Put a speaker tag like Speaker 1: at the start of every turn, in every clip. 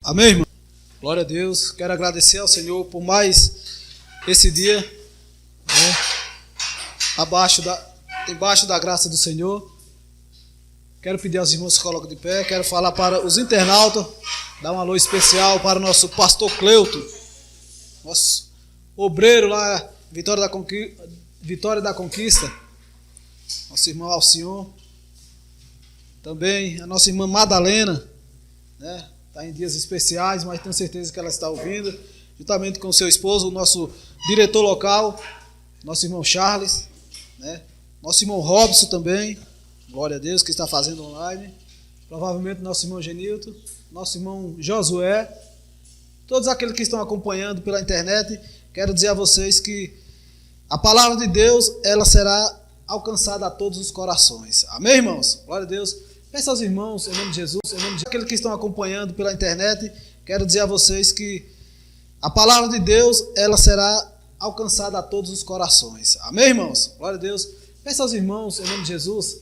Speaker 1: Amém, irmão? Glória a Deus. Quero agradecer ao Senhor por mais esse dia, debaixo da graça do Senhor. Quero pedir aos irmãos que se colocam de pé. Quero falar para os internautas, dar um alô especial para o nosso pastor Cleuto, nosso obreiro lá, Vitória da Conquista, nosso irmão Alcion, também a nossa irmã Madalena, né? Está em dias especiais, mas tenho certeza que ela está ouvindo, juntamente com o seu esposo, o nosso diretor local, nosso irmão Charles, né? Nosso irmão Robson também, glória a Deus, que está fazendo online, provavelmente nosso irmão Genilton, nosso irmão Josué, todos aqueles que estão acompanhando pela internet. Quero dizer a vocês que a palavra de Deus, ela será alcançada a todos os corações. Amém, irmãos? Glória a Deus. Peço aos irmãos, em nome de Jesus, aqueles que estão acompanhando pela internet, quero dizer a vocês que a palavra de Deus, ela será alcançada a todos os corações. Amém, irmãos? Glória a Deus. Peço aos irmãos, em nome de Jesus,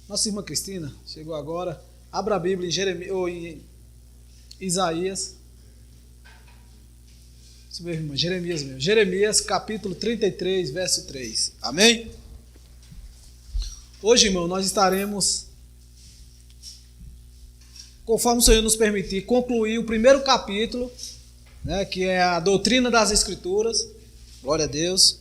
Speaker 1: nossa irmã Cristina chegou agora, abra a Bíblia em Isaías. Isso mesmo, irmão, Jeremias mesmo. Jeremias, capítulo 33, verso 3. Amém? Hoje, irmão, nós estaremos, conforme o Senhor nos permitir, concluir o primeiro capítulo, né, que é a doutrina das Escrituras. Glória a Deus.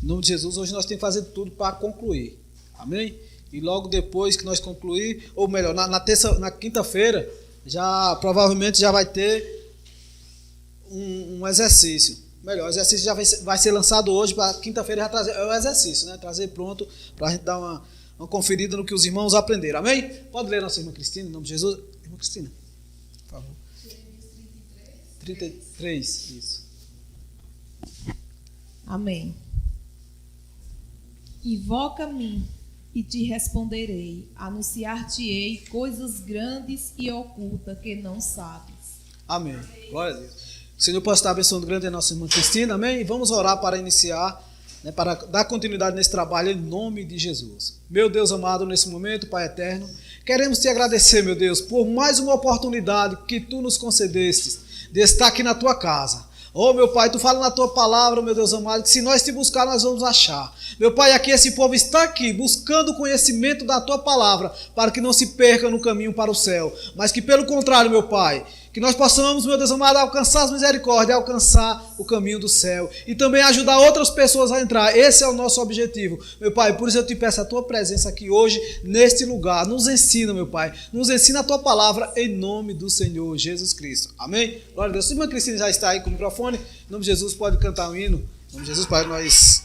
Speaker 1: Em nome de Jesus, hoje nós temos que fazer tudo para concluir. Amém? E logo depois que nós concluir, ou melhor, na quinta-feira, provavelmente já vai ter um exercício. Melhor, o exercício já vai ser lançado hoje, para quinta-feira já trazer o exercício, né? Trazer pronto para a gente dar uma conferida no que os irmãos aprenderam. Amém? Pode ler nossa irmã Cristina, em nome de Jesus. Irmã Cristina, por favor. 33, isso.
Speaker 2: Amém. Invoca-me e te responderei. Anunciar-te-ei coisas grandes e ocultas que não sabes.
Speaker 1: Amém. Glória a Deus. O Senhor possa estar abençoando grande a nossa irmã Cristina. Amém? E vamos orar para iniciar, né, para dar continuidade nesse trabalho em nome de Jesus. Meu Deus amado, nesse momento, Pai eterno, queremos te agradecer, meu Deus, por mais uma oportunidade que tu nos concedestes de estar aqui na tua casa. Oh, meu Pai, tu fala na tua palavra, meu Deus amado, que se nós te buscar, nós vamos achar. Meu Pai, aqui esse povo está aqui buscando o conhecimento da tua palavra, para que não se perca no caminho para o céu, mas que pelo contrário, meu Pai, que nós possamos, meu Deus amado, alcançar as misericórdias, alcançar o caminho do céu e também ajudar outras pessoas a entrar. Esse é o nosso objetivo, meu Pai. Por isso eu te peço a tua presença aqui hoje, neste lugar. Nos ensina, meu Pai. Nos ensina a tua palavra em nome do Senhor Jesus Cristo. Amém? Glória a Deus. A irmã Cristina já está aí com o microfone. Em nome de Jesus, pode cantar um hino. Em nome de Jesus, Pai, nós...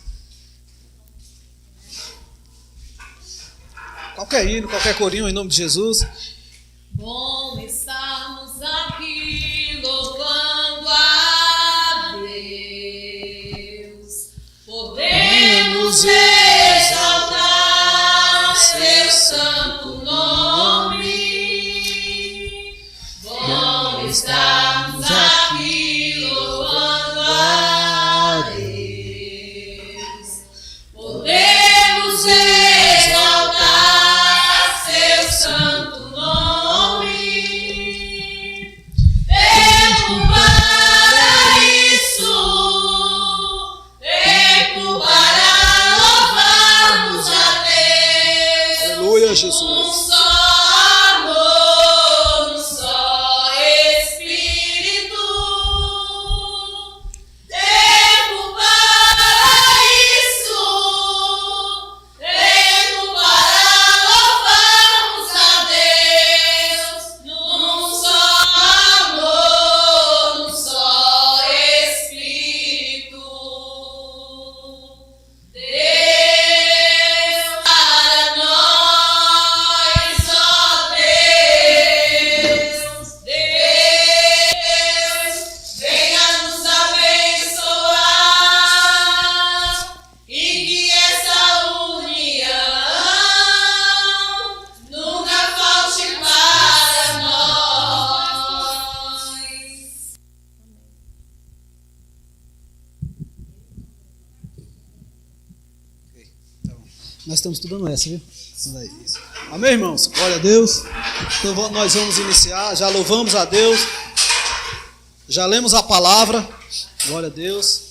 Speaker 1: Qualquer hino, qualquer corinho, em nome de Jesus.
Speaker 2: Bom estarmos aqui louvando a Deus, podemos exaltar seu santo nome. Bom estarmos aqui louvando a Deus, podemos exaltar seu santo nome.
Speaker 1: Jesus.
Speaker 2: Um só amor, um só Espírito, tempo para isso, tempo para louvarmos a Deus. Num só amor, um só Espírito.
Speaker 1: Nós estamos estudando essa, viu? Isso. Amém, irmãos? Glória a Deus. Então nós vamos iniciar. Já louvamos a Deus. Já lemos a palavra. Glória a Deus.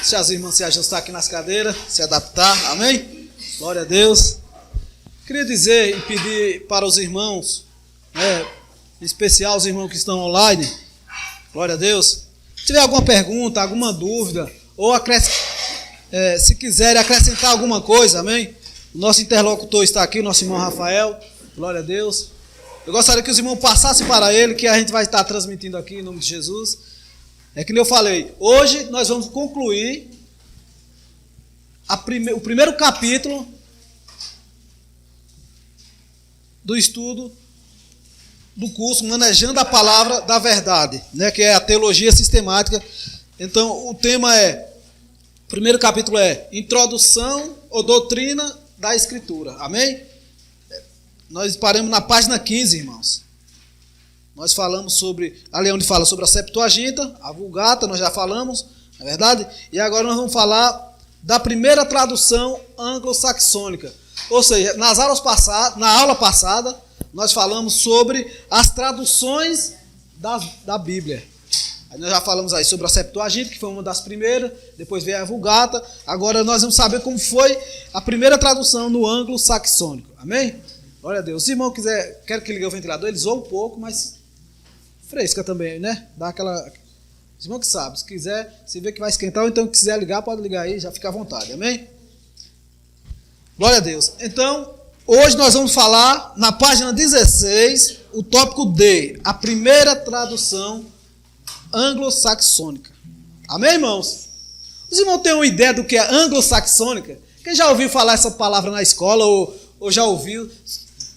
Speaker 1: Se as irmãs se ajustar aqui nas cadeiras, se adaptar. Amém? Glória a Deus. Queria dizer e pedir para os irmãos, em especial os irmãos que estão online, glória a Deus, se tiver alguma pergunta, alguma dúvida, ou se quiserem acrescentar alguma coisa, amém? O nosso interlocutor está aqui, o nosso irmão Rafael, glória a Deus. Eu gostaria que os irmãos passassem para ele, que a gente vai estar transmitindo aqui em nome de Jesus. É que nem eu falei, hoje nós vamos concluir o primeiro capítulo do estudo do curso Manejando a Palavra da Verdade, né, que é a teologia sistemática. Então, o tema o primeiro capítulo é Introdução ou Doutrina da Escritura. Amém? Nós paramos na página 15, irmãos. Nós falamos ali onde fala sobre a Septuaginta, a Vulgata, nós já falamos, não é verdade? E agora nós vamos falar da primeira tradução anglo-saxônica. Ou seja, na aula passada, nós falamos sobre as traduções da Bíblia. Aí nós já falamos aí sobre a Septuaginta, que foi uma das primeiras, depois veio a Vulgata. Agora nós vamos saber como foi a primeira tradução no anglo-saxônico. Amém? Glória a Deus. Se o irmão quer que ligue o ventilador, ele zoa um pouco, mas fresca também, né? Dá aquela... Os irmãos que sabem, se quiser, se vê que vai esquentar, ou então quiser ligar, pode ligar aí, já fica à vontade. Amém? Glória a Deus. Então, hoje nós vamos falar, na página 16, o tópico D, a primeira tradução anglo-saxônica. Amém, irmãos? Os irmãos têm uma ideia do que é anglo-saxônica? Quem já ouviu falar essa palavra na escola ou já ouviu?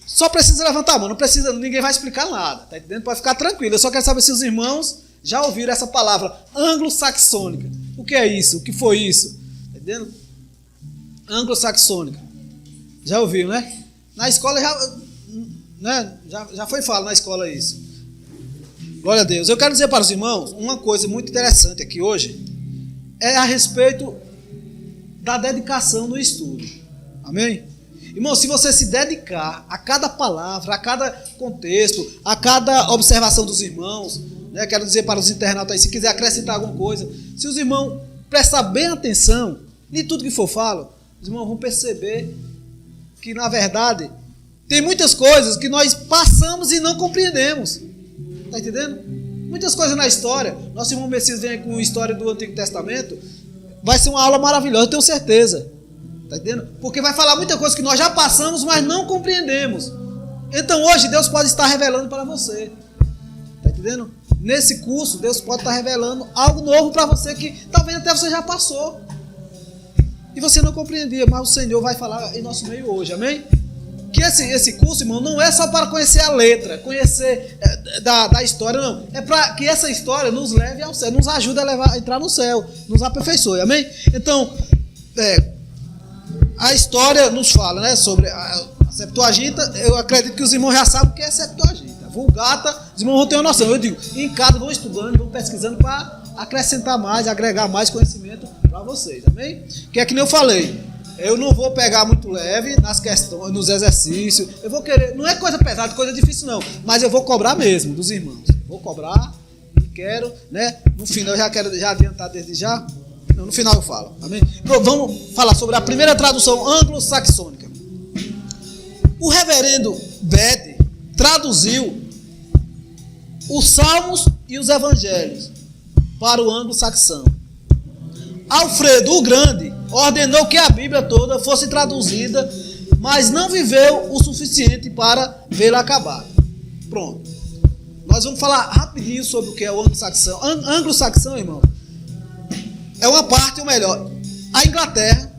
Speaker 1: Só precisa levantar a mão, não precisa, ninguém vai explicar nada, tá entendendo? Pode ficar tranquilo. Eu só quero saber se os irmãos já ouviram essa palavra anglo-saxônica. O que é isso? O que foi isso? Tá entendendo? Anglo-saxônica. Já ouviu, né? Na escola já foi falado na escola isso. Glória a Deus. Eu quero dizer para os irmãos uma coisa muito interessante aqui hoje. É a respeito da dedicação no estudo. Amém? Irmão, se você se dedicar a cada palavra, a cada contexto, a cada observação dos irmãos, né? Quero dizer para os internautas aí, se quiser acrescentar alguma coisa, se os irmãos prestar bem atenção em tudo que for falo, os irmãos vão perceber que, na verdade, tem muitas coisas que nós passamos e não compreendemos. Está entendendo? Muitas coisas na história. Nosso irmão Messias vem com a história do Antigo Testamento. Vai ser uma aula maravilhosa, eu tenho certeza. Está entendendo? Porque vai falar muita coisa que nós já passamos, mas não compreendemos. Então hoje Deus pode estar revelando para você. Está entendendo? Nesse curso, Deus pode estar revelando algo novo para você que talvez até você já passou. E você não compreendia, mas o Senhor vai falar em nosso meio hoje, amém? Que esse curso, irmão, não é só para conhecer a letra, conhecer da história, não. É para que essa história nos leve ao céu, nos ajude a entrar no céu, nos aperfeiçoe, amém? Então, a história nos fala, né, sobre a Septuaginta. Eu acredito que os irmãos já sabem o que é Septuaginta. Vulgata, os irmãos vão ter uma noção. Eu digo, em casa vão estudando, vão pesquisando para acrescentar mais, agregar mais conhecimento para vocês, amém? Que é que nem eu falei, eu não vou pegar muito leve nas questões, nos exercícios, eu vou querer, não é coisa pesada, coisa difícil não, mas eu vou cobrar mesmo dos irmãos, vou cobrar e quero, né, no final eu já quero adiantar desde já, não, no final eu falo, amém? Então, vamos falar sobre a primeira tradução anglo-saxônica. O reverendo Bede traduziu os Salmos e os Evangelhos para o anglo-saxão. Alfredo o Grande ordenou que a Bíblia toda fosse traduzida, mas não viveu o suficiente para vê-la acabar. Pronto. Nós vamos falar rapidinho sobre o que é o anglo-saxão. Anglo-saxão, irmão, é uma parte, ou melhor, a Inglaterra.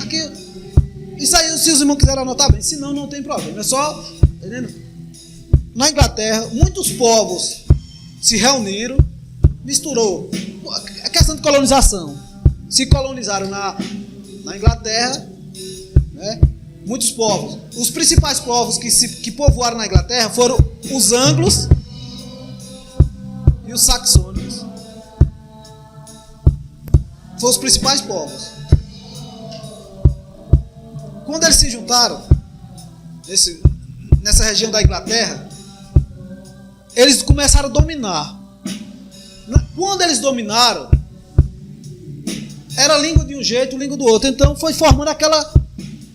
Speaker 1: Aqui, isso aí, se os irmãos quiserem anotar bem, senão não tem problema. É só, entendendo? Na Inglaterra, muitos povos se reuniram, misturou. A questão de colonização. Se colonizaram na Inglaterra, né? Muitos povos. Os principais povos que povoaram na Inglaterra foram os anglos e os saxônicos. Foram os principais povos. quando eles se juntaram, nessa região da Inglaterra, eles começaram a dominar. Quando eles dominaram, era a língua de um jeito, a língua do outro. Então foi formando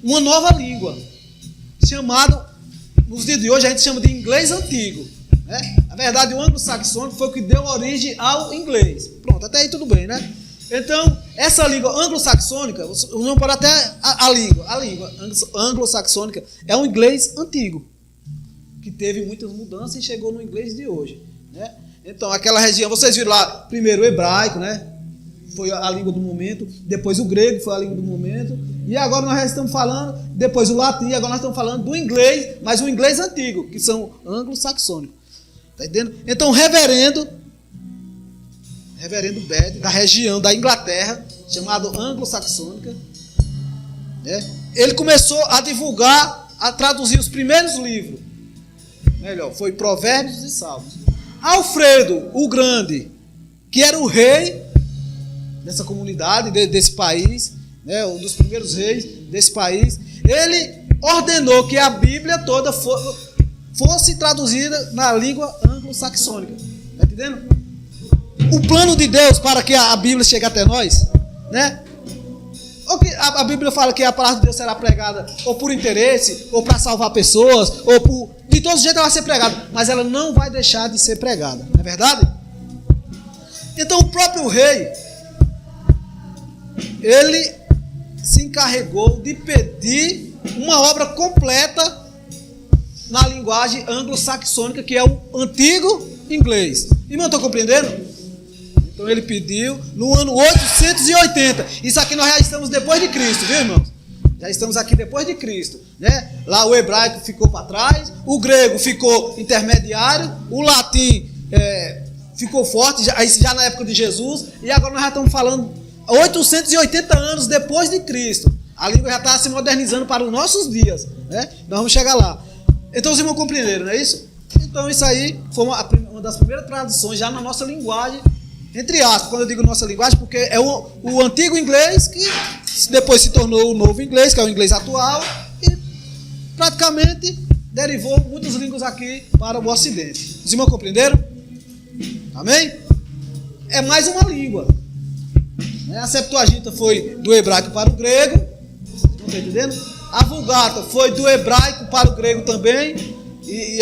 Speaker 1: uma nova língua, chamada, nos dias de hoje a gente chama de inglês antigo. Né? Na verdade, o anglo-saxônico foi o que deu origem ao inglês. Pronto, até aí tudo bem, né? Então, essa língua anglo-saxônica, não pode até a língua anglo-saxônica é um inglês antigo, que teve muitas mudanças e chegou no inglês de hoje. Né? Então, aquela região, vocês viram lá, primeiro o hebraico, né? Foi a língua do momento, depois o grego foi a língua do momento, e agora nós já estamos falando, depois o latim, agora nós estamos falando do inglês, mas o inglês antigo, que são anglo-saxônicos. Está entendendo? Então, o reverendo Bede, da região da Inglaterra, chamado anglo-saxônica, né? Ele começou a divulgar, a traduzir os primeiros livros. Melhor, foi Provérbios e Salmos. Alfredo o Grande, que era o rei dessa comunidade, desse país, né, um dos primeiros reis desse país, ele ordenou que a Bíblia toda fosse traduzida na língua anglo-saxônica. Está entendendo? O plano de Deus para que a Bíblia chegue até nós, né? A Bíblia fala que a palavra de Deus será pregada ou por interesse, ou para salvar pessoas, ou de todos os jeitos ela vai ser pregada, mas ela não vai deixar de ser pregada, não é verdade? Então o próprio rei, ele se encarregou de pedir uma obra completa na linguagem anglo-saxônica, que é o antigo inglês. Irmão, estão compreendendo? Então ele pediu no ano 880. Isso aqui nós já estamos depois de Cristo, viu, irmãos? Já estamos aqui depois de Cristo, né? Lá o hebraico ficou para trás, o grego ficou intermediário, o latim ficou forte, já na época de Jesus, e agora nós já estamos falando 880 anos depois de Cristo. A língua já está se modernizando para os nossos dias, né? Nós vamos chegar lá. Então os irmãos compreenderam, não é isso? Então isso aí foi uma das primeiras traduções já na nossa linguagem, entre aspas, quando eu digo nossa linguagem, porque é o antigo inglês que depois se tornou o novo inglês, que é o inglês atual, e praticamente derivou muitas línguas aqui para o Ocidente. Os irmãos compreenderam? Amém? É mais uma língua. A Septuaginta foi do hebraico para o grego, vocês não estão entendendo? A Vulgata foi do hebraico para o grego também, e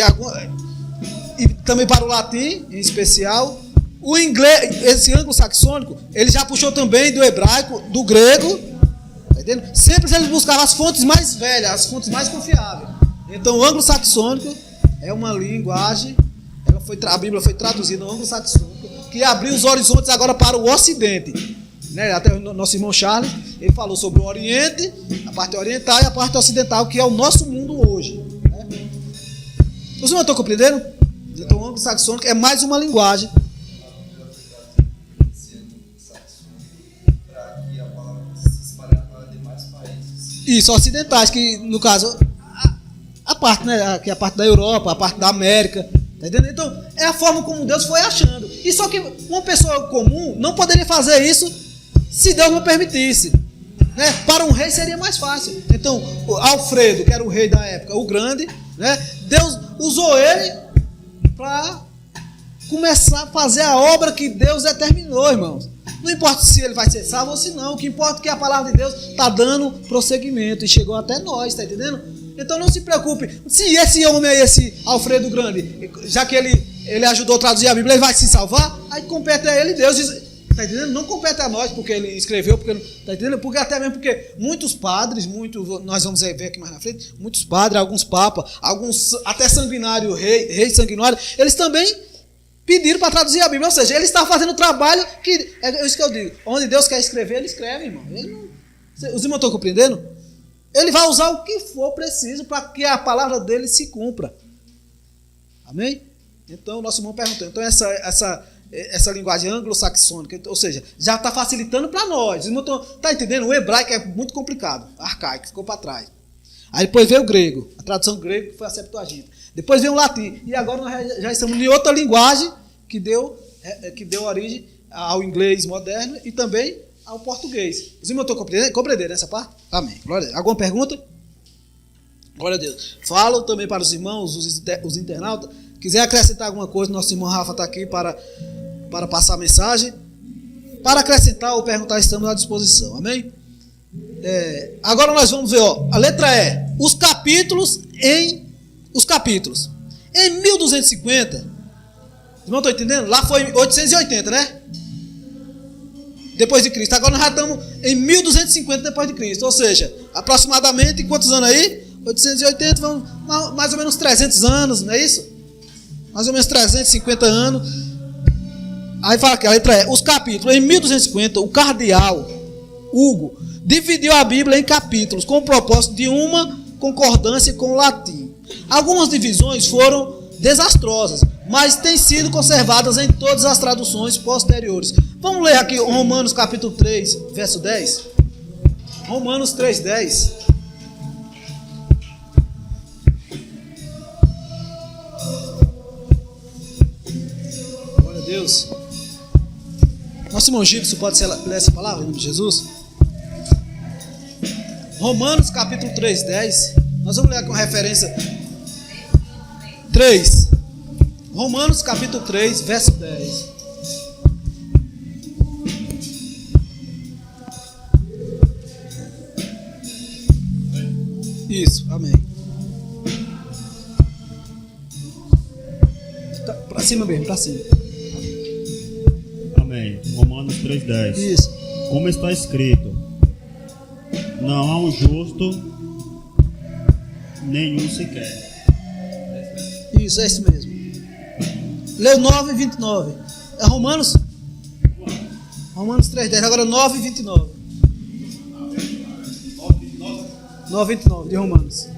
Speaker 1: também para o latim, em especial. O inglês, esse anglo-saxônico, ele já puxou também do hebraico, do grego, tá entendendo? Sempre eles buscavam as fontes mais velhas, as fontes mais confiáveis. Então o anglo-saxônico é uma linguagem, a Bíblia foi traduzida no anglo-saxônico, que abriu os horizontes agora para o Ocidente. Né? Até o nosso irmão Charles, ele falou sobre o Oriente, a parte oriental e a parte ocidental, que é o nosso mundo hoje. Né? Os irmãos estão compreendendo? Então o anglo-saxônico é mais uma linguagem. Isso, ocidentais, que no caso a parte, né, que é a parte da Europa, a parte da América, tá entendendo? Então, é a forma como Deus foi achando. E só que uma pessoa comum não poderia fazer isso se Deus não permitisse. Né? Para um rei seria mais fácil. Então, Alfredo, que era o rei da época, o grande, né, Deus usou ele para começar a fazer a obra que Deus determinou, irmãos. Não importa se ele vai ser salvo ou se não, o que importa é que a palavra de Deus está dando prosseguimento e chegou até nós, está entendendo? Então não se preocupe, se esse homem aí, esse Alfredo Grande, já que ele ajudou a traduzir a Bíblia, ele vai se salvar, aí compete a ele Deus, está entendendo? Não compete a nós porque ele escreveu, está entendendo? Porque até mesmo porque muitos padres, nós vamos ver aqui mais na frente, muitos padres, alguns papas, alguns até sanguinário, rei sanguinário, eles também pediram para traduzir a Bíblia, ou seja, ele está fazendo o trabalho que, é isso que eu digo, onde Deus quer escrever, ele escreve, irmão. Os irmãos estão compreendendo? Ele vai usar o que for preciso para que a palavra dele se cumpra. Amém? Então, o nosso irmão perguntou. Então, essa linguagem anglo-saxônica, ou seja, já está facilitando para nós. Os irmãos estão entendendo? O hebraico é muito complicado, arcaico, ficou para trás. Aí depois veio o grego, a tradução grega foi a Septuaginta. Depois veio o latim. E agora nós já estamos em outra linguagem que deu origem ao inglês moderno e também ao português. Os irmãos estão compreendendo essa parte? Amém. Glória a Deus. Alguma pergunta? Glória a Deus. Falo também para os irmãos, os internautas. Quiser acrescentar alguma coisa, nosso irmão Rafa está aqui para passar a mensagem. Para acrescentar ou perguntar, estamos à disposição. Amém? Agora nós vamos ver, ó, a letra E. Os capítulos. Em 1250, não estou entendendo? Lá foi 880, né? Depois de Cristo. Agora nós já estamos em 1250 depois de Cristo. Ou seja, aproximadamente quantos anos aí? 880, vamos, mais ou menos 300 anos, não é isso? Mais ou menos 350 anos. Aí fala aqui, a letra E. Os capítulos. Em 1250, o cardeal Hugo dividiu a Bíblia em capítulos com o propósito de uma concordância com o latim. Algumas divisões foram desastrosas, mas têm sido conservadas em todas as traduções posteriores. Vamos ler aqui Romanos capítulo 3, verso 10. Romanos 3, 10. Glória a Deus. Nosso irmão Gibson pode ler essa palavra em nome de Jesus? Romanos capítulo 3, 10. Nós vamos ler com referência 3. Romanos capítulo 3, verso 10. Isso, amém. Tá, pra cima mesmo, pra cima.
Speaker 3: Amém. Romanos 3,10.
Speaker 1: Isso.
Speaker 3: Como está escrito: não há um justo, nenhum sequer.
Speaker 1: Isso, é isso mesmo. Leu 9 e 29. É Romanos? Romanos 3,10. Agora 9 e 29. 9 e 29 de Romanos.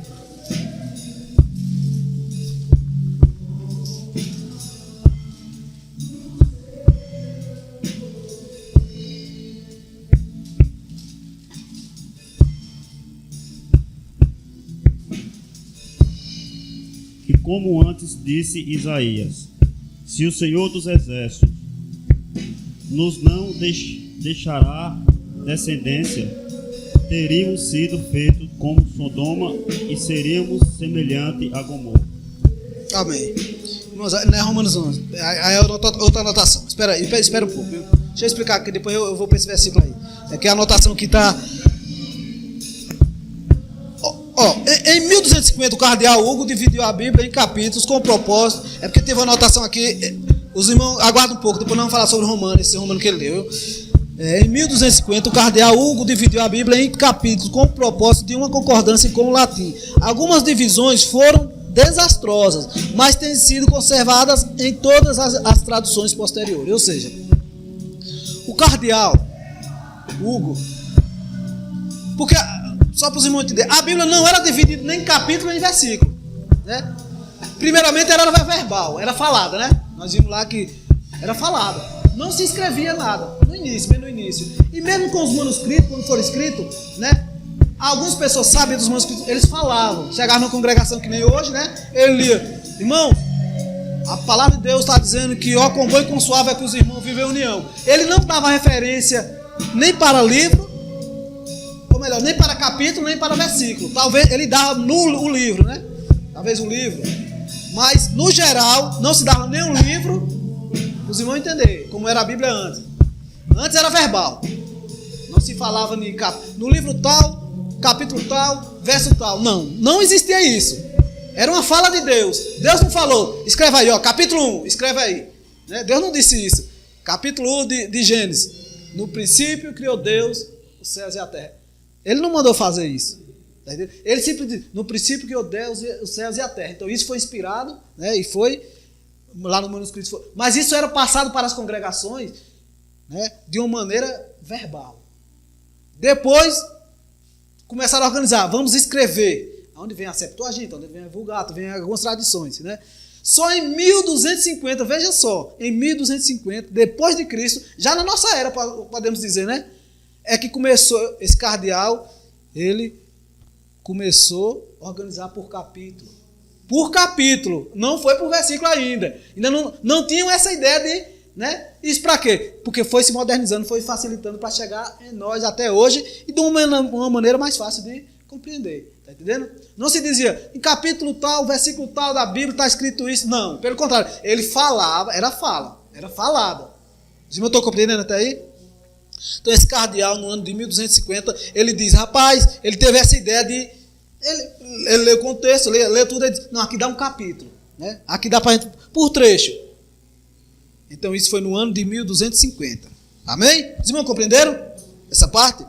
Speaker 3: Que como antes disse Isaías, se o Senhor dos Exércitos nos não deixará descendência, teríamos sido feitos como Sodoma e seríamos semelhante a Gomorra.
Speaker 1: Amém. Irmãos, não é Romanos 11. Aí é outra anotação. Espera um pouco. Viu? Deixa eu explicar aqui, depois eu vou para esse versículo aí. É que a anotação que está... Em 1250, o cardeal Hugo dividiu a Bíblia em capítulos com propósito. É porque teve uma anotação aqui. Os irmãos, aguardem um pouco, depois nós vamos falar sobre Romanos, esse Romano que ele leu. Em 1250, o cardeal Hugo dividiu a Bíblia em capítulos com o propósito de uma concordância com o latim. Algumas divisões foram desastrosas, mas têm sido conservadas em todas as traduções posteriores. Ou seja, o cardeal Hugo, porque, só para os irmãos entenderem, a Bíblia não era dividida nem em capítulo nem em versículo, né? Primeiramente era verbal, era falada, né? Nós vimos lá que era falada, não se escrevia nada no início. E mesmo com os manuscritos, quando foram escritos, né? Algumas pessoas sabem dos manuscritos, eles falavam. Chegaram numa congregação que nem hoje, né? Ele lia: irmão, a palavra de Deus está dizendo que ó, com bom e com suave é que os irmãos vivem em união. Ele não dava referência nem para livro, ou melhor, nem para capítulo, nem para versículo. Talvez ele dava no livro, né? Talvez o livro. Mas, no geral, não se dava nenhum livro, os irmãos entenderem como era a Bíblia antes. Antes era verbal. Não se falava no livro tal, capítulo tal, verso tal. Não existia isso. Era uma fala de Deus. Deus não falou: escreve aí, ó, capítulo 1, escreve aí. Né? Deus não disse isso. Capítulo 1 de Gênesis. No princípio criou Deus os céus e a terra. Ele não mandou fazer isso. Tá entendendo? Ele simplesmente disse: no princípio criou Deus os céus e a terra. Então isso foi inspirado, né? E foi lá no manuscrito. Mas isso era passado para as congregações, né? De uma maneira verbal. Depois começaram a organizar: vamos escrever. Onde vem a Septuaginta, onde vem a Vulgata, vem algumas tradições, né? Só em 1250, veja só, em 1250, depois de Cristo, já na nossa era, podemos dizer, né? É que começou, esse cardeal, ele começou a organizar por capítulo. Por capítulo, não foi por versículo ainda. Ainda não tinham essa ideia de, né? Isso para quê? Porque foi se modernizando, foi facilitando para chegar em nós até hoje e de uma maneira mais fácil de compreender. Está entendendo? Não se dizia, em capítulo tal, versículo tal da Bíblia está escrito isso. Não, pelo contrário. Ele falava, era falada. Vocês me estão compreendendo até aí? Então esse cardeal, no ano de 1250, ele diz, rapaz, ele teve essa ideia de... Ele lê o contexto, lê tudo, ele diz, não, aqui dá um capítulo. Né? Aqui dá para a gente, por trecho. Então isso foi no ano de 1250. Amém? Vocês me compreenderam essa parte?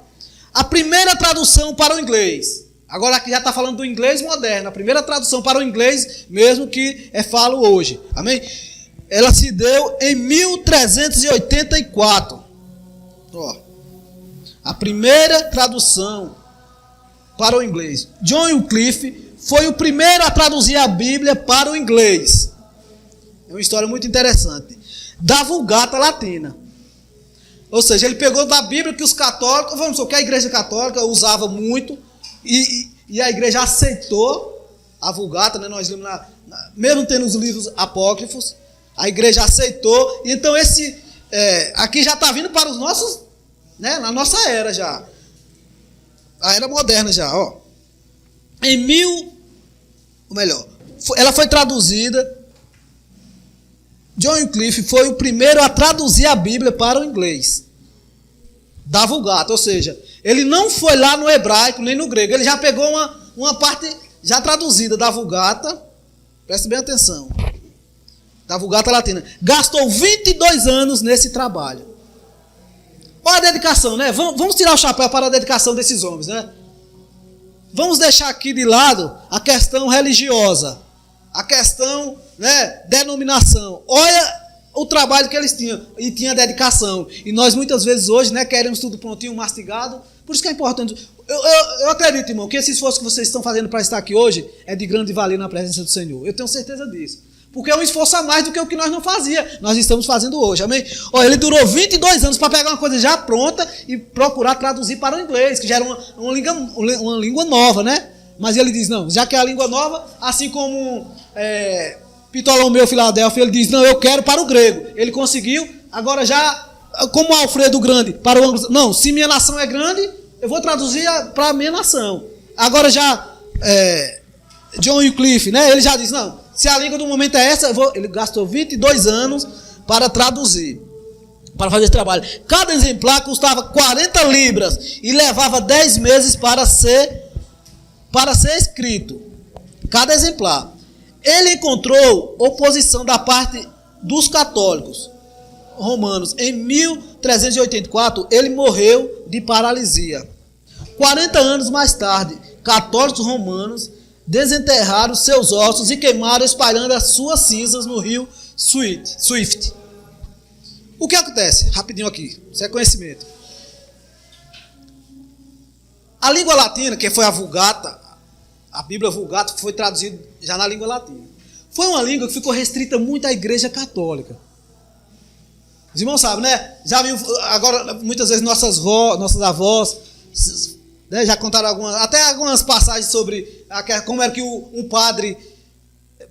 Speaker 1: A primeira tradução para o inglês. Agora aqui já está falando do inglês moderno. A primeira tradução para o inglês mesmo que falo hoje. Amém? Ela se deu em 1384. Ó, a primeira tradução para o inglês. John Wycliffe foi o primeiro a traduzir a Bíblia para o inglês. É uma história muito interessante. Da Vulgata Latina. Ou seja, ele pegou da Bíblia que os católicos, vamos supor que a Igreja Católica usava muito, e a Igreja aceitou a Vulgata, né? Nós lemos mesmo tendo os livros apócrifos, a Igreja aceitou. Então aqui já está vindo para os nossos, né? Na nossa era já, a era moderna já, ó. Ela foi traduzida. John Wycliffe foi o primeiro a traduzir a Bíblia para o inglês, da Vulgata, ou seja, ele não foi lá no hebraico nem no grego, ele já pegou uma parte já traduzida da Vulgata, preste bem atenção, da Vulgata Latina, gastou 22 anos nesse trabalho. Olha a dedicação, né? Vamos tirar o chapéu para a dedicação desses homens, né? Vamos deixar aqui de lado a questão religiosa, a questão, né, denominação. Olha o trabalho que eles tinham, e tinha dedicação. E nós muitas vezes hoje, né, queremos tudo prontinho, mastigado. Por isso que é importante. Eu acredito, irmão, que esse esforço que vocês estão fazendo para estar aqui hoje é de grande valia na presença do Senhor. Eu tenho certeza disso. Porque é um esforço a mais do que o que nós não fazíamos. Nós estamos fazendo hoje, amém? Olha, ele durou 22 anos para pegar uma coisa já pronta e procurar traduzir para o inglês, que já era uma língua nova, né? Mas ele diz, não, já que é a língua nova, assim como Ptolomeu Filadélfia, ele diz, não, eu quero para o grego. Ele conseguiu, agora já, como Alfredo Grande, para o anglo, não, se minha nação é grande, eu vou traduzir para a minha nação. Agora já, John Wycliffe, né, ele já diz, não, se a língua do momento é essa, ele gastou 22 anos para traduzir, para fazer esse trabalho. Cada exemplar custava 40 libras e levava 10 meses para ser escrito, cada exemplar. Ele encontrou oposição da parte dos católicos romanos. Em 1384, ele morreu de paralisia. 40 anos mais tarde, católicos romanos desenterraram seus ossos e queimaram, espalhando as suas cinzas no rio Swift. O que acontece? Rapidinho aqui, isso é conhecimento. A língua latina, que foi a Vulgata, a Bíblia Vulgata foi traduzida já na língua latina. Foi uma língua que ficou restrita muito à Igreja Católica. Os irmãos sabem, né? Já viu, agora, muitas vezes nossas avós, né, já contaram algumas passagens sobre como era que um padre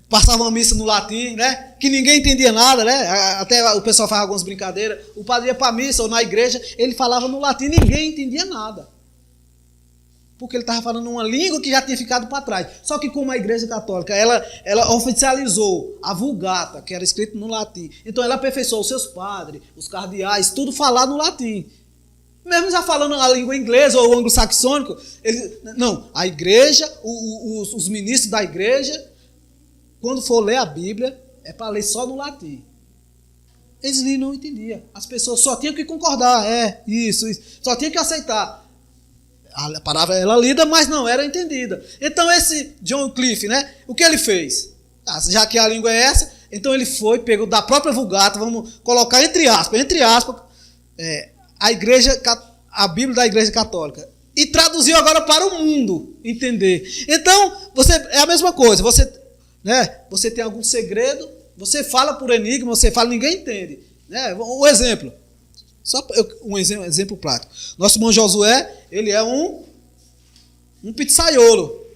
Speaker 1: passava uma missa no latim, né? Que ninguém entendia nada, né? Até o pessoal faz algumas brincadeiras. O padre ia para a missa ou na igreja, ele falava no latim, ninguém entendia nada. Porque ele estava falando uma língua que já tinha ficado para trás. Só que como a Igreja Católica, ela oficializou a Vulgata, que era escrito no latim. Então ela aperfeiçoou os seus padres, os cardeais, tudo falado no latim. Mesmo já falando a língua inglesa ou anglo-saxônico, a igreja, os ministros da igreja, quando for ler a Bíblia, é para ler só no latim. Eles não entendiam. As pessoas só tinham que concordar, isso. Só tinham que aceitar. A palavra era lida, mas não era entendida. Então esse John Wycliffe, né, o que ele fez? Já que a língua é essa, então ele pegou da própria Vulgata, vamos colocar entre aspas, a Bíblia da Igreja Católica, e traduziu agora para o mundo entender. Então, é a mesma coisa, você tem algum segredo, você fala por enigma, ninguém entende. Né? Um exemplo. Só um exemplo prático. Nosso irmão Josué, ele é um pizzaiolo.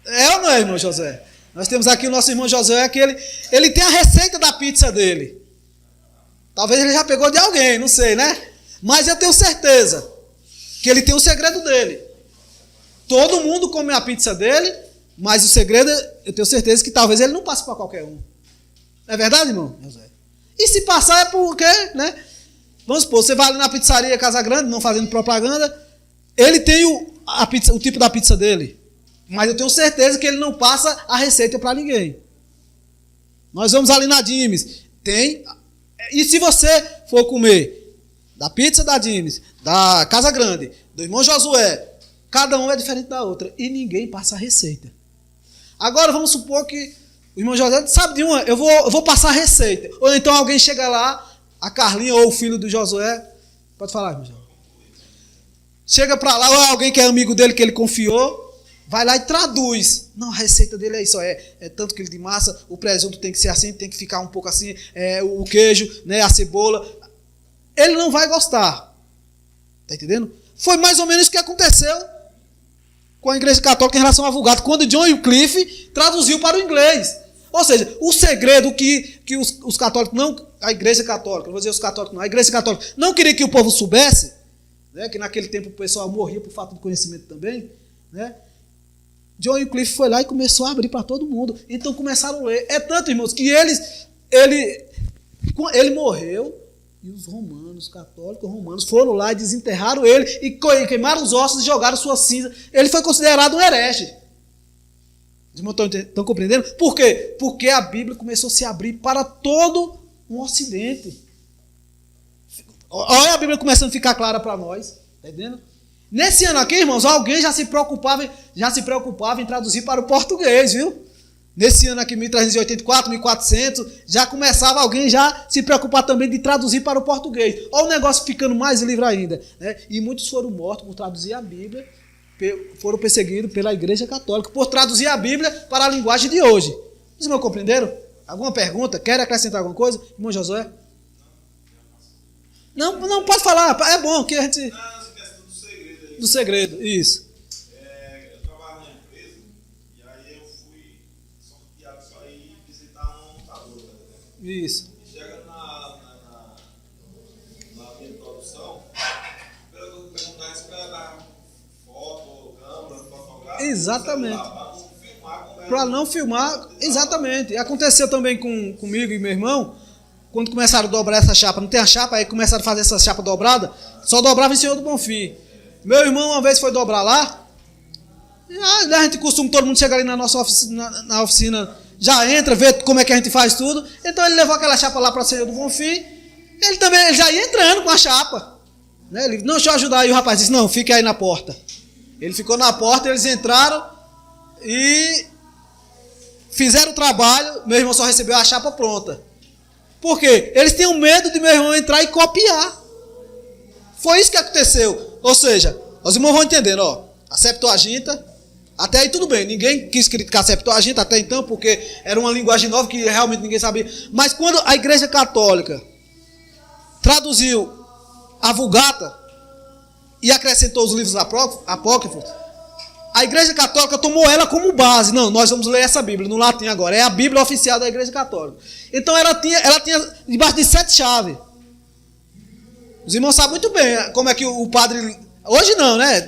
Speaker 1: É ou não é, irmão José? Nós temos aqui o nosso irmão Josué, que ele tem a receita da pizza dele. Talvez ele já pegou de alguém, não sei, né? Mas eu tenho certeza que ele tem o segredo dele. Todo mundo come a pizza dele, mas o segredo, eu tenho certeza que talvez ele não passe para qualquer um. Não é verdade, irmão? E se passar é porque, né? Vamos supor, você vai ali na pizzaria Casa Grande, não fazendo propaganda, ele tem o tipo da pizza dele. Mas eu tenho certeza que ele não passa a receita para ninguém. Nós vamos ali na Dimes. Tem. E se você for comer da pizza da Dimes, da Casa Grande, do irmão Josué, cada um é diferente da outra. E ninguém passa a receita. Agora vamos supor que o irmão Josué sabe de uma, eu vou passar a receita. Ou então alguém chega lá, a Carlinha ou o filho do Josué. Pode falar, irmão Josué. Chega para lá, ou alguém que é amigo dele, que ele confiou, vai lá e traduz. Não, a receita dele é isso, é tanto quilo de massa, o presunto tem que ser assim, tem que ficar um pouco assim, o queijo, né, a cebola. Ele não vai gostar. Tá entendendo? Foi mais ou menos o que aconteceu com a Igreja Católica em relação à Vulgata, quando John Wycliffe traduziu para o inglês. Ou seja, o segredo que os católicos não... A Igreja Católica, não vou dizer os católicos não, a Igreja Católica não queria que o povo soubesse, né, que naquele tempo o pessoal morria por falta de conhecimento também, né? John Wycliffe foi lá e começou a abrir para todo mundo. Então começaram a ler. É tanto, irmãos, que ele morreu e os romanos, católicos romanos, foram lá e desenterraram ele e queimaram os ossos e jogaram sua cinza. Ele foi considerado um herege. Os irmãos estão compreendendo? Por quê? Porque a Bíblia começou a se abrir para todo o Ocidente. Olha a Bíblia começando a ficar clara para nós. Está entendendo? Nesse ano aqui, irmãos, alguém já se preocupava em traduzir para o português, viu? Nesse ano aqui, 1384, 1400, já começava alguém já se preocupar também de traduzir para o português. Olha o negócio ficando mais livre ainda, né? E muitos foram mortos por traduzir a Bíblia, foram perseguidos pela Igreja Católica, por traduzir a Bíblia para a linguagem de hoje. Vocês não compreenderam? Alguma pergunta? Quer acrescentar alguma coisa? Irmão Josué? Não, pode falar, é bom que a gente... Do segredo, isso.
Speaker 4: Eu trabalho na empresa e aí eu fui sorteado isso aí e visitar um montador.
Speaker 1: Isso.
Speaker 4: E chega na minha produção, a primeira coisa que perguntar é se ela dá foto, câmera, fotográfico.
Speaker 1: Exatamente.
Speaker 4: Para não filmar.
Speaker 1: Exatamente. Aconteceu também comigo e meu irmão, quando começaram a dobrar essa chapa. Não tem a chapa, aí começaram a fazer essa chapa dobrada, só dobrava em Senhor do Bonfim. Meu irmão uma vez foi dobrar lá, e a gente costuma, todo mundo chega ali na nossa oficina, na oficina, já entra, vê como é que a gente faz tudo. Então ele levou aquela chapa lá para a Senhor do Bonfim, ele já ia entrando com a chapa. Né? Ele, não, deixa eu ajudar. E o rapaz disse, não, fique aí na porta. Ele ficou na porta, eles entraram e fizeram o trabalho, meu irmão só recebeu a chapa pronta. Por quê? Eles tinham medo de meu irmão entrar e copiar. Foi isso que aconteceu. Ou seja, os irmãos vão entendendo, ó, a Septuaginta, até aí tudo bem, ninguém quis criticar a Septuaginta até então, porque era uma linguagem nova que realmente ninguém sabia. Mas quando a Igreja Católica traduziu a Vulgata e acrescentou os livros apócrifos, a Igreja Católica tomou ela como base. Não, nós vamos ler essa Bíblia no latim agora, é a Bíblia oficial da Igreja Católica. Então ela tinha debaixo de 7 chaves. Os irmãos sabem muito bem como é que o padre... Hoje não, né?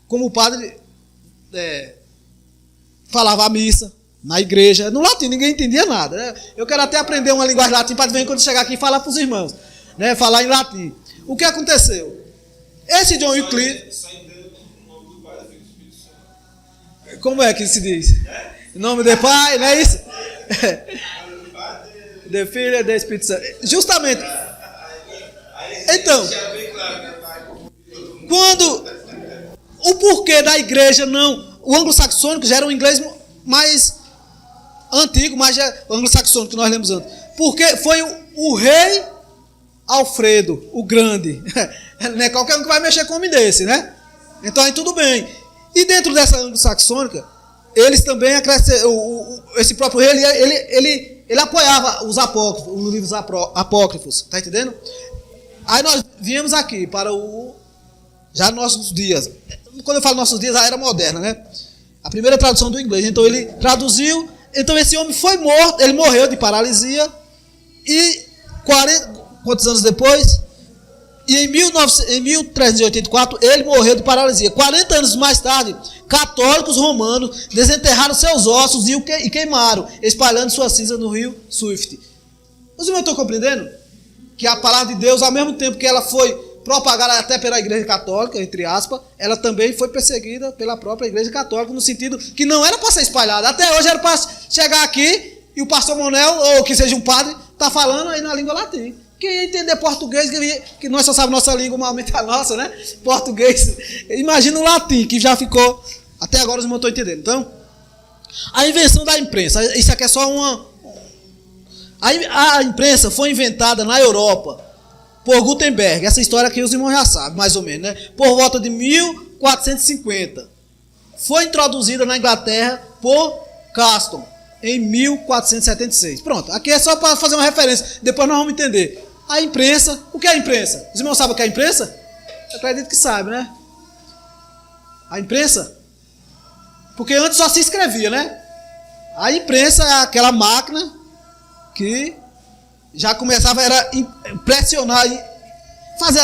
Speaker 1: Como o padre falava a missa na igreja, no latim, ninguém entendia nada. Né? Eu quero até aprender uma linguagem latim para de vez em quando chegar aqui e falar para os irmãos. Né? Falar em latim. O que aconteceu? Esse John Wycliffe... Como é que se diz? Em nome do Pai, não é isso? De Filho, de Espírito Santo. Justamente... Então, quando o porquê da igreja não... O anglo-saxônico já era um inglês mais antigo, mas já o anglo-saxônico que nós lemos antes. Porque foi o rei Alfredo, o grande. Não é qualquer um que vai mexer com um homem desse, né? Então aí tudo bem. E dentro dessa anglo-saxônica, eles também esse próprio rei, ele apoiava os apócrifos, os livros apócrifos, tá entendendo? Aí nós viemos aqui para já nossos dias. Quando eu falo nossos dias, a era moderna, né? A primeira tradução do inglês. Então ele traduziu. Então esse homem foi morto, ele morreu de paralisia. E quantos anos depois? E em 1384 ele morreu de paralisia. 40 anos mais tarde, católicos romanos desenterraram seus ossos e queimaram, espalhando sua cinza no rio Swift. Os irmãos estão compreendendo? Que a palavra de Deus, ao mesmo tempo que ela foi propagada até pela Igreja Católica, entre aspas, ela também foi perseguida pela própria Igreja Católica, no sentido que não era para ser espalhada. Até hoje era para chegar aqui e o pastor Monel, ou que seja um padre, está falando aí na língua latim. Quem ia entender português, que nós só sabemos nossa língua, malmente a nossa, né? Português. Imagina o latim, que já ficou... Até agora os irmãos estão entendendo. Então, a invenção da imprensa. Isso aqui é só uma... A imprensa foi inventada na Europa por Gutenberg. Essa história aqui os irmãos já sabem, mais ou menos, né? Por volta de 1450. Foi introduzida na Inglaterra por Caston em 1476. Pronto, aqui é só para fazer uma referência. Depois nós vamos entender. A imprensa, o que é a imprensa? Os irmãos sabem o que é a imprensa? Eu acredito que sabem, né? A imprensa? Porque antes só se escrevia, né? A imprensa é aquela máquina que já começava a impressionar e fazer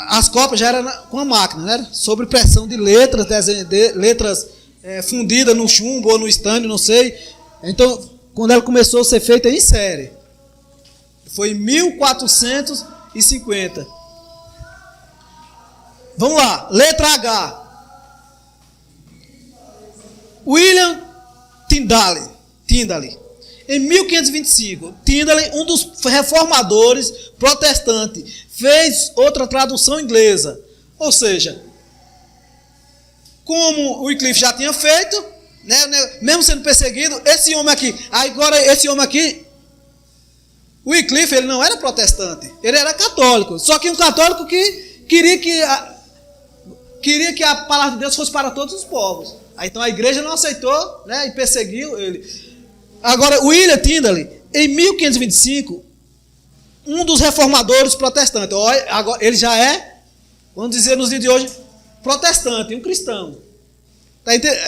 Speaker 1: as cópias já era com a máquina, né? Sob pressão de letras, letras fundidas no chumbo ou no estanho, não sei. Então, quando ela começou a ser feita em série, foi em 1450. Vamos lá, letra H. William Tyndale. Em 1525, Tyndale, um dos reformadores protestantes, fez outra tradução inglesa. Ou seja, como o Wycliffe já tinha feito, né, mesmo sendo perseguido, esse homem aqui, o Wycliffe, ele não era protestante, ele era católico. Só que um católico que queria que a palavra de Deus fosse para todos os povos. Então a igreja não aceitou, né, e perseguiu ele. Agora, William Tyndale, em 1525, um dos reformadores protestantes, agora, ele já é, vamos dizer nos dias de hoje, protestante, um cristão.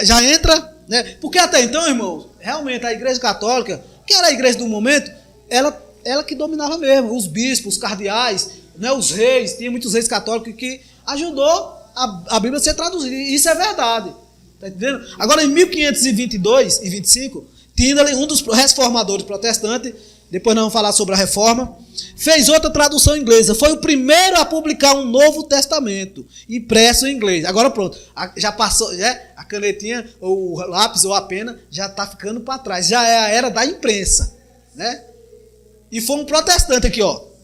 Speaker 1: Já entra, né? Porque até então, irmãos, realmente a igreja católica, que era a igreja do momento, ela que dominava mesmo, os bispos, os cardeais, né, os reis, tinha muitos reis católicos que ajudou a Bíblia a ser traduzida. E isso é verdade. Tá entendendo? Agora, em 1522 e 25, Tyndale, um dos reformadores protestantes, depois nós vamos falar sobre a reforma, fez outra tradução inglesa. Foi o primeiro a publicar um Novo Testamento, impresso em inglês. Agora pronto, já passou, a canetinha, ou o lápis, ou a pena, já está ficando para trás. Já é a era da imprensa, né? E foi um protestante aqui, ó.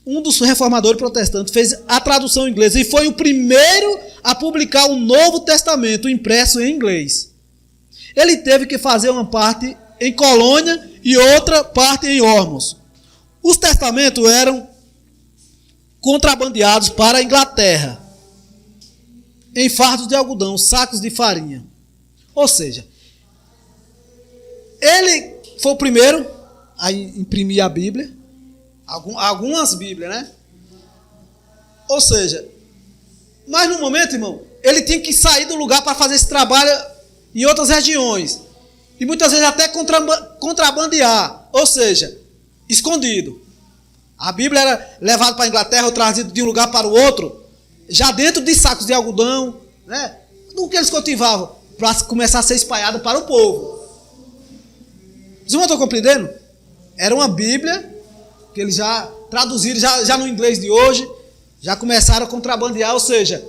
Speaker 1: Um dos reformadores protestantes fez a tradução inglesa e foi o primeiro a publicar um Novo Testamento impresso em inglês. Ele teve que fazer uma parte em Colônia e outra parte em Ormuz. Os testamentos eram contrabandeados para a Inglaterra em fardos de algodão, sacos de farinha. Ou seja, ele foi o primeiro a imprimir a Bíblia. Algumas Bíblias, né? Ou seja, mas no momento, irmão, ele tinha que sair do lugar para fazer esse trabalho em outras regiões. E muitas vezes até contrabandear, ou seja, escondido. A Bíblia era levada para a Inglaterra ou trazida de um lugar para o outro, já dentro de sacos de algodão, né? Do que eles cultivavam, para começar a ser espalhada para o povo. Vocês não estão compreendendo? Era uma Bíblia que eles já traduziram, já no inglês de hoje, já começaram a contrabandear, ou seja,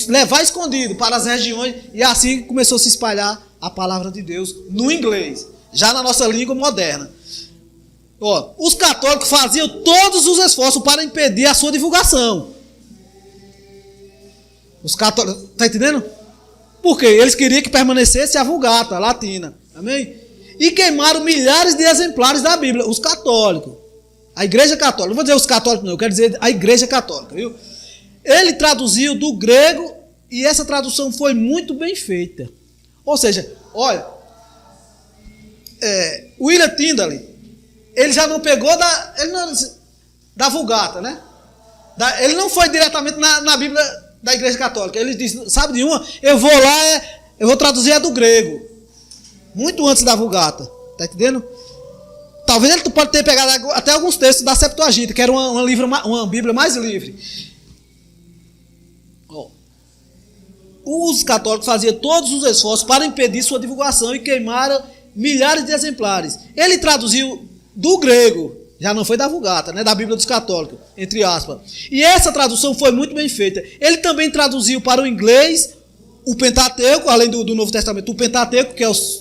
Speaker 1: levar escondido para as regiões, e assim começou a se espalhar a palavra de Deus no inglês, já na nossa língua moderna. Ó, os católicos faziam todos os esforços para impedir a sua divulgação. Os católicos, tá entendendo? Por quê? Eles queriam que permanecesse a Vulgata latina, amém? E queimaram milhares de exemplares da Bíblia, os católicos. A igreja católica, não vou dizer os católicos não, eu quero dizer a igreja católica, viu? Ele traduziu do grego e essa tradução foi muito bem feita. Ou seja, olha, William Tyndale, ele já não pegou da Vulgata, né? Ele não foi diretamente na Bíblia da igreja católica. Ele disse, sabe de uma? Eu vou lá, eu vou traduzir a do grego. Muito antes da Vulgata, tá entendendo? talvez ele pode ter pegado até alguns textos da Septuaginta, que era uma Bíblia mais livre. Os católicos faziam todos os esforços para impedir sua divulgação e queimaram milhares de exemplares. Ele traduziu do grego, já não foi da Vulgata, né, da Bíblia dos católicos, entre aspas. E essa tradução foi muito bem feita. Ele também traduziu para o inglês o Pentateuco, além do Novo Testamento, o Pentateuco, que é os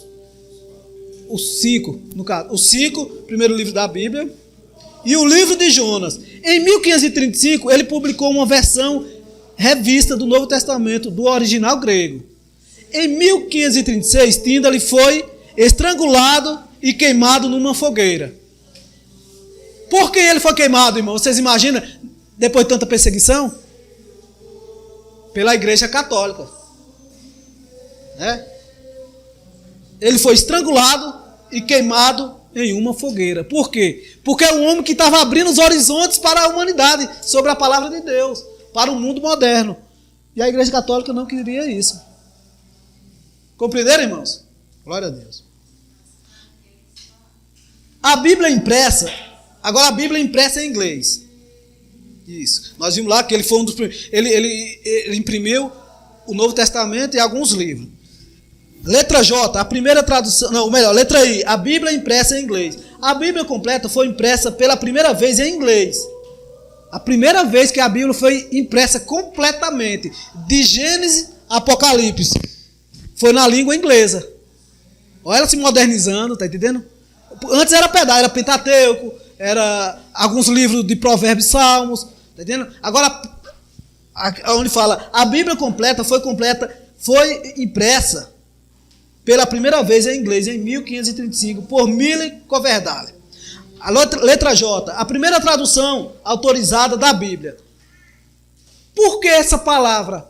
Speaker 1: 5, no caso, os 5 primeiro livro da Bíblia, e o livro de Jonas. Em 1535, ele publicou uma versão revista do Novo Testamento, do original grego. Em 1536, Tyndale foi estrangulado e queimado numa fogueira. Por que ele foi queimado, irmão? Vocês imaginam, depois de tanta perseguição? Pela Igreja Católica. Né? Ele foi estrangulado e queimado em uma fogueira. Por quê? Porque é um homem que estava abrindo os horizontes para a humanidade, sobre a palavra de Deus, para o mundo moderno. E a Igreja Católica não queria isso. Compreenderam, irmãos? Glória a Deus. A Bíblia impressa, agora a Bíblia impressa em inglês. Isso. Nós vimos lá que ele foi um dos primeiros. Ele imprimiu o Novo Testamento e alguns livros. Letra J, a primeira tradução, não, melhor, letra I, a Bíblia impressa em inglês. A Bíblia completa foi impressa pela primeira vez em inglês. A primeira vez que a Bíblia foi impressa completamente, de Gênesis a Apocalipse, foi na língua inglesa. Olha ela se modernizando, tá entendendo? Antes era pedaço, era Pentateuco, era alguns livros de Provérbios e Salmos, tá entendendo? Agora, onde fala, a Bíblia foi impressa pela primeira vez em inglês, em 1535, por Mille Coverdale. A letra J, a primeira tradução autorizada da Bíblia. Por que essa palavra?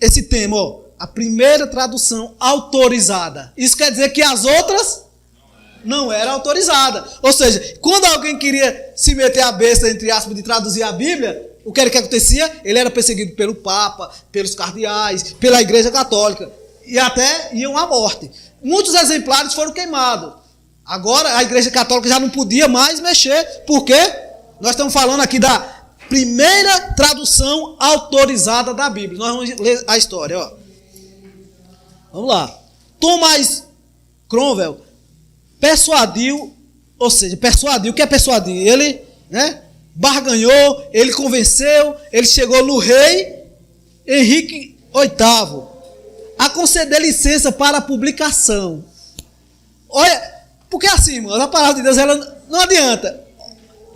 Speaker 1: Esse tema, ó, a primeira tradução autorizada. Isso quer dizer que as outras não eram autorizadas. Ou seja, quando alguém queria se meter a besta, entre aspas, de traduzir a Bíblia, o que era que acontecia? Ele era perseguido pelo Papa, pelos cardeais, pela Igreja Católica. E até iam à morte. Muitos exemplares foram queimados. Agora a Igreja Católica já não podia mais mexer. Por quê? Nós estamos falando aqui da primeira tradução autorizada da Bíblia. Nós vamos ler a história. Ó. Vamos lá. Thomas Cromwell persuadiu, o que é persuadir? Ele, né, barganhou, ele convenceu, ele chegou no rei Henrique VIII a conceder licença para a publicação. Olha, porque assim, irmão, a palavra de Deus, ela não adianta.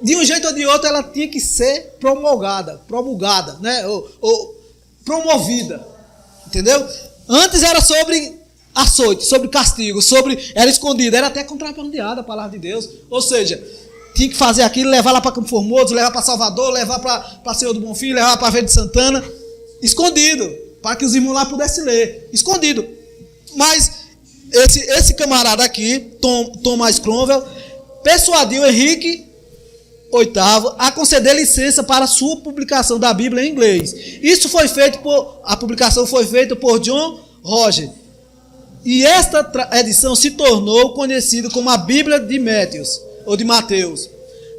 Speaker 1: De um jeito ou de outro, ela tinha que ser promulgada, né? Ou promovida. Entendeu? Antes era sobre açoite, sobre castigo, era escondida, era até contrabandeada a palavra de Deus. Ou seja, tinha que fazer aquilo, levar lá para Campo Formoso, levar para Salvador, levar para Senhor do Bonfim, levar para Verde Santana, escondido, para que os irmãos lá pudessem ler, escondido. Mas esse camarada aqui, Thomas Cromwell, persuadiu Henrique VIII a conceder licença para a sua publicação da Bíblia em inglês. A publicação foi feita por John Roger. E esta edição se tornou conhecida como a Bíblia de Mateus.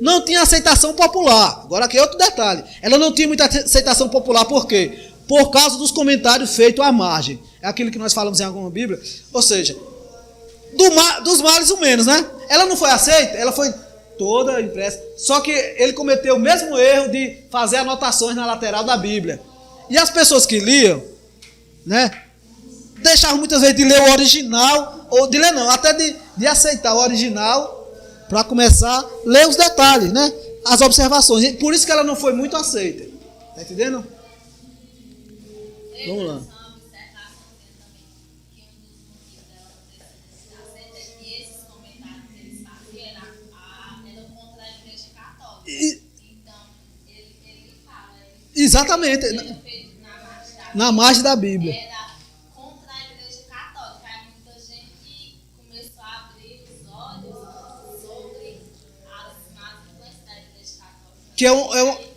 Speaker 1: Não tinha aceitação popular. Agora aqui é outro detalhe. Ela não tinha muita aceitação popular. Por quê? Por causa dos comentários feitos à margem. É aquilo que nós falamos em alguma Bíblia. Ou seja, dos males o menos, né? Ela não foi aceita, ela foi toda impressa. Só que ele cometeu o mesmo erro de fazer anotações na lateral da Bíblia. E as pessoas que liam, né, deixavam muitas vezes de ler o original, ou de ler não, até de aceitar o original para começar a ler os detalhes, né? As observações. E por isso que ela não foi muito aceita. Tá entendendo? Vamos lá. Exatamente. Na margem da Bíblia.
Speaker 5: Era contra a Igreja Católica. Aí muita gente começou a abrir os olhos sobre as más influências da Igreja Católica.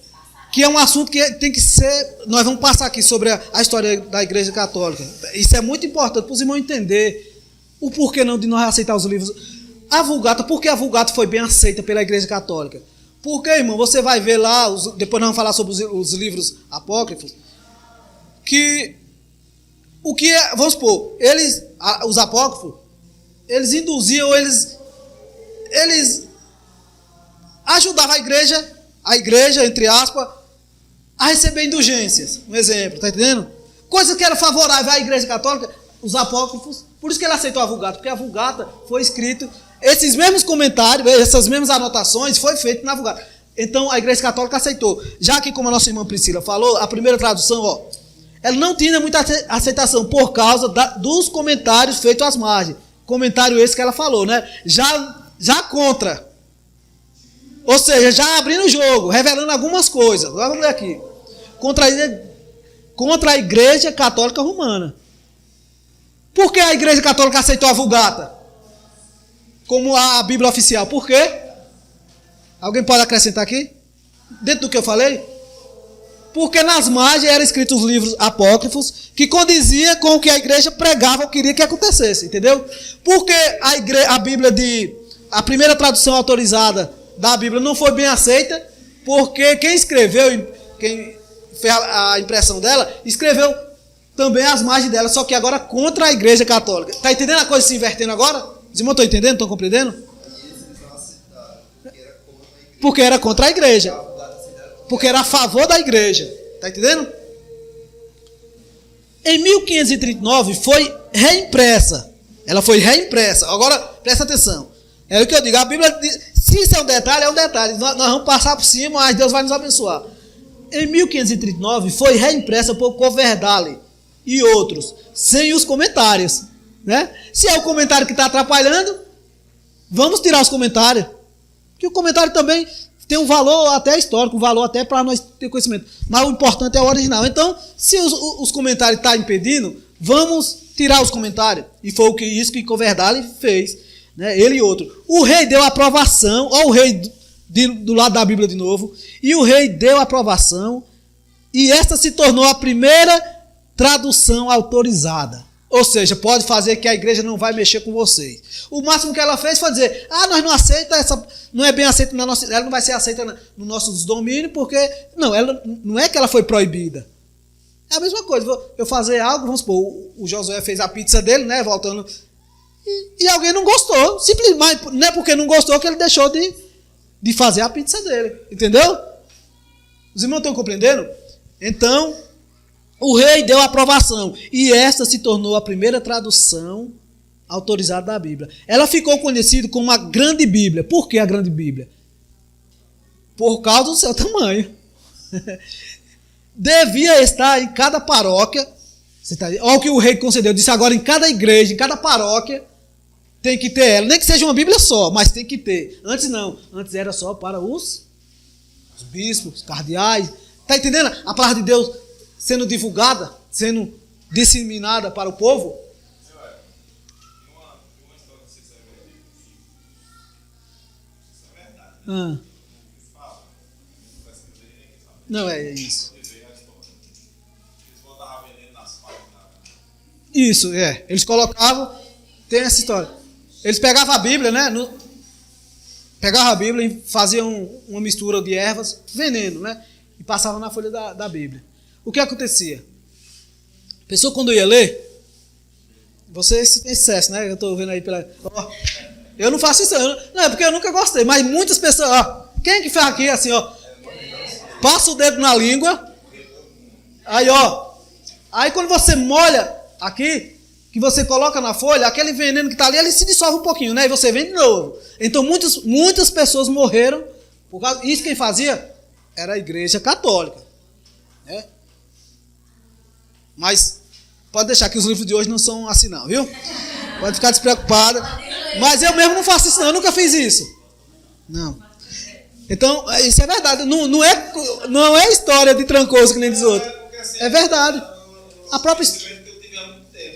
Speaker 5: Que é um assunto que tem que ser... Nós vamos passar aqui sobre a história da Igreja Católica. Isso é muito importante para os irmãos entenderem o porquê não de nós aceitar os livros.
Speaker 1: A Vulgata, por que a Vulgata foi bem aceita pela Igreja Católica? Porque, irmão, você vai ver lá, depois nós vamos falar sobre os livros apócrifos, que o que é, vamos supor, os apócrifos, eles induziam, eles ajudavam a igreja, entre aspas, a receber indulgências. Um exemplo, tá entendendo? Coisa que era favorável à Igreja Católica, os apócrifos, por isso que ele aceitou a Vulgata, porque a Vulgata foi escrito, esses mesmos comentários, essas mesmas anotações, foi feito na Vulgata. Então a Igreja Católica aceitou. Já que, como a nossa irmã Priscila falou, a primeira tradução, ela não tinha muita aceitação por causa dos comentários feitos às margens. Comentário esse que ela falou, né? Já contra. Ou seja, já abrindo o jogo, revelando algumas coisas. Agora vamos ler aqui. Contra a Igreja Católica Romana. Por que a Igreja Católica aceitou a Vulgata como a Bíblia oficial? Por quê? Alguém pode acrescentar aqui? Dentro do que eu falei? Porque nas margens eram escritos os livros apócrifos que condizia com o que a igreja pregava ou queria que acontecesse, entendeu? Porque a Bíblia a primeira tradução autorizada da Bíblia não foi bem aceita, porque quem escreveu, quem fez a impressão dela, escreveu também as margens dela, só que agora contra a Igreja Católica. Está entendendo a coisa se invertendo agora? Os irmãos estão entendendo? Estão compreendendo? Porque era contra a igreja. Porque era a favor da igreja. Está entendendo? Em 1539 foi reimpressa. Ela foi reimpressa. Agora, presta atenção. É o que eu digo. A Bíblia diz, se isso é um detalhe, é um detalhe. Nós vamos passar por cima, mas Deus vai nos abençoar. Em 1539 foi reimpressa por Coverdale e outros, sem os comentários. Né? Se é o comentário que está atrapalhando, vamos tirar os comentários. Porque o comentário também tem um valor até histórico, um valor até para nós ter conhecimento. Mas o importante é o original. Então, se os comentários estão impedindo, vamos tirar os comentários. E foi isso que Coverdale fez. Né? Ele e outro. O rei deu aprovação. Olha o rei do lado da Bíblia de novo. E o rei deu aprovação. E esta se tornou a primeira tradução autorizada. Ou seja, pode fazer que a igreja não vai mexer com vocês. O máximo que ela fez foi dizer, nós não aceita não é bem aceita na nossa, ela não vai ser aceita no nosso domínio, porque não é que ela foi proibida. É a mesma coisa, eu fazer algo, vamos supor, o Josué fez a pizza dele, né, voltando, e alguém não gostou, simplesmente, não é porque não gostou que ele deixou de fazer a pizza dele, entendeu? Os irmãos estão compreendendo? Então, o rei deu aprovação e esta se tornou a primeira tradução autorizada da Bíblia. Ela ficou conhecida como a Grande Bíblia. Por que a Grande Bíblia? Por causa do seu tamanho. Devia estar em cada paróquia. Olha o que o rei concedeu. Disse agora em cada igreja, em cada paróquia, tem que ter ela. Nem que seja uma Bíblia só, mas tem que ter. Antes não. Antes era só para os bispos, os cardeais. Está entendendo? A palavra de Deus sendo divulgada, sendo disseminada para o povo.
Speaker 4: Uma história, não sei se é verdade. Isso é verdade.
Speaker 1: Não, é isso.
Speaker 4: Eles botavam veneno nas palmas.
Speaker 1: Isso, Eles colocavam, tem essa história. Eles pegavam a Bíblia, né? Pegavam a Bíblia e faziam uma mistura de ervas, veneno, né? E passavam na folha da Bíblia. O que acontecia? A pessoa quando ia ler, você tem excesso, né? Eu estou vendo aí eu não faço isso, não é porque eu nunca gostei, mas muitas pessoas, quem que faz aqui assim, passa o dedo na língua, aí quando você molha aqui, que você coloca na folha, aquele veneno que está ali, ele se dissolve um pouquinho, né? E você vem de novo. Então muitas pessoas morreram, por causa isso quem fazia era a Igreja Católica, né? Mas pode deixar que os livros de hoje não são assim não, viu? Pode ficar despreocupada. Mas eu mesmo não faço isso não, eu nunca fiz isso. Não. Então, isso é verdade. Não é história de trancoso que nem diz outro. É verdade. A própria...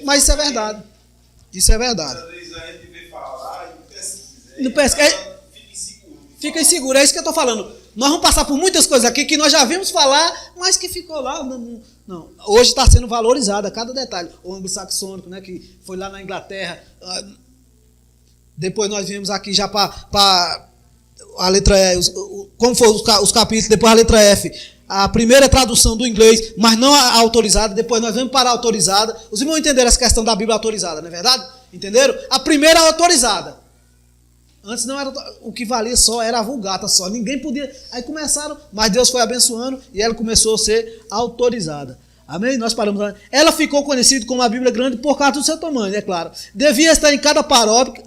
Speaker 1: Mas isso é verdade. Isso é verdade. Não pesquisa. Fica inseguro, é isso que eu estou falando. Nós vamos passar por muitas coisas aqui que nós já vimos falar, mas que ficou lá. Não. Hoje está sendo valorizado a cada detalhe. O anglo-saxônico, né, que foi lá na Inglaterra, Depois nós viemos aqui já para a letra E, como foram os capítulos, depois a letra F. A primeira tradução do inglês, mas não a autorizada. Depois nós vamos para a autorizada. Os irmãos entenderam essa questão da Bíblia autorizada, não é verdade? Entenderam? A primeira autorizada. Antes não era, o que valia só era a Vulgata só. Ninguém podia. Aí começaram, mas Deus foi abençoando e ela começou a ser autorizada. Amém? Nós paramos lá. Ela ficou conhecida como a Bíblia grande por causa do seu tamanho, é claro. Devia estar em cada paróquia,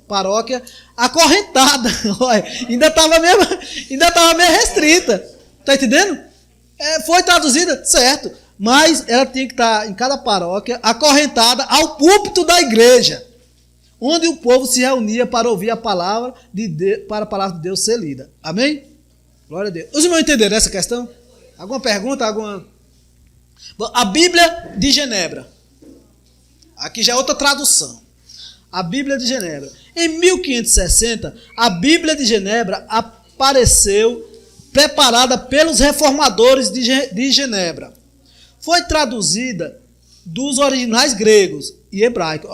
Speaker 1: paróquia acorrentada. Olha, ainda estava meio restrita. Está entendendo? Foi traduzida, certo. Mas ela tinha que estar em cada paróquia acorrentada ao púlpito da igreja, onde o povo se reunia para ouvir a palavra de Deus, para a palavra de Deus ser lida. Amém? Glória a Deus. Os irmãos entenderam essa questão? Alguma pergunta? Bom, a Bíblia de Genebra. Aqui já é outra tradução. A Bíblia de Genebra. Em 1560, a Bíblia de Genebra apareceu preparada pelos reformadores de Genebra. Foi traduzida dos originais gregos e hebraicos.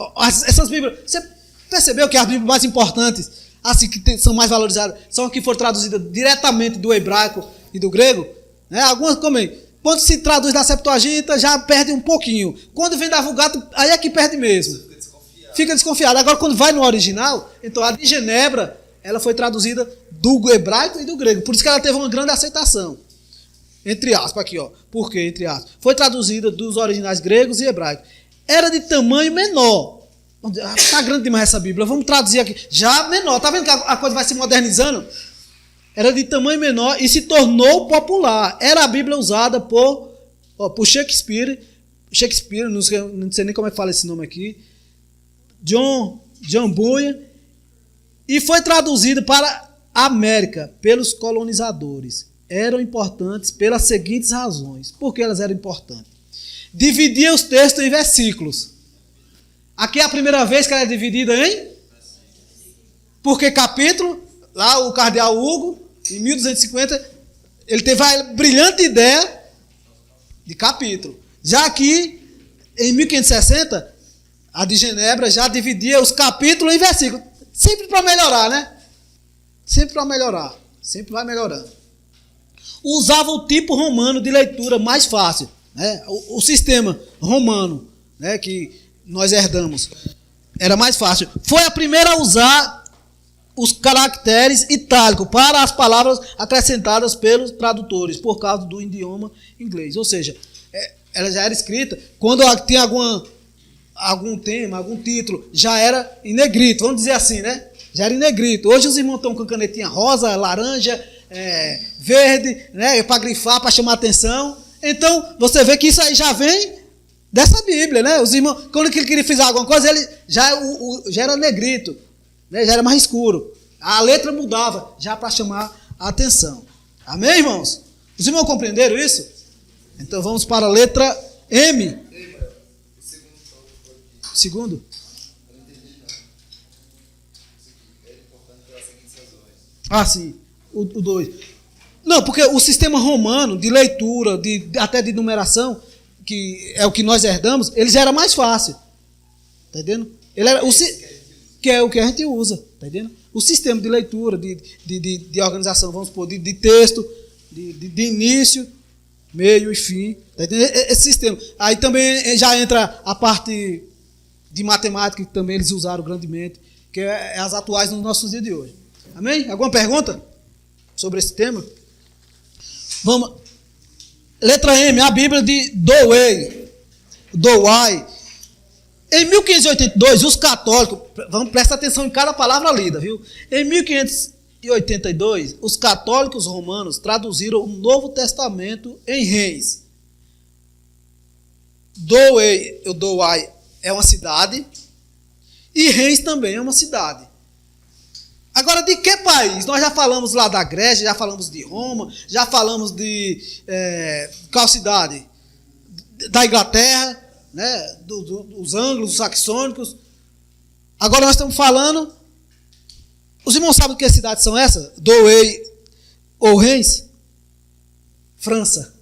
Speaker 1: Essas Bíblias, você percebeu que as Bíblias mais importantes, assim que são mais valorizadas, são as que foram traduzidas diretamente do hebraico e do grego? Né? Algumas, como quando se traduz da Septuaginta, já perde um pouquinho. Quando vem da Vulgata, aí é que perde mesmo. Fica desconfiado. Agora, quando vai no original, então a de Genebra, ela foi traduzida do hebraico e do grego. Por isso que ela teve uma grande aceitação. Entre aspas, aqui, ó. Por quê? Entre aspas. Foi traduzida dos originais gregos e hebraicos. Era de tamanho menor. Está grande demais essa Bíblia. Vamos traduzir aqui. Já menor. Está vendo que a coisa vai se modernizando? Era de tamanho menor e se tornou popular. Era a Bíblia usada por Shakespeare. Shakespeare, não sei nem como é que fala esse nome aqui. John Bunyan. E foi traduzido para a América pelos colonizadores. Eram importantes pelas seguintes razões. Por que elas eram importantes? Dividia os textos em versículos. Aqui é a primeira vez que ela é dividida em? Porque capítulo, lá o cardeal Hugo, em 1250, ele teve a brilhante ideia de capítulo. Já aqui, em 1560, a de Genebra já dividia os capítulos em versículos. Sempre para melhorar, né? Sempre para melhorar. Sempre vai melhorando. Usava o tipo romano de leitura mais fácil, né? O sistema romano, né, que nós herdamos era mais fácil. Foi a primeira a usar os caracteres itálicos para as palavras acrescentadas pelos tradutores, por causa do idioma inglês. Ou seja, ela já era escrita, quando tinha algum tema, algum título, já era em negrito, vamos dizer assim, né? Já era em negrito. Hoje os irmãos estão com canetinha rosa, laranja, verde, né, para grifar, para chamar atenção. Então, você vê que isso aí já vem dessa Bíblia, né? Os irmãos, quando ele queria fazer alguma coisa, ele já era negrito, né? Já era mais escuro. A letra mudava, já para chamar a atenção. Amém, irmãos? Os irmãos compreenderam isso? Então, vamos para a letra M. Segundo? Ah, sim. O 2. Não, porque o sistema romano de leitura, até de numeração, que é o que nós herdamos, ele já era mais fácil. Está entendendo? Ele era que é o que a gente usa. Está entendendo? O sistema de leitura, de organização, vamos supor, de texto, de início, meio e fim. Tá entendendo? Esse sistema. Aí também já entra a parte de matemática, que também eles usaram grandemente, que é as atuais nos nossos dias de hoje. Amém? Alguma pergunta sobre esse tema? Vamos. Letra M, a Bíblia de Douay. Em 1582, os católicos, vamos prestar atenção em cada palavra lida, viu? Em 1582, os católicos romanos traduziram o Novo Testamento em Reims. Douay é uma cidade e Reims também é uma cidade. Agora, de que país? Nós já falamos lá da Grécia, já falamos de Roma, já falamos de qual cidade? Da Inglaterra, né? Dos anglos, dos saxônicos. Agora nós estamos falando. Os irmãos sabem que cidades são essas? Douay ou Reims? França.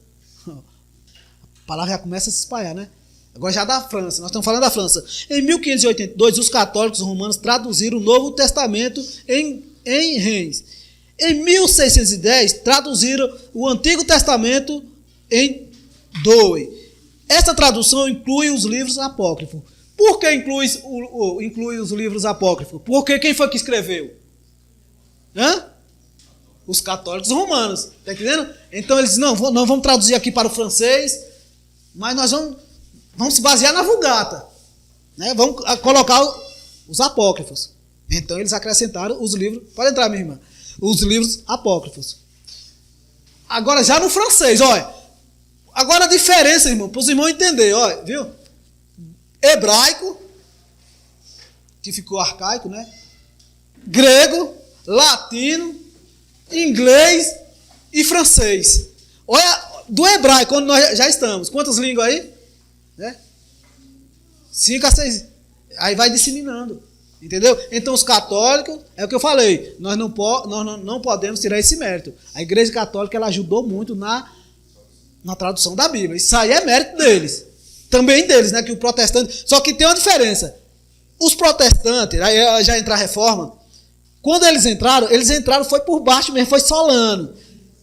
Speaker 1: A palavra já começa a se espalhar, né? Agora já da França, nós estamos falando da França. Em 1582, os católicos romanos traduziram o Novo Testamento em Reims. Em 1610, traduziram o Antigo Testamento em Douai. Essa tradução inclui os livros apócrifos. Por que inclui os livros apócrifos? Porque quem foi que escreveu? Os católicos romanos. Está entendendo? Então eles não vamos traduzir aqui para o francês, mas nós vamos se basear na Vulgata. Né? Vamos colocar os apócrifos. Então eles acrescentaram os livros. Pode entrar, minha irmã. Os livros apócrifos. Agora já no francês, olha. Agora a diferença, irmão, para os irmãos entenderem, olha, viu? Hebraico, que ficou arcaico, né? Grego, latino, inglês e francês. Olha, do hebraico, onde nós já estamos. Quantas línguas aí? Né? 5 a 6. Aí vai disseminando. Entendeu? Então os católicos, é o que eu falei, nós não podemos tirar esse mérito. A Igreja Católica ela ajudou muito na tradução da Bíblia. Isso aí é mérito deles. Também deles, né? Que o protestante. Só que tem uma diferença. Os protestantes, aí já entra a reforma, quando eles entraram foi por baixo mesmo, foi solando.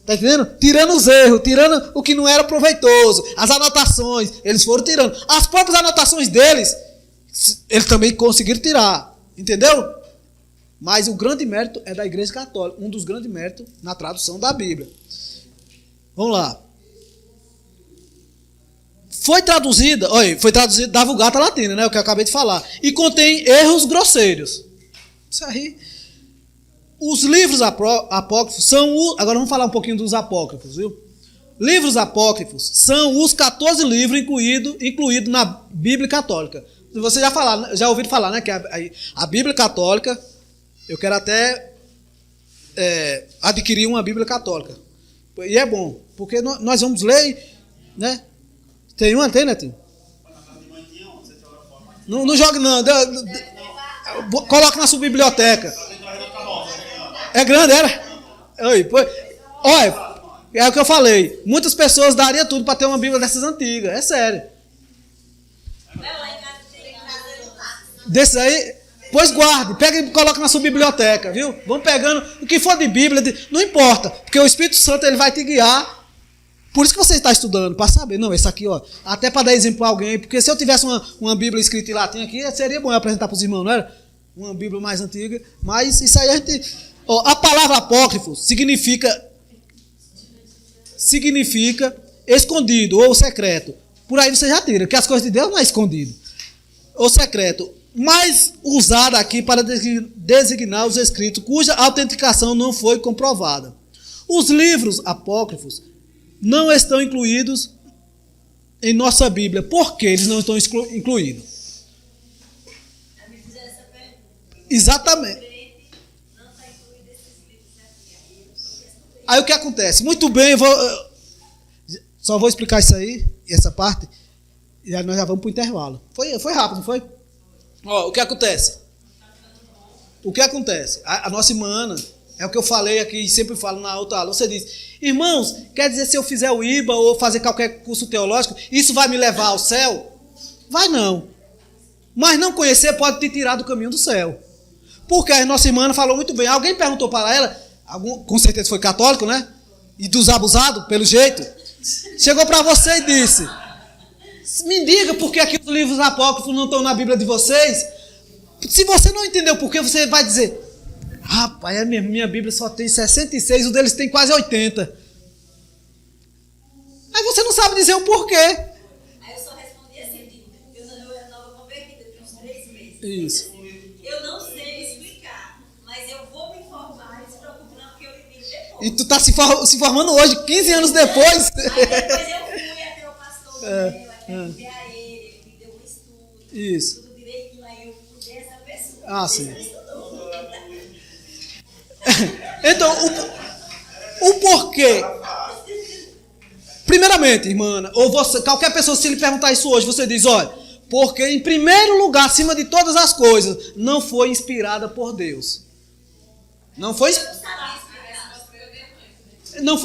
Speaker 1: Tá entendendo? Tirando os erros, tirando o que não era proveitoso, as anotações, eles foram tirando. As próprias anotações deles, eles também conseguiram tirar. Entendeu? Mas o grande mérito é da Igreja Católica. Um dos grandes méritos na tradução da Bíblia. Vamos lá. Foi traduzida da Vulgata Latina, né? O que eu acabei de falar. E contém erros grosseiros. Isso aí. Os livros apócrifos são... Agora vamos falar um pouquinho dos apócrifos, viu? Livros apócrifos são os 14 livros incluídos na Bíblia Católica. Você já ouviu falar, né? Que a Bíblia Católica, eu quero até adquirir uma Bíblia Católica. E é bom, porque nós vamos ler, né? Tem uma, tem, Netinho? Não jogue não. Coloca na sua biblioteca. É grande, era? Olha, é o que eu falei. Muitas pessoas dariam tudo para ter uma Bíblia dessas antigas. É sério. Desses aí, pois guarde, pega e coloca na sua biblioteca, viu? Vamos pegando o que for de Bíblia, não importa, porque o Espírito Santo ele vai te guiar. Por isso que você está estudando, para saber. Não, esse aqui, ó, até para dar exemplo para alguém, porque se eu tivesse uma Bíblia escrita em latim aqui, seria bom eu apresentar para os irmãos, não era? Uma Bíblia mais antiga, mas isso aí a gente... Ó, a palavra apócrifo significa escondido ou secreto. Por aí você já tira, que as coisas de Deus não é escondido. Ou secreto. Mas usada aqui para designar os escritos cuja autenticação não foi comprovada. Os livros apócrifos não estão incluídos em nossa Bíblia. Por que eles não estão incluídos? Exatamente. Aí o que acontece? Muito bem, só vou explicar isso aí, essa parte, e aí nós já vamos para o intervalo. Foi rápido, não foi? Ó, o que acontece? A nossa irmã Ana, é o que eu falei aqui, sempre falo na outra aula. Você diz, irmãos, quer dizer se eu fizer o IBA ou fazer qualquer curso teológico, isso vai me levar ao céu? Vai não. Mas não conhecer pode te tirar do caminho do céu. Porque a nossa irmã Ana falou muito bem. Alguém perguntou para ela, com certeza foi católico, né? E dos abusados, pelo jeito. Chegou para você e disse, me diga por que aqui os livros apócrifos não estão na Bíblia de vocês. Se você não entendeu por que, você vai dizer, rapaz, a minha Bíblia só tem 66, o deles tem quase 80. Aí você não sabe dizer o porquê.
Speaker 6: Aí eu só respondi assim, eu era nova convertida, tem uns 3 meses.
Speaker 1: Isso.
Speaker 6: Eu não sei explicar, mas eu vou me informar, não se preocupe não, porque eu me viro depois.
Speaker 1: E tu está se formando hoje, 15 anos depois.
Speaker 6: Aí depois eu fui até o pastor meu, até ver a ele me deu um estudo.
Speaker 1: Isso.
Speaker 6: Tudo direitinho, aí eu fui essa pessoa.
Speaker 1: Ah, sim. Então, o porquê? Primeiramente, irmã, ou você, qualquer pessoa, se lhe perguntar isso hoje, você diz, olha, porque em primeiro lugar, acima de todas as coisas, não foi inspirada por Deus. Não foi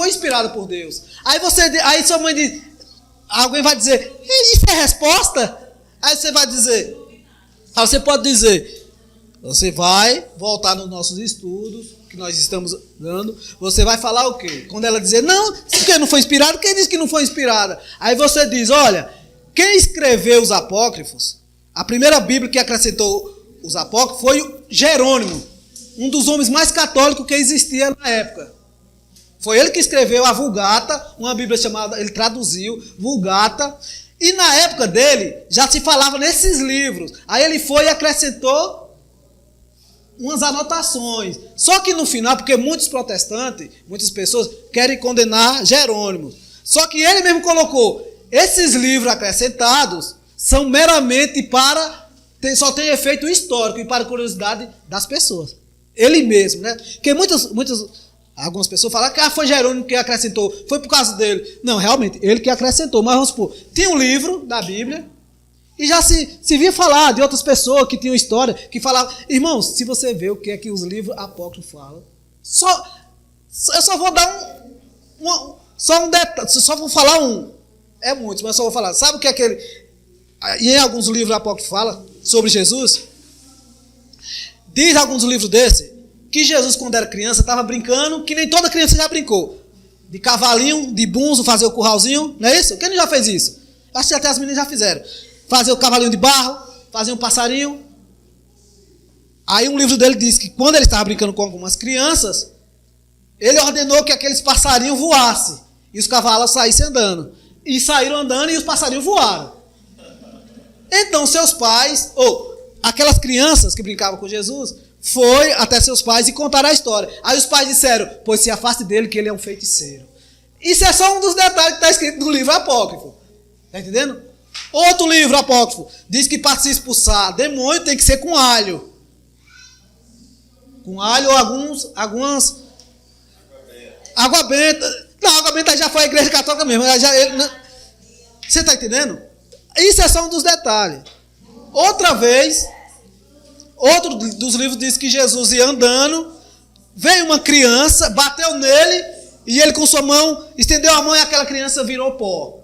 Speaker 1: inspirada por Deus. Aí sua mãe diz, Alguém vai dizer, isso é resposta? Aí você vai dizer, aí você pode dizer, você vai voltar nos nossos estudos, que nós estamos dando, você vai falar o quê? Quando ela dizer, não, porque não foi inspirada, quem disse que não foi inspirada? Aí você diz, olha, quem escreveu os apócrifos, a primeira Bíblia que acrescentou os apócrifos foi Jerônimo, um dos homens mais católicos que existia na época. Foi ele que escreveu a Vulgata, uma Bíblia chamada, ele traduziu, Vulgata, e na época dele já se falava nesses livros. Aí ele foi e acrescentou umas anotações. Só que no final, porque muitos protestantes, muitas pessoas querem condenar Jerônimo. Só que ele mesmo colocou, esses livros acrescentados são meramente para, só tem efeito histórico e para curiosidade das pessoas. Ele mesmo, né? Porque algumas pessoas falam que foi Jerônimo que acrescentou, foi por causa dele. Não, realmente, ele que acrescentou. Mas vamos supor, tinha um livro da Bíblia e já se via falar de outras pessoas que tinham história, que falavam. Irmãos, se você vê o que é que os livros apócrifos falam, eu só vou dar só um detalhe, só vou falar um. É muito, mas só vou falar. Sabe o que é aquele... E em alguns livros apócrifos fala sobre Jesus? Diz alguns livros desses que Jesus, quando era criança, estava brincando, que nem toda criança já brincou. De cavalinho, de bunzo, fazer o curralzinho, não é isso? Quem não já fez isso? Acho que até as meninas já fizeram. Fazer o cavalinho de barro, fazer um passarinho. Aí um livro dele diz que quando ele estava brincando com algumas crianças, ele ordenou que aqueles passarinhos voassem e os cavalos saíssem andando. E saíram andando e os passarinhos voaram. Então seus pais, ou aquelas crianças que brincavam com Jesus, foi até seus pais e contaram a história. Aí os pais disseram, pois se afaste dele que ele é um feiticeiro. Isso é só um dos detalhes que está escrito no livro apócrifo. Está entendendo? Outro livro apócrifo diz que para se expulsar demônio tem que ser com alho. Com alho ou algumas... Água benta. Não, água benta já foi a igreja católica mesmo. Você está entendendo? Isso é só um dos detalhes. Outra vez... Outro dos livros diz que Jesus ia andando, veio uma criança, bateu nele, e ele com sua mão, estendeu a mão e aquela criança virou pó.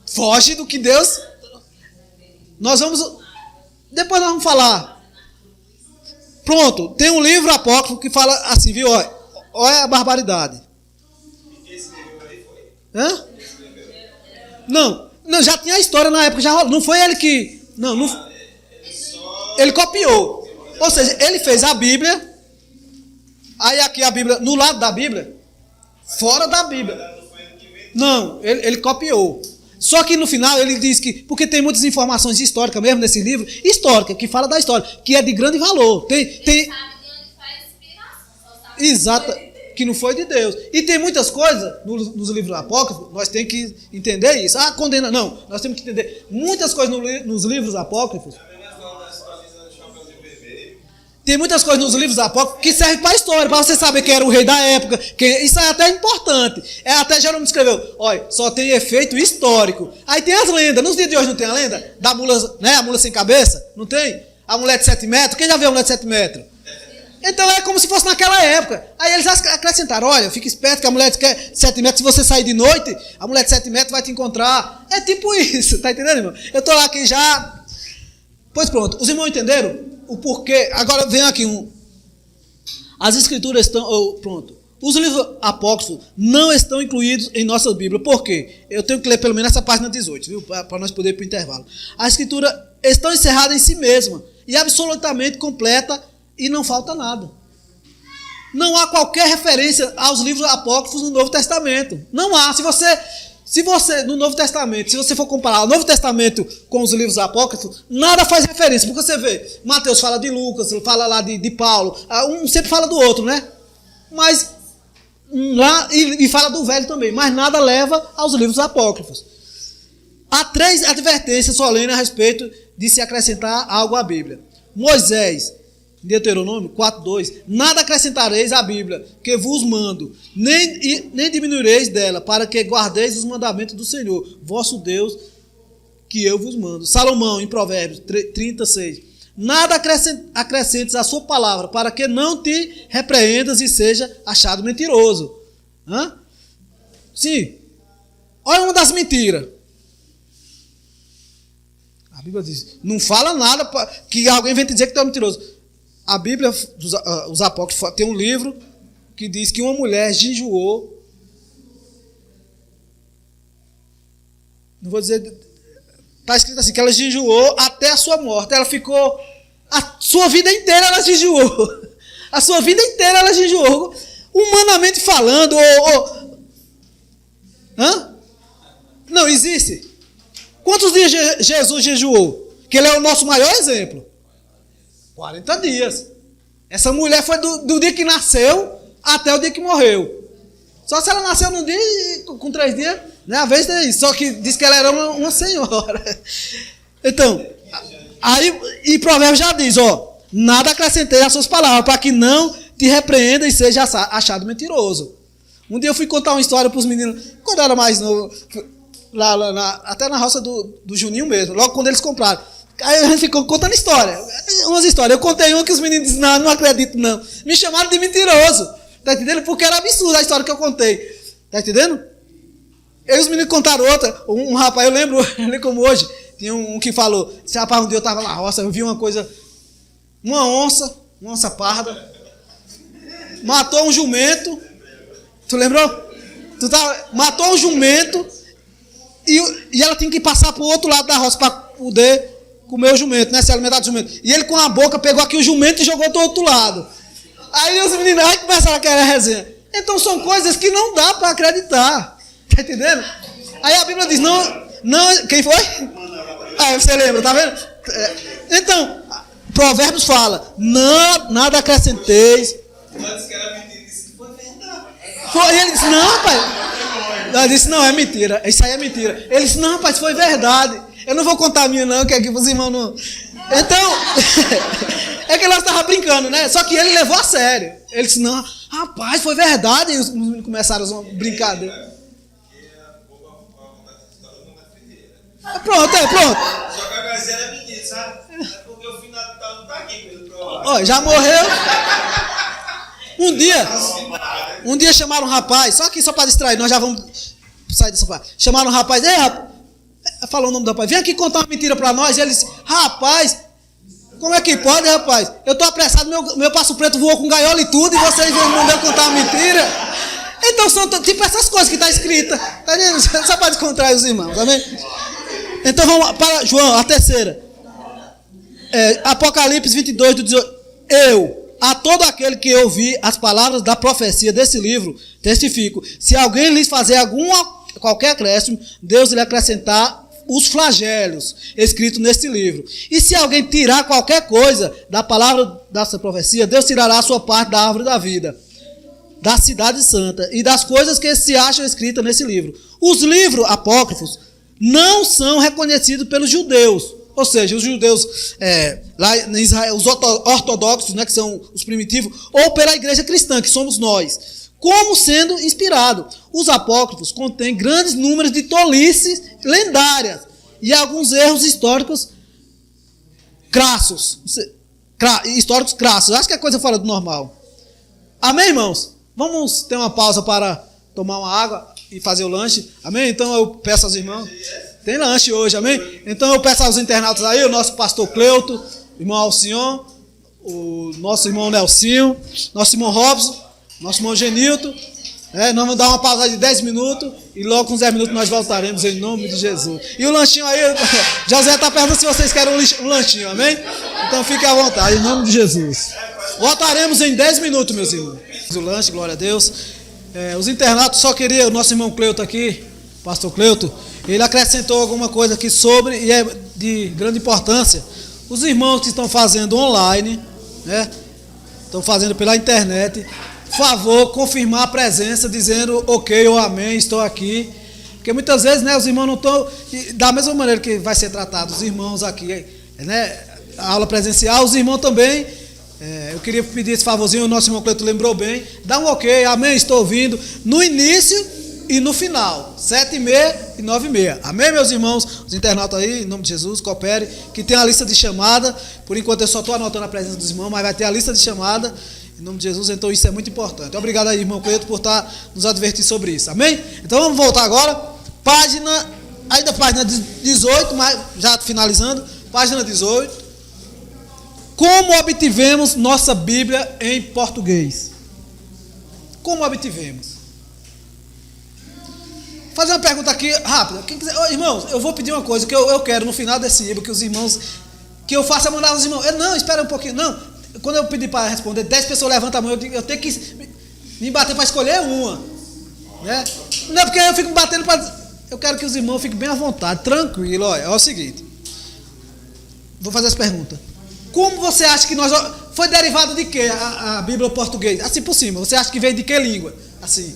Speaker 1: Foge do que Deus... Depois nós vamos falar. Pronto, tem um livro apócrifo que fala assim, viu? Olha a barbaridade.
Speaker 4: Quem escreveu aí foi?
Speaker 1: Hã? Não, já tinha a história na época, já rolou. Não foi ele que... Não, ele copiou. Ou seja, ele fez a Bíblia, aí aqui a Bíblia, no lado da Bíblia, fora da Bíblia. Não, ele copiou. Só que no final ele diz que, porque tem muitas informações históricas mesmo nesse livro, histórica, que fala da história, que é de grande valor. Tem...
Speaker 5: Sabe de onde faz inspiração.
Speaker 1: Exato, que não foi de Deus. E tem muitas coisas nos livros apócrifos, nós temos que entender isso. Condena. Não, nós temos que entender muitas coisas nos livros apócrifos. Tem muitas coisas nos livros apócrifos que servem para a história, para você saber quem era o rei da época. Isso é até importante. Até Jerônimo escreveu, olha, só tem efeito histórico. Aí tem as lendas. Nos dias de hoje não tem a lenda? Da mula, né? A mula sem cabeça? Não tem? A mulher de 7 metros? Quem já viu a mulher de 7 metros? Então é como se fosse naquela época. Aí eles acrescentaram, olha, fica esperto que a mulher de 7 metros, se você sair de noite, a mulher de 7 metros vai te encontrar. É tipo isso, tá entendendo, irmão? Eu tô lá aqui já... Pois pronto, os irmãos entenderam o porquê? Agora vem aqui As escrituras estão... Pronto. Os livros apócrifos não estão incluídos em nossa Bíblia. Por quê? Eu tenho que ler pelo menos essa página 18, viu? Para nós podermos ir para o intervalo. As escrituras estão encerradas em si mesma e absolutamente completa e não falta nada. Não há qualquer referência aos livros apócrifos no Novo Testamento. Não há. Se você, no Novo Testamento, se você for comparar o Novo Testamento com os livros apócrifos, nada faz referência. Porque você vê, Mateus fala de Lucas, fala lá de Paulo, um sempre fala do outro, né? Mas lá, e fala do Velho também, mas nada leva aos livros apócrifos. Há 3 advertências solenes a respeito de se acrescentar algo à Bíblia. Moisés, Deuteronômio 4:2, nada acrescentareis à Bíblia, que vos mando, nem diminuireis dela, para que guardeis os mandamentos do Senhor, vosso Deus, que eu vos mando. Salomão, em Provérbios 36, nada acrescentes à sua palavra, para que não te repreendas e seja achado mentiroso. Sim. Olha uma das mentiras. A Bíblia diz, não fala nada que alguém vem te dizer que tu é mentiroso. A Bíblia, os apócrifos, tem um livro que diz que uma mulher jejuou. Não vou dizer... Está escrito assim, que ela jejuou até a sua morte. Ela ficou... A sua vida inteira ela jejuou. A sua vida inteira ela jejuou. Humanamente falando, não existe. Quantos dias Jesus jejuou? Que ele é o nosso maior exemplo. 40 dias. Essa mulher foi do dia que nasceu até o dia que morreu. Só se ela nasceu num dia com 3 dias, né? Às vezes é isso. Só que diz que ela era uma senhora. Então, aí, e Provérbios já diz, nada acrescentei às suas palavras, para que não te repreenda e seja achado mentiroso. Um dia eu fui contar uma história para os meninos, quando eu era mais novo, até na roça do Juninho mesmo, logo quando eles compraram. Aí a gente ficou contando umas histórias. Eu contei uma que os meninos disseram, não acredito não. Me chamaram de mentiroso. Tá entendendo? Porque era absurda a história que eu contei. Tá entendendo? E os meninos contaram outra. Um rapaz, eu lembro como hoje, tinha um que falou, esse rapaz, um dia eu estava na roça, eu vi uma coisa, uma onça parda, matou um jumento. Tu lembrou? Matou um jumento e ela tinha que passar para o outro lado da roça para poder comer o jumento, né? Se alimentar do jumento. E ele com a boca pegou aqui o jumento e jogou do outro lado. Aí os meninos começaram a querer resenha. Então são coisas que não dá para acreditar. Tá entendendo? Aí a Bíblia diz, não, quem foi? Você lembra, tá vendo? Então, Provérbios fala, nada acrescenteis.
Speaker 4: Ela disse que era mentira, disse, foi verdade.
Speaker 1: Ele disse, não, rapaz. Ela disse, não, é mentira. Isso aí é mentira. Ele disse, não, rapaz, foi verdade. Eu não vou contar a minha, não, que aqui os irmãos não... Então, é que ela estava brincando, né? Só que ele levou a sério. Ele disse, não, rapaz, foi verdade. E os meninos começaram a brincadeira. Pronto.
Speaker 4: Só que a gazela é mentira, sabe? É porque o final não tá aqui, pelo provável.
Speaker 1: Já morreu. Um dia chamaram um rapaz, só para distrair, nós já vamos sair dessa parte. Chamaram um rapaz, falou o nome do rapaz, vem aqui contar uma mentira para nós. E ele disse, rapaz, como é que pode, rapaz? Eu tô apressado, meu passo preto voou com gaiola e tudo, e vocês vêm mandar contar uma mentira. Então são tipo essas coisas que está escrita, tá vendo? Só para descontrair os irmãos, amém? Então vamos para João, a terceira. Apocalipse 22, do 18. A todo aquele que ouvir as palavras da profecia desse livro, testifico. Se alguém lhes fazer qualquer acréscimo, Deus lhe acrescentar os flagelos escritos neste livro. E se alguém tirar qualquer coisa da palavra dessa profecia, Deus tirará a sua parte da árvore da vida, da cidade santa e das coisas que se acham escritas nesse livro. Os livros apócrifos não são reconhecidos pelos judeus. Ou seja, os judeus lá em Israel, os ortodoxos, né, que são os primitivos, ou pela igreja cristã, que somos nós, como sendo inspirado. Os apócrifos contêm grandes números de tolices lendárias e alguns erros históricos crassos. Acho que é coisa fora do normal. Amém, irmãos? Vamos ter uma pausa para tomar uma água e fazer o lanche. Amém? Então eu peço aos irmãos... Tem lanche hoje, amém? Então eu peço aos internautas aí, o nosso pastor Cleuto, o irmão Alcion, o nosso irmão Nelsinho, nosso irmão Robson, nosso irmão Genilton. Nós vamos dar uma pausa de 10 minutos e logo com 10 minutos nós voltaremos em nome de Jesus. E o lanchinho aí, José está perguntando se vocês querem um lanchinho, amém? Então fiquem à vontade, em nome de Jesus. Voltaremos em 10 minutos, meus irmãos. O lanche, glória a Deus. Os internautas, só queria o nosso irmão Cleuto aqui, pastor Cleuto, ele acrescentou alguma coisa aqui sobre, e é de grande importância. Os irmãos que estão fazendo online, né, estão fazendo pela internet, por favor, confirmar a presença, dizendo ok ou amém, estou aqui. Porque muitas vezes, né, os irmãos não estão, da mesma maneira que vai ser tratado os irmãos aqui, né, a aula presencial, os irmãos também, eu queria pedir esse favorzinho, o nosso irmão Cleiton lembrou bem, dá um ok, amém, estou ouvindo, no início e no final, 7h30 e 9h30. Amém, meus irmãos? Os internautas aí, em nome de Jesus, coopere, que tem a lista de chamada. Por enquanto eu só estou anotando a presença dos irmãos, mas vai ter a lista de chamada. Em nome de Jesus, então isso é muito importante. Obrigado aí, irmão Cleito, por estar nos advertindo sobre isso. Amém? Então vamos voltar agora. Ainda página 18, mas já finalizando. Página 18. Como obtivemos nossa Bíblia em português? Como obtivemos? Vou fazer uma pergunta aqui rápida. Quem quiser, irmãos, eu vou pedir uma coisa que eu quero no final desse livro, que os irmãos, que eu faça mandar os irmãos. Não, espera um pouquinho. Não, quando eu pedir para responder, 10 pessoas levantam a mão, eu tenho que me bater para escolher uma. Né? Não é porque eu fico me batendo para... Eu quero que os irmãos fiquem bem à vontade, tranquilo. Olha, é o seguinte. Vou fazer essa pergunta. Como você acha que nós... Foi derivado de quê a Bíblia portuguesa? Assim por cima. Você acha que veio de que língua? Assim,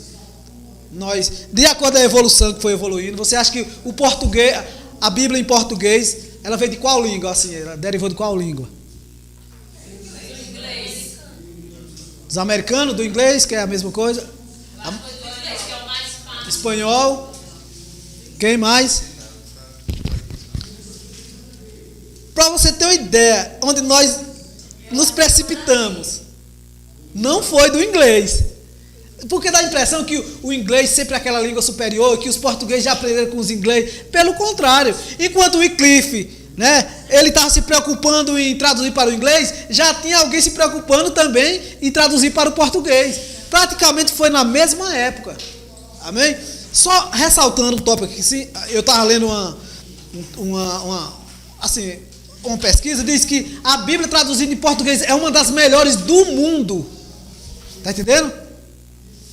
Speaker 1: de acordo com a evolução que foi evoluindo, você acha que o português, a Bíblia em português, ela veio de qual língua? Assim, ela derivou de qual língua?
Speaker 5: Inglês.
Speaker 1: Dos americanos, do inglês, que é a mesma coisa?
Speaker 5: Do inglês, que é o mais fácil.
Speaker 1: Espanhol. Quem mais? Para você ter uma ideia, onde nós nos precipitamos, não foi do inglês. Porque dá a impressão que o inglês sempre é aquela língua superior, que os portugueses já aprenderam com os ingleses. Pelo contrário, enquanto o Wycliffe, né, ele estava se preocupando em traduzir para o inglês, já tinha alguém se preocupando também em traduzir para o português. Praticamente foi na mesma época. Amém? Só ressaltando o tópico aqui, sim, eu estava lendo uma pesquisa, diz que a Bíblia traduzida em português é uma das melhores do mundo. Está entendendo?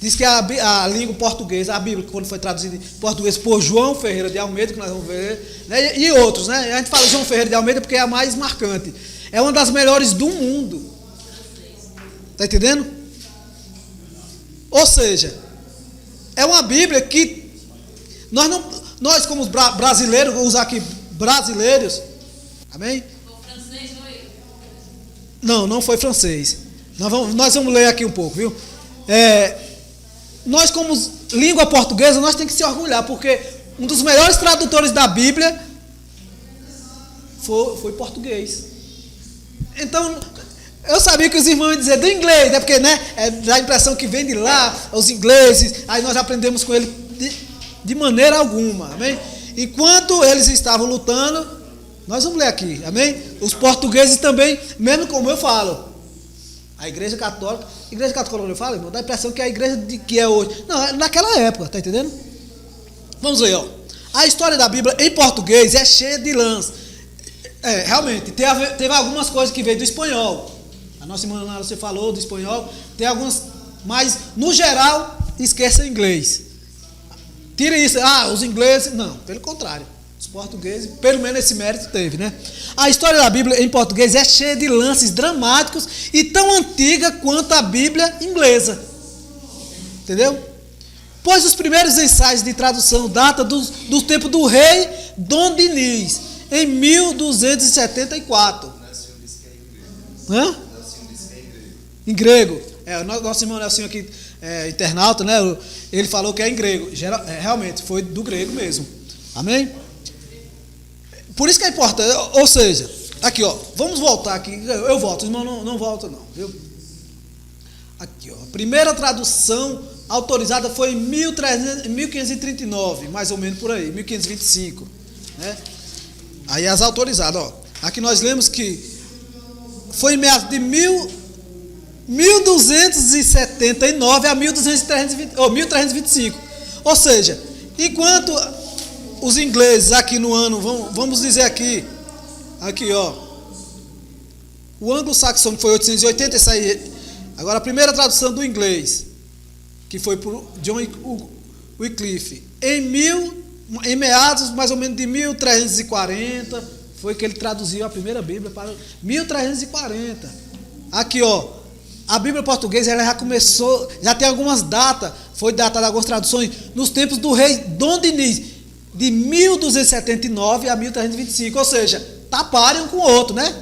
Speaker 1: Diz que a língua portuguesa, a Bíblia, quando foi traduzida em português por João Ferreira de Almeida, que nós vamos ver, né, e outros, né? A gente fala João Ferreira de Almeida porque é a mais marcante. É uma das melhores do mundo. Está entendendo? Ou seja, é uma Bíblia que nós como brasileiros, vou usar aqui brasileiros, amém?
Speaker 5: Foi francês, não é?
Speaker 1: Não foi francês. Nós vamos ler aqui um pouco, viu? Nós como língua portuguesa, nós temos que se orgulhar, porque um dos melhores tradutores da Bíblia foi português. Então, eu sabia que os irmãos iam dizer do inglês, né? Porque, né, dá a impressão que vem de lá, os ingleses, aí nós aprendemos com ele de maneira alguma, amém? Enquanto eles estavam lutando, nós vamos ler aqui, amém? Os portugueses também, mesmo como eu falo, a igreja católica, quando eu falo, irmão, dá a impressão que é a igreja que é hoje. Não, é naquela época, tá entendendo? Vamos ver, ó. A história da Bíblia em português é cheia de lãs. Realmente, teve algumas coisas que veio do espanhol. A nossa irmã Nara, você falou do espanhol, tem algumas, mas no geral, esqueça o inglês. Tira isso, os ingleses, não, pelo contrário. Os portugueses, pelo menos esse mérito teve, né? A história da Bíblia em português é cheia de lances dramáticos e tão antiga quanto a Bíblia inglesa. Entendeu? Pois os primeiros ensaios de tradução datam do tempo do rei Dom Dinis, em 1274. Hã? Em grego. Nosso irmão Nelson aqui, internauta, né? Ele falou que é em grego. Realmente, foi do grego mesmo. Amém? Por isso que é importante, ou seja, aqui ó, vamos voltar aqui, eu volto, irmão, não volta não, viu? Aqui ó, a primeira tradução autorizada foi em 1539, mais ou menos por aí, 1525, né? Aí as autorizadas, ó, aqui nós lemos que foi em meados de 1279 a 1325, ou seja, enquanto os ingleses aqui no ano, vamos dizer aqui ó, o anglo-saxão foi 880, isso aí. Agora a primeira tradução do inglês, que foi por John Wycliffe, em meados mais ou menos de 1340, foi que ele traduziu a primeira Bíblia para 1340. Aqui ó, a Bíblia portuguesa ela já começou, já tem algumas datas, foi datada algumas traduções nos tempos do rei Dom Dinis, de 1279 a 1325, ou seja, taparem um com o outro, né?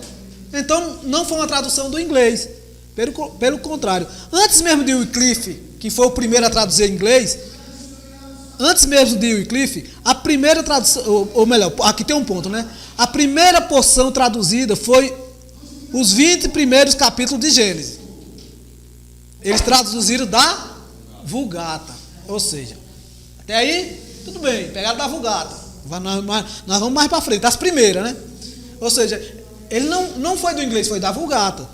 Speaker 1: Então, não foi uma tradução do inglês, pelo contrário. Antes mesmo de Wycliffe, que foi o primeiro a traduzir em inglês, antes mesmo de Wycliffe, a primeira tradução, ou melhor, aqui tem um ponto, né? A primeira porção traduzida foi os 20 primeiros capítulos de Gênesis. Eles traduziram da Vulgata. Ou seja, até aí, tudo bem, pegaram da Vulgata. Nós vamos mais para frente, das primeiras, né? Ou seja, ele não foi do inglês, foi da Vulgata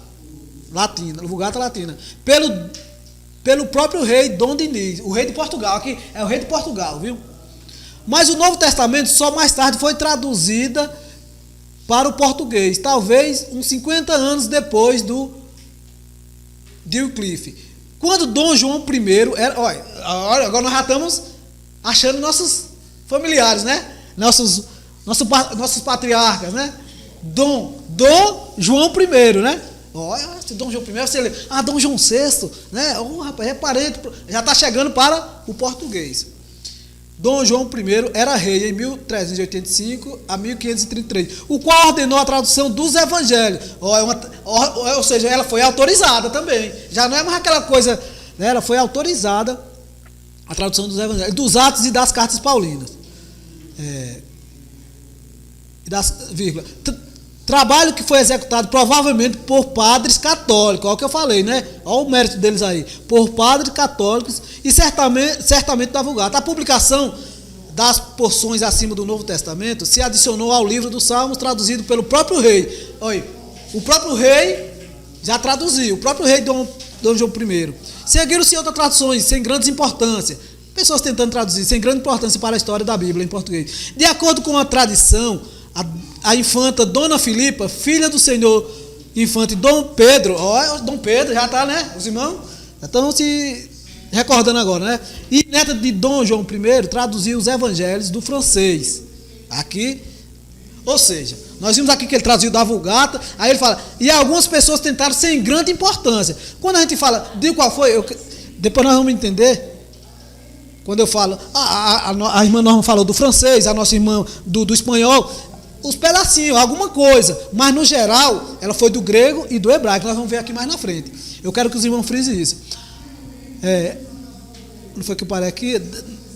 Speaker 1: Latina, Vulgata Latina. Pelo próprio rei Dom Dinis, o rei de Portugal. Aqui é o rei de Portugal, viu? Mas o Novo Testamento só mais tarde foi traduzida para o português, talvez uns 50 anos depois de Wycliffe. Quando Dom João I olha, agora nós já estamos achando nossos familiares, né? Nossos patriarcas, né? Dom João I, né? Olha, Dom João I, você lê, Dom João VI, né? Rapaz, é parente, já está chegando para o português. Dom João I era rei em 1385 a 1533, o qual ordenou a tradução dos evangelhos. Ou seja, ela foi autorizada também. Já não é mais aquela coisa, né? Ela foi autorizada a tradução dos evangelhos, dos Atos e das Cartas Paulinas. Trabalho que foi executado provavelmente por padres católicos, olha o que eu falei, né? Olha o mérito deles aí, por padres católicos e certamente da Vulgata. A publicação das porções acima do Novo Testamento se adicionou ao livro dos Salmos, traduzido pelo próprio rei. Olha, o próprio rei já traduziu, o próprio rei Dom João I. Seguiram-se outras traduções sem grande importância, pessoas tentando traduzir sem grande importância para a história da Bíblia em português. De acordo com a tradição, a infanta Dona Filipa, filha do senhor infante Dom Pedro, Dom Pedro já está, né? Os irmãos já estão se recordando agora, né? E neta de Dom João I, traduziu os evangelhos do francês. Aqui, ou seja, nós vimos aqui que ele traduziu da Vulgata, aí ele fala, e algumas pessoas tentaram sem grande importância. Quando a gente fala, diga qual foi, depois nós vamos entender. Quando eu falo, a irmã Norma falou do francês, a nossa irmã do espanhol, os pedacinhos, alguma coisa, mas no geral, ela foi do grego e do hebraico, nós vamos ver aqui mais na frente. Eu quero que os irmãos frisem isso. Não foi que eu parei aqui?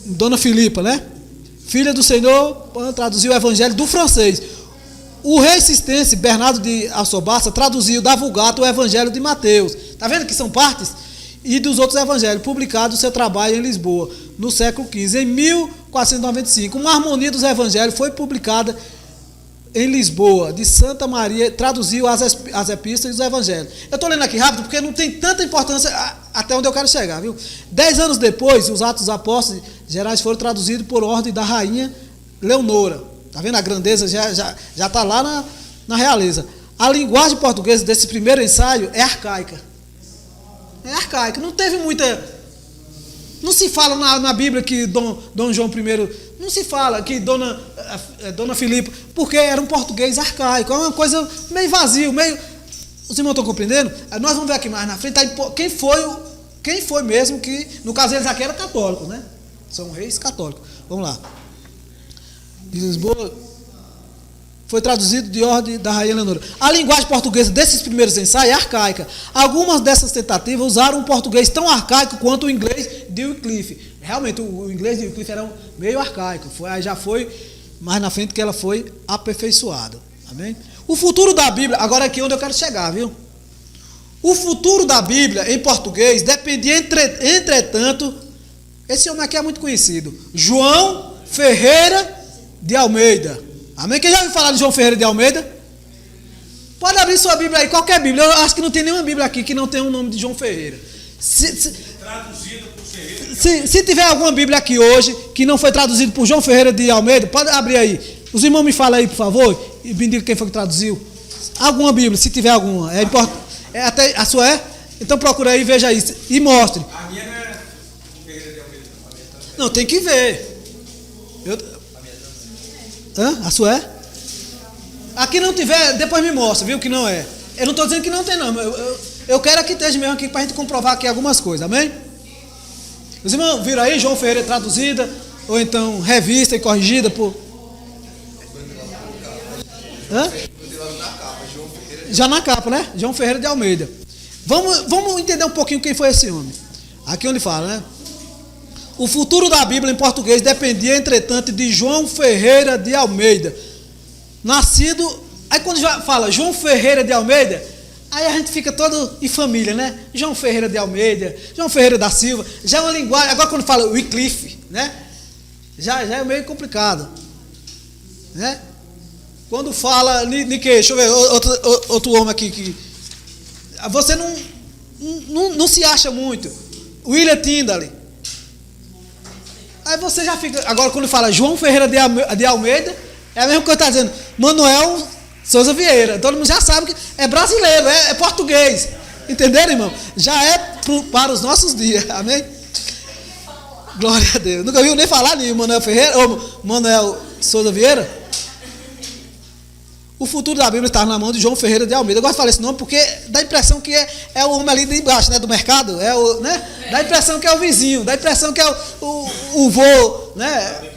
Speaker 1: Dona Filipa, né? Filha do Senhor, traduziu o evangelho do francês. O rei cistense Bernardo de Alcobaça traduziu da Vulgata o evangelho de Mateus. Está vendo que são partes? E dos outros evangelhos, publicado o seu trabalho em Lisboa, no século XV. Em 1495, uma harmonia dos evangelhos foi publicada em Lisboa, de Santa Maria, traduziu as epístolas e os evangelhos. Eu estou lendo aqui rápido, porque não tem tanta importância até onde eu quero chegar, viu? 10 anos depois, os Atos dos Apóstolos Gerais foram traduzidos por ordem da rainha Leonora. Está vendo? A grandeza já está lá na realeza. A linguagem portuguesa desse primeiro ensaio é arcaica. É arcaica. Não teve muita... Não se fala na Bíblia que Dom João I... Não se fala que Dona Filipa, porque era um português arcaico, é uma coisa meio vazio, meio... Os irmãos estão compreendendo? Nós vamos ver aqui mais na frente, quem foi mesmo que, no caso eles aqui eram católicos, né? São reis católicos. Vamos lá. De Lisboa, foi traduzido de ordem da rainha Leonora. A linguagem portuguesa desses primeiros ensaios é arcaica. Algumas dessas tentativas usaram um português tão arcaico quanto o inglês de Wycliffe. Realmente, o inglês de Wycliffe era meio arcaico. Aí já foi mais na frente que ela foi aperfeiçoada. Amém? O futuro da Bíblia, agora aqui onde eu quero chegar, viu? O futuro da Bíblia em português dependia, entretanto, esse homem aqui é muito conhecido, João Ferreira de Almeida. Amém? Quem já ouviu falar de João Ferreira de Almeida? Pode abrir sua Bíblia aí, qualquer Bíblia. Eu acho que não tem nenhuma Bíblia aqui que não tenha o nome de João Ferreira.
Speaker 4: Traduzida por Ferreira.
Speaker 1: Se tiver alguma Bíblia aqui hoje que não foi traduzida por João Ferreira de Almeida, pode abrir aí. Os irmãos me falam aí, por favor, e me digam quem foi que traduziu. Alguma Bíblia, se tiver alguma. É importante. Até a sua é? Então procura aí, veja isso e mostre.
Speaker 4: A minha não é Ferreira de Almeida.
Speaker 1: Não, tem que ver. A sua é? Aqui não tiver, depois me mostra, viu, que não é. Eu não estou dizendo que não tem, não. Eu quero que esteja mesmo aqui para a gente comprovar aqui algumas coisas, amém? Os irmãos viram aí, João Ferreira traduzida, ou então revista e corrigida por... Já na capa, né? João Ferreira de Almeida. Vamos entender um pouquinho quem foi esse homem. Aqui onde fala, né? O futuro da Bíblia em português dependia, entretanto, de João Ferreira de Almeida. Nascido... Aí quando já fala João Ferreira de Almeida, Aí a gente fica todo em família, né? João Ferreira de Almeida, João Ferreira da Silva, já é uma linguagem, agora quando fala Wycliffe, né? Já é meio complicado, né? Quando fala, deixa eu ver, outro homem aqui, que você não se acha muito, William Tyndale. Aí você já fica, agora quando fala João Ferreira de Almeida, é a mesma coisa que está dizendo, Manuel Souza Vieira, todo mundo já sabe que é brasileiro, é português, entenderam, irmão? Já é para os nossos dias, amém? Glória a Deus. Nunca viu nem falar de Manuel Ferreira, ou Manuel Souza Vieira? O futuro da Bíblia está na mão de João Ferreira de Almeida. Eu gosto de falar esse nome porque dá a impressão que é o homem ali de baixo, né, do mercado, né? Dá a impressão que é o vizinho, dá a impressão que é o vô, né?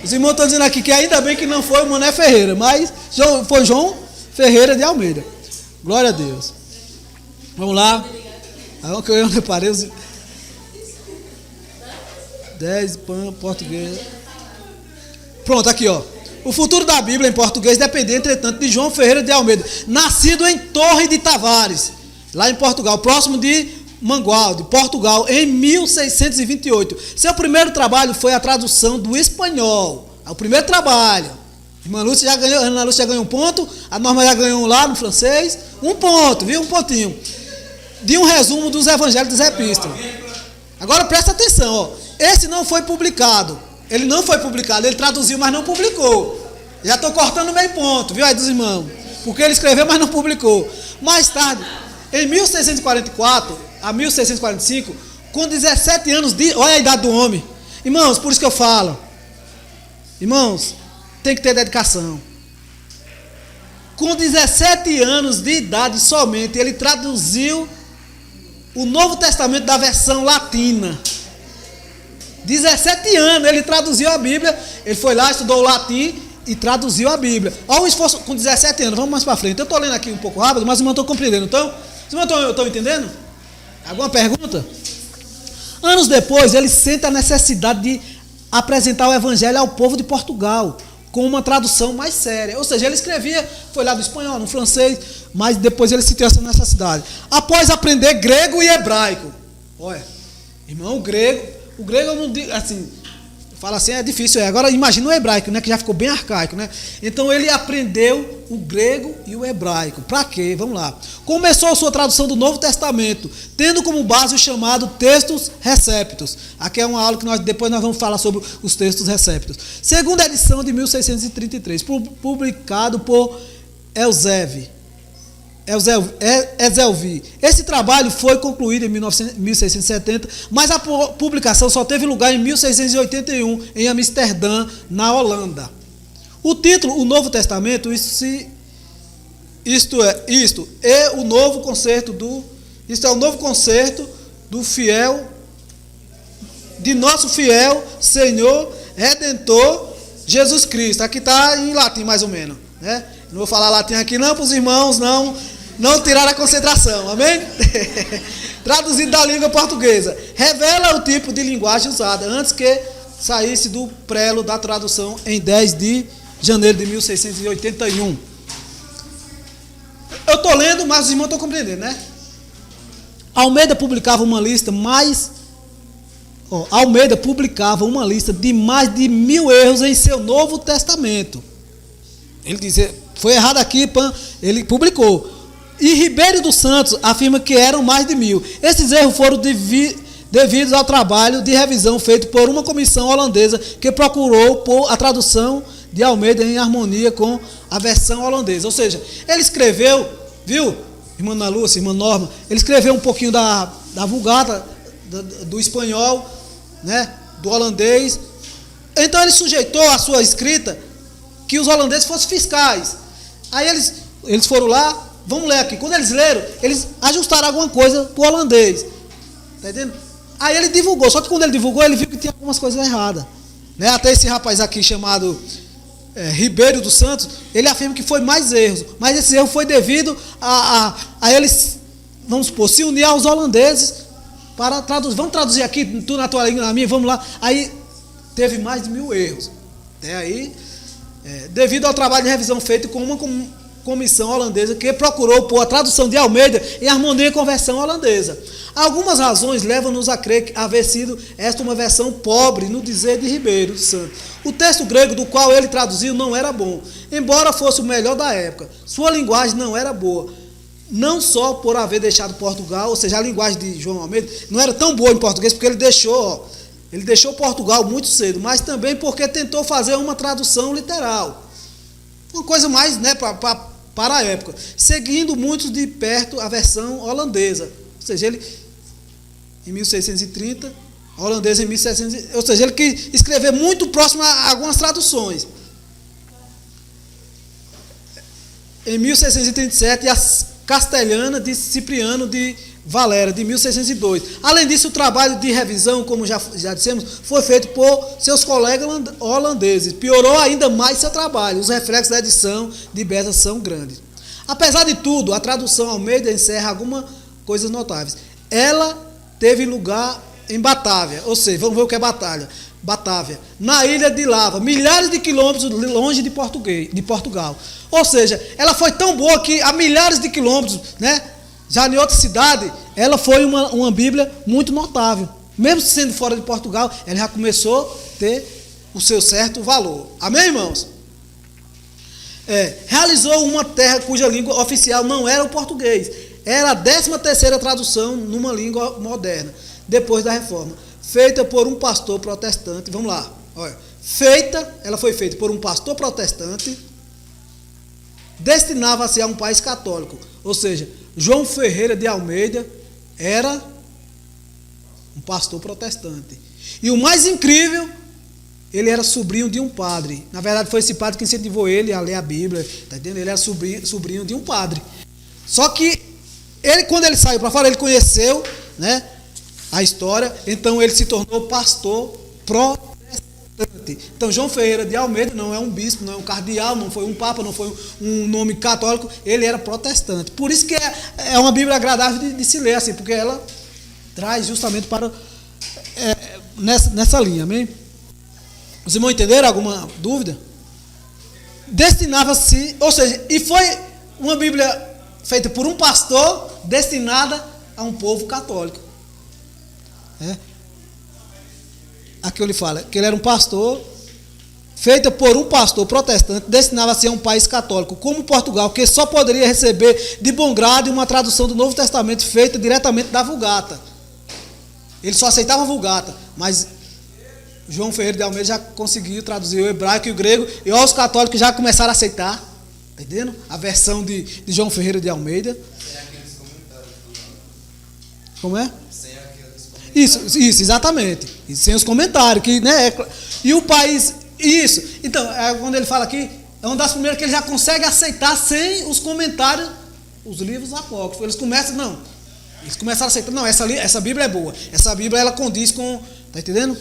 Speaker 1: Os irmãos estão dizendo aqui que ainda bem que não foi o Mané Ferreira, mas foi João Ferreira de Almeida. Glória a Deus. Vamos lá. Agora que eu reparei os 10 pão português. Pronto, aqui ó. O futuro da Bíblia em português dependia, entretanto, de João Ferreira de Almeida, nascido em Torre de Tavares, lá em Portugal, próximo de Mangualde, Portugal, em 1628. Seu primeiro trabalho foi a tradução do espanhol. É o primeiro trabalho. Irmã Lúcia já ganhou, Ana Lúcia já ganhou um ponto, a Norma já ganhou um lá no francês. Um ponto, viu? Um pontinho. De um resumo dos evangelhos das epístolas. Agora presta atenção, ó. Esse não foi publicado. Ele não foi publicado, ele traduziu, mas não publicou. Já estou cortando meio ponto, viu aí dos irmãos? Porque ele escreveu, mas não publicou. Mais tarde, em 1644 a 1645, com 17 anos de... Olha a idade do homem. Irmãos, por isso que eu falo. Irmãos, tem que ter dedicação. Com 17 anos de idade somente, ele traduziu o Novo Testamento da versão latina. 17 anos ele traduziu a Bíblia, ele foi lá, estudou o latim e traduziu a Bíblia. Olha o esforço com 17 anos, vamos mais para frente. Eu estou lendo aqui um pouco rápido, mas não estou compreendendo. Então, vocês não estão entendendo? Alguma pergunta? Anos depois, ele sente a necessidade de apresentar o Evangelho ao povo de Portugal, com uma tradução mais séria. Ou seja, ele escrevia, foi lá do espanhol, no francês, mas depois ele sentiu essa necessidade. Após aprender grego e hebraico. Olha, irmão, o grego eu não digo, assim, fala assim, é difícil. Agora imagina o hebraico, né, que já ficou bem arcaico, né? Então ele aprendeu o grego e o hebraico. Para quê? Vamos lá. Começou a sua tradução do Novo Testamento, tendo como base o chamado textos receptos. Aqui é uma aula que depois nós vamos falar sobre os textos receptos. Segunda edição de 1633, publicado por Ezelvi. Esse trabalho foi concluído em 1670, mas a publicação só teve lugar em 1681, em Amsterdã, na Holanda. O título, o Novo Testamento, isto é o novo concerto do fiel, de nosso fiel Senhor Redentor Jesus Cristo. Aqui está em latim mais ou menos, né? Não vou falar latim aqui não, para os irmãos não tirar a concentração, amém? Traduzido da língua portuguesa. Revela o tipo de linguagem usada antes que saísse do prelo da tradução em 10 de janeiro de 1681. Eu estou lendo, mas os irmãos estão compreendendo, né? Almeida publicava uma lista de mais de mais de 1000 erros em seu Novo Testamento. Ele dizia, foi errado aqui, ele publicou. E Ribeiro dos Santos afirma que eram mais de 1000. Esses erros foram devidos ao trabalho de revisão feito por uma comissão holandesa que procurou pôr a tradução de Almeida em harmonia com a versão holandesa. Ou seja, ele escreveu, viu, irmã Ana Lúcia, irmã Norma, ele escreveu um pouquinho da Vulgata, do espanhol, né, do holandês. Então ele sujeitou a sua escrita que os holandeses fossem fiscais. Aí eles foram lá. Vamos ler aqui. Quando eles leram, eles ajustaram alguma coisa para o holandês. Está entendendo? Aí ele divulgou. Só que quando ele divulgou, ele viu que tinha algumas coisas erradas. Né? Até esse rapaz aqui chamado Ribeiro dos Santos, ele afirma que foi mais erros. Mas esse erro foi devido a eles, vamos supor, se unir aos holandeses para traduzir. Vamos traduzir aqui, tu na tua língua, na minha, vamos lá. Aí teve mais de 1000 erros. Até aí, devido ao trabalho de revisão feito com comissão holandesa que procurou pôr a tradução de Almeida em harmonia com a versão holandesa. Algumas razões levam-nos a crer que haver sido esta uma versão pobre no dizer de Ribeiro Santos. O texto grego do qual ele traduziu não era bom, embora fosse o melhor da época. Sua linguagem não era boa, não só por haver deixado Portugal, ou seja, a linguagem de João Almeida não era tão boa em português, porque ele deixou Portugal muito cedo, mas também porque tentou fazer uma tradução literal. Uma coisa mais, né, para a época, seguindo muito de perto a versão holandesa. Ou seja, ele em 1630, a holandesa em 1700, ou seja, ele quis escrever muito próximo a algumas traduções. Em 1637, a castelhana de Cipriano de Valera, de 1602. Além disso, o trabalho de revisão, como já dissemos, foi feito por seus colegas holandeses. Piorou ainda mais seu trabalho. Os reflexos da edição de Beza são grandes. Apesar de tudo, a tradução Almeida encerra algumas coisas notáveis. Ela teve lugar em Batávia, ou seja, vamos ver o que é Batávia, na ilha de Lava, milhares de quilômetros longe de Portugal. Ou seja, ela foi tão boa que a milhares de quilômetros, né? Já em outra cidade, ela foi uma Bíblia muito notável. Mesmo sendo fora de Portugal, ela já começou a ter o seu certo valor. Amém, irmãos? Realizou uma terra cuja língua oficial não era o português. Era a 13ª tradução numa língua moderna, depois da Reforma. Feita por um pastor protestante. Vamos lá. Olha, ela foi feita por um pastor protestante, destinava-se a um país católico. Ou seja, João Ferreira de Almeida era um pastor protestante. E o mais incrível, ele era sobrinho de um padre. Na verdade, foi esse padre que incentivou ele a ler a Bíblia. Tá entendendo? Ele era sobrinho de um padre. Só que, quando ele saiu para fora, ele conheceu, né, a história. Então, ele se tornou pastor protestante. Então, João Ferreira de Almeida não é um bispo, não é um cardeal, não foi um papa, não foi um nome católico, ele era protestante. Por isso que é uma Bíblia agradável de se ler, assim, porque ela traz justamente para nessa linha, amém? Os irmãos entenderam alguma dúvida? Destinava-se, ou seja, e foi uma Bíblia feita por um pastor, destinada a um povo católico. Aqui ele fala que ele era um pastor, feita por um pastor protestante, destinava-se a um país católico, como Portugal, que só poderia receber de bom grado uma tradução do Novo Testamento feita diretamente da Vulgata. Ele só aceitava a Vulgata, mas João Ferreira de Almeida já conseguiu traduzir o hebraico e o grego, e os católicos já começaram a aceitar, tá entendendo? A versão de João Ferreira de Almeida.
Speaker 7: Sem aqueles comentários.
Speaker 1: Como é?
Speaker 7: Sem aqueles comentários.
Speaker 1: Isso, exatamente. E sem os comentários, que, né? E o país, isso. Então, quando ele fala aqui, é uma das primeiras que ele já consegue aceitar sem os comentários, os livros apócrifos. Eles começaram a aceitar, não, essa Bíblia é boa. Essa Bíblia, ela condiz com, tá entendendo?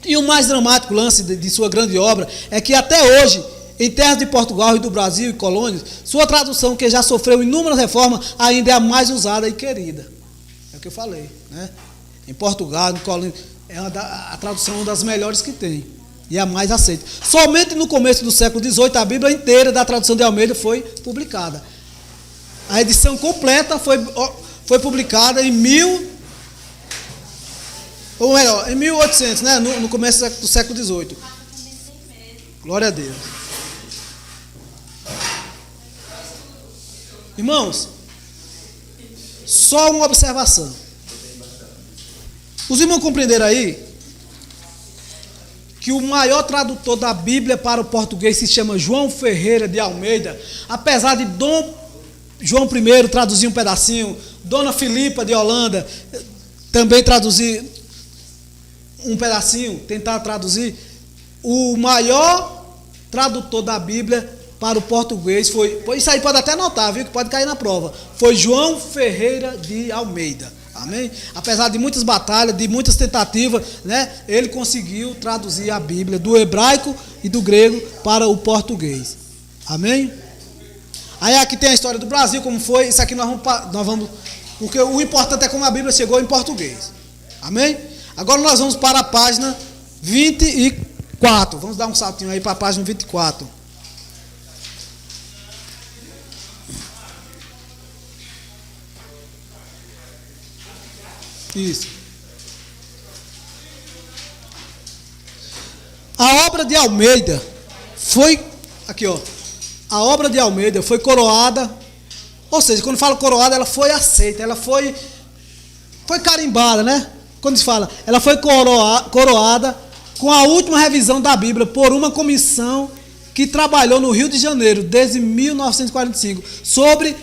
Speaker 1: E o mais dramático lance de sua grande obra é que até hoje, em terras de Portugal e do Brasil e colônias, sua tradução, que já sofreu inúmeras reformas, ainda é a mais usada e querida. É o que eu falei, né? Em Portugal, em colônia, a tradução é uma das melhores que tem e a mais aceita. Somente no começo do século XVIII, a Bíblia inteira da tradução de Almeida foi publicada. A edição completa foi publicada em 1800, né? No começo do século XVIII. Glória a Deus. Irmãos, só uma observação. Os irmãos compreenderam aí que o maior tradutor da Bíblia para o português se chama João Ferreira de Almeida, apesar de Dom João I traduzir um pedacinho, Dona Filipa de Holanda também traduzir um pedacinho, tentar traduzir, o maior tradutor da Bíblia para o português foi, isso aí pode até anotar, viu, que pode cair na prova, foi João Ferreira de Almeida. Amém? Apesar de muitas batalhas, de muitas tentativas, né, ele conseguiu traduzir a Bíblia do hebraico e do grego para o português. Amém? Aí aqui tem a história do Brasil, como foi. Isso aqui nós vamos porque o importante é como a Bíblia chegou em português. Amém? Agora nós vamos para a página 24. Vamos dar um saltinho aí para a página 24. Isso. A obra de Almeida foi, aqui ó, a obra de Almeida foi coroada, ou seja, quando fala coroada, ela foi aceita, ela foi carimbada, né? Quando se fala, ela foi coroada com a última revisão da Bíblia por uma comissão que trabalhou no Rio de Janeiro desde 1945 sobre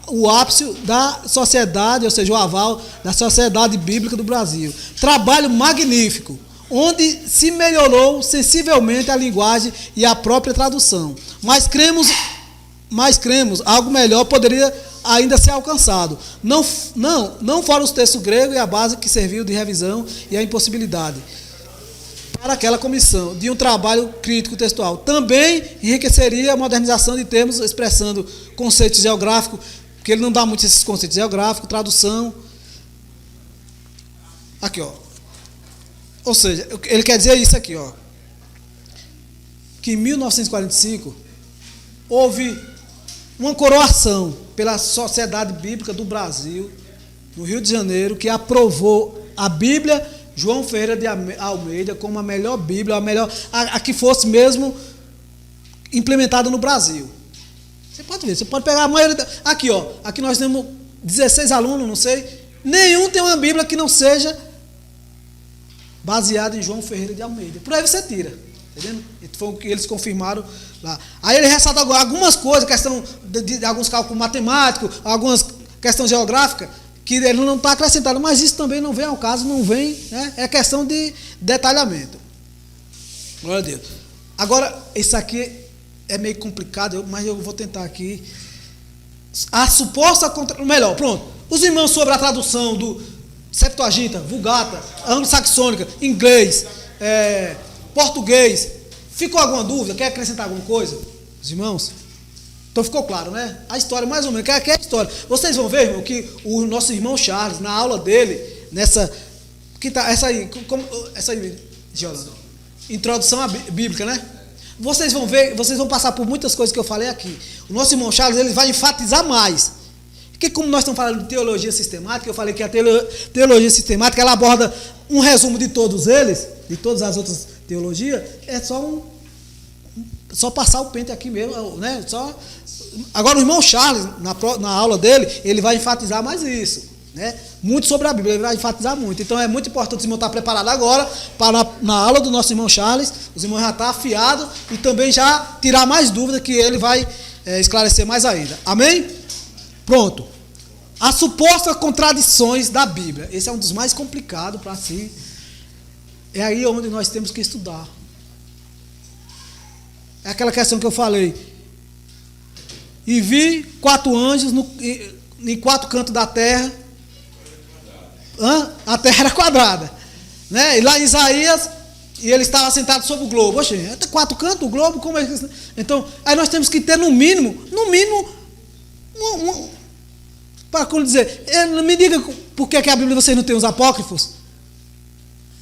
Speaker 1: o ápice da sociedade, ou seja, o aval da Sociedade Bíblica do Brasil. Trabalho magnífico, onde se melhorou sensivelmente a linguagem e a própria tradução. Mas cremos algo melhor poderia ainda ser alcançado. Não fora os textos gregos e a base que serviu de revisão e a impossibilidade para aquela comissão de um trabalho crítico textual. Também enriqueceria a modernização de termos, expressando conceitos geográficos, porque ele não dá muito esses conceitos geográficos, tradução. Aqui, ó. Ou seja, ele quer dizer isso aqui, ó. Que em 1945 houve uma coroação pela Sociedade Bíblica do Brasil, no Rio de Janeiro, que aprovou a Bíblia João Ferreira de Almeida como a melhor Bíblia, a que fosse mesmo implementada no Brasil. Você pode ver, você pode pegar a maioria. Aqui, ó, aqui nós temos 16 alunos, não sei. Nenhum tem uma Bíblia que não seja baseada em João Ferreira de Almeida. Por aí você tira. Entendendo? Foi o que eles confirmaram lá. Aí ele ressalta algumas coisas, questão de alguns cálculos matemáticos, algumas questões geográficas, que ele não está acrescentando, mas isso também não vem ao caso, não vem, né? É questão de detalhamento. Glória a Deus. Agora, isso aqui é meio complicado, mas eu vou tentar aqui. A suposta melhor, pronto. Os irmãos sobre a tradução do Septuaginta, Vulgata, Anglo-Saxônica, inglês, português, ficou alguma dúvida? Quer acrescentar alguma coisa? Os irmãos? Então ficou claro, né? A história, mais ou menos, que é a história. Vocês vão ver, irmão, que o nosso irmão Charles, na aula dele, essa aí, Giolanda, introdução à bíblica, né? Vocês vão ver, vocês vão passar por muitas coisas que eu falei aqui. O nosso irmão Charles, ele vai enfatizar mais. Porque como nós estamos falando de teologia sistemática, eu falei que a teologia sistemática, ela aborda um resumo de todos eles, de todas as outras teologias, é só passar o pente aqui mesmo, né? Agora o irmão Charles, na aula dele, ele vai enfatizar mais isso, né? Muito sobre a Bíblia, ele vai enfatizar muito. Então é muito importante os irmãos estar preparados agora, para na aula do nosso irmão Charles, os irmãos já estão afiados e também já tirar mais dúvida que ele vai esclarecer mais ainda. Amém? Pronto. As supostas contradições da Bíblia. Esse é um dos mais complicados para si. É aí onde nós temos que estudar. É aquela questão que eu falei. E vi 4 anjos em 4 cantos da terra. A terra era quadrada. Né? E lá em Isaías, e ele estava sentado sobre o globo. Oxe, até 4 cantos o globo? Como é que... Então, aí nós temos que ter no mínimo, para como dizer, me diga por que a Bíblia vocês não tem os apócrifos.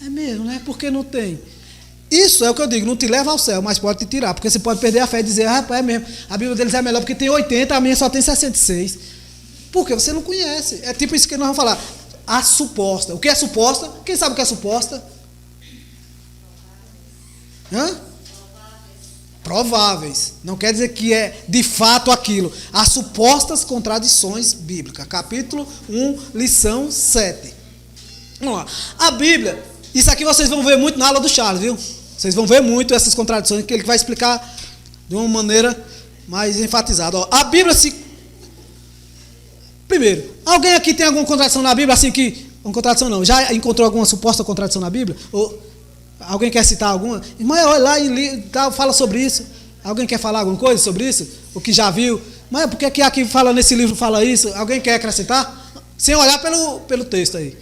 Speaker 1: É mesmo, né? Por que não tem? Isso é o que eu digo, não te leva ao céu, mas pode te tirar, porque você pode perder a fé e dizer, rapaz, é mesmo, a Bíblia deles é melhor porque tem 80, a minha só tem 66. Porque você não conhece. É tipo isso que nós vamos falar. A suposta. O que é suposta? Quem sabe o que é suposta? Prováveis. Não quer dizer que é de fato aquilo. As supostas contradições bíblicas. Capítulo 1, lição 7. Vamos lá. A Bíblia, isso aqui vocês vão ver muito na aula do Charles, viu? Vocês vão ver muito essas contradições que ele vai explicar de uma maneira mais enfatizada. Ó, a Bíblia se... Primeiro, alguém aqui tem alguma contradição na Bíblia? Assim que... Uma contradição não. Já encontrou alguma suposta contradição na Bíblia? Ou alguém quer citar alguma? Irmã, olha lá e fala sobre isso. Alguém quer falar alguma coisa sobre isso? O que já viu? Mas por que aqui fala nesse livro fala isso? Alguém quer acrescentar? Sem olhar pelo texto aí.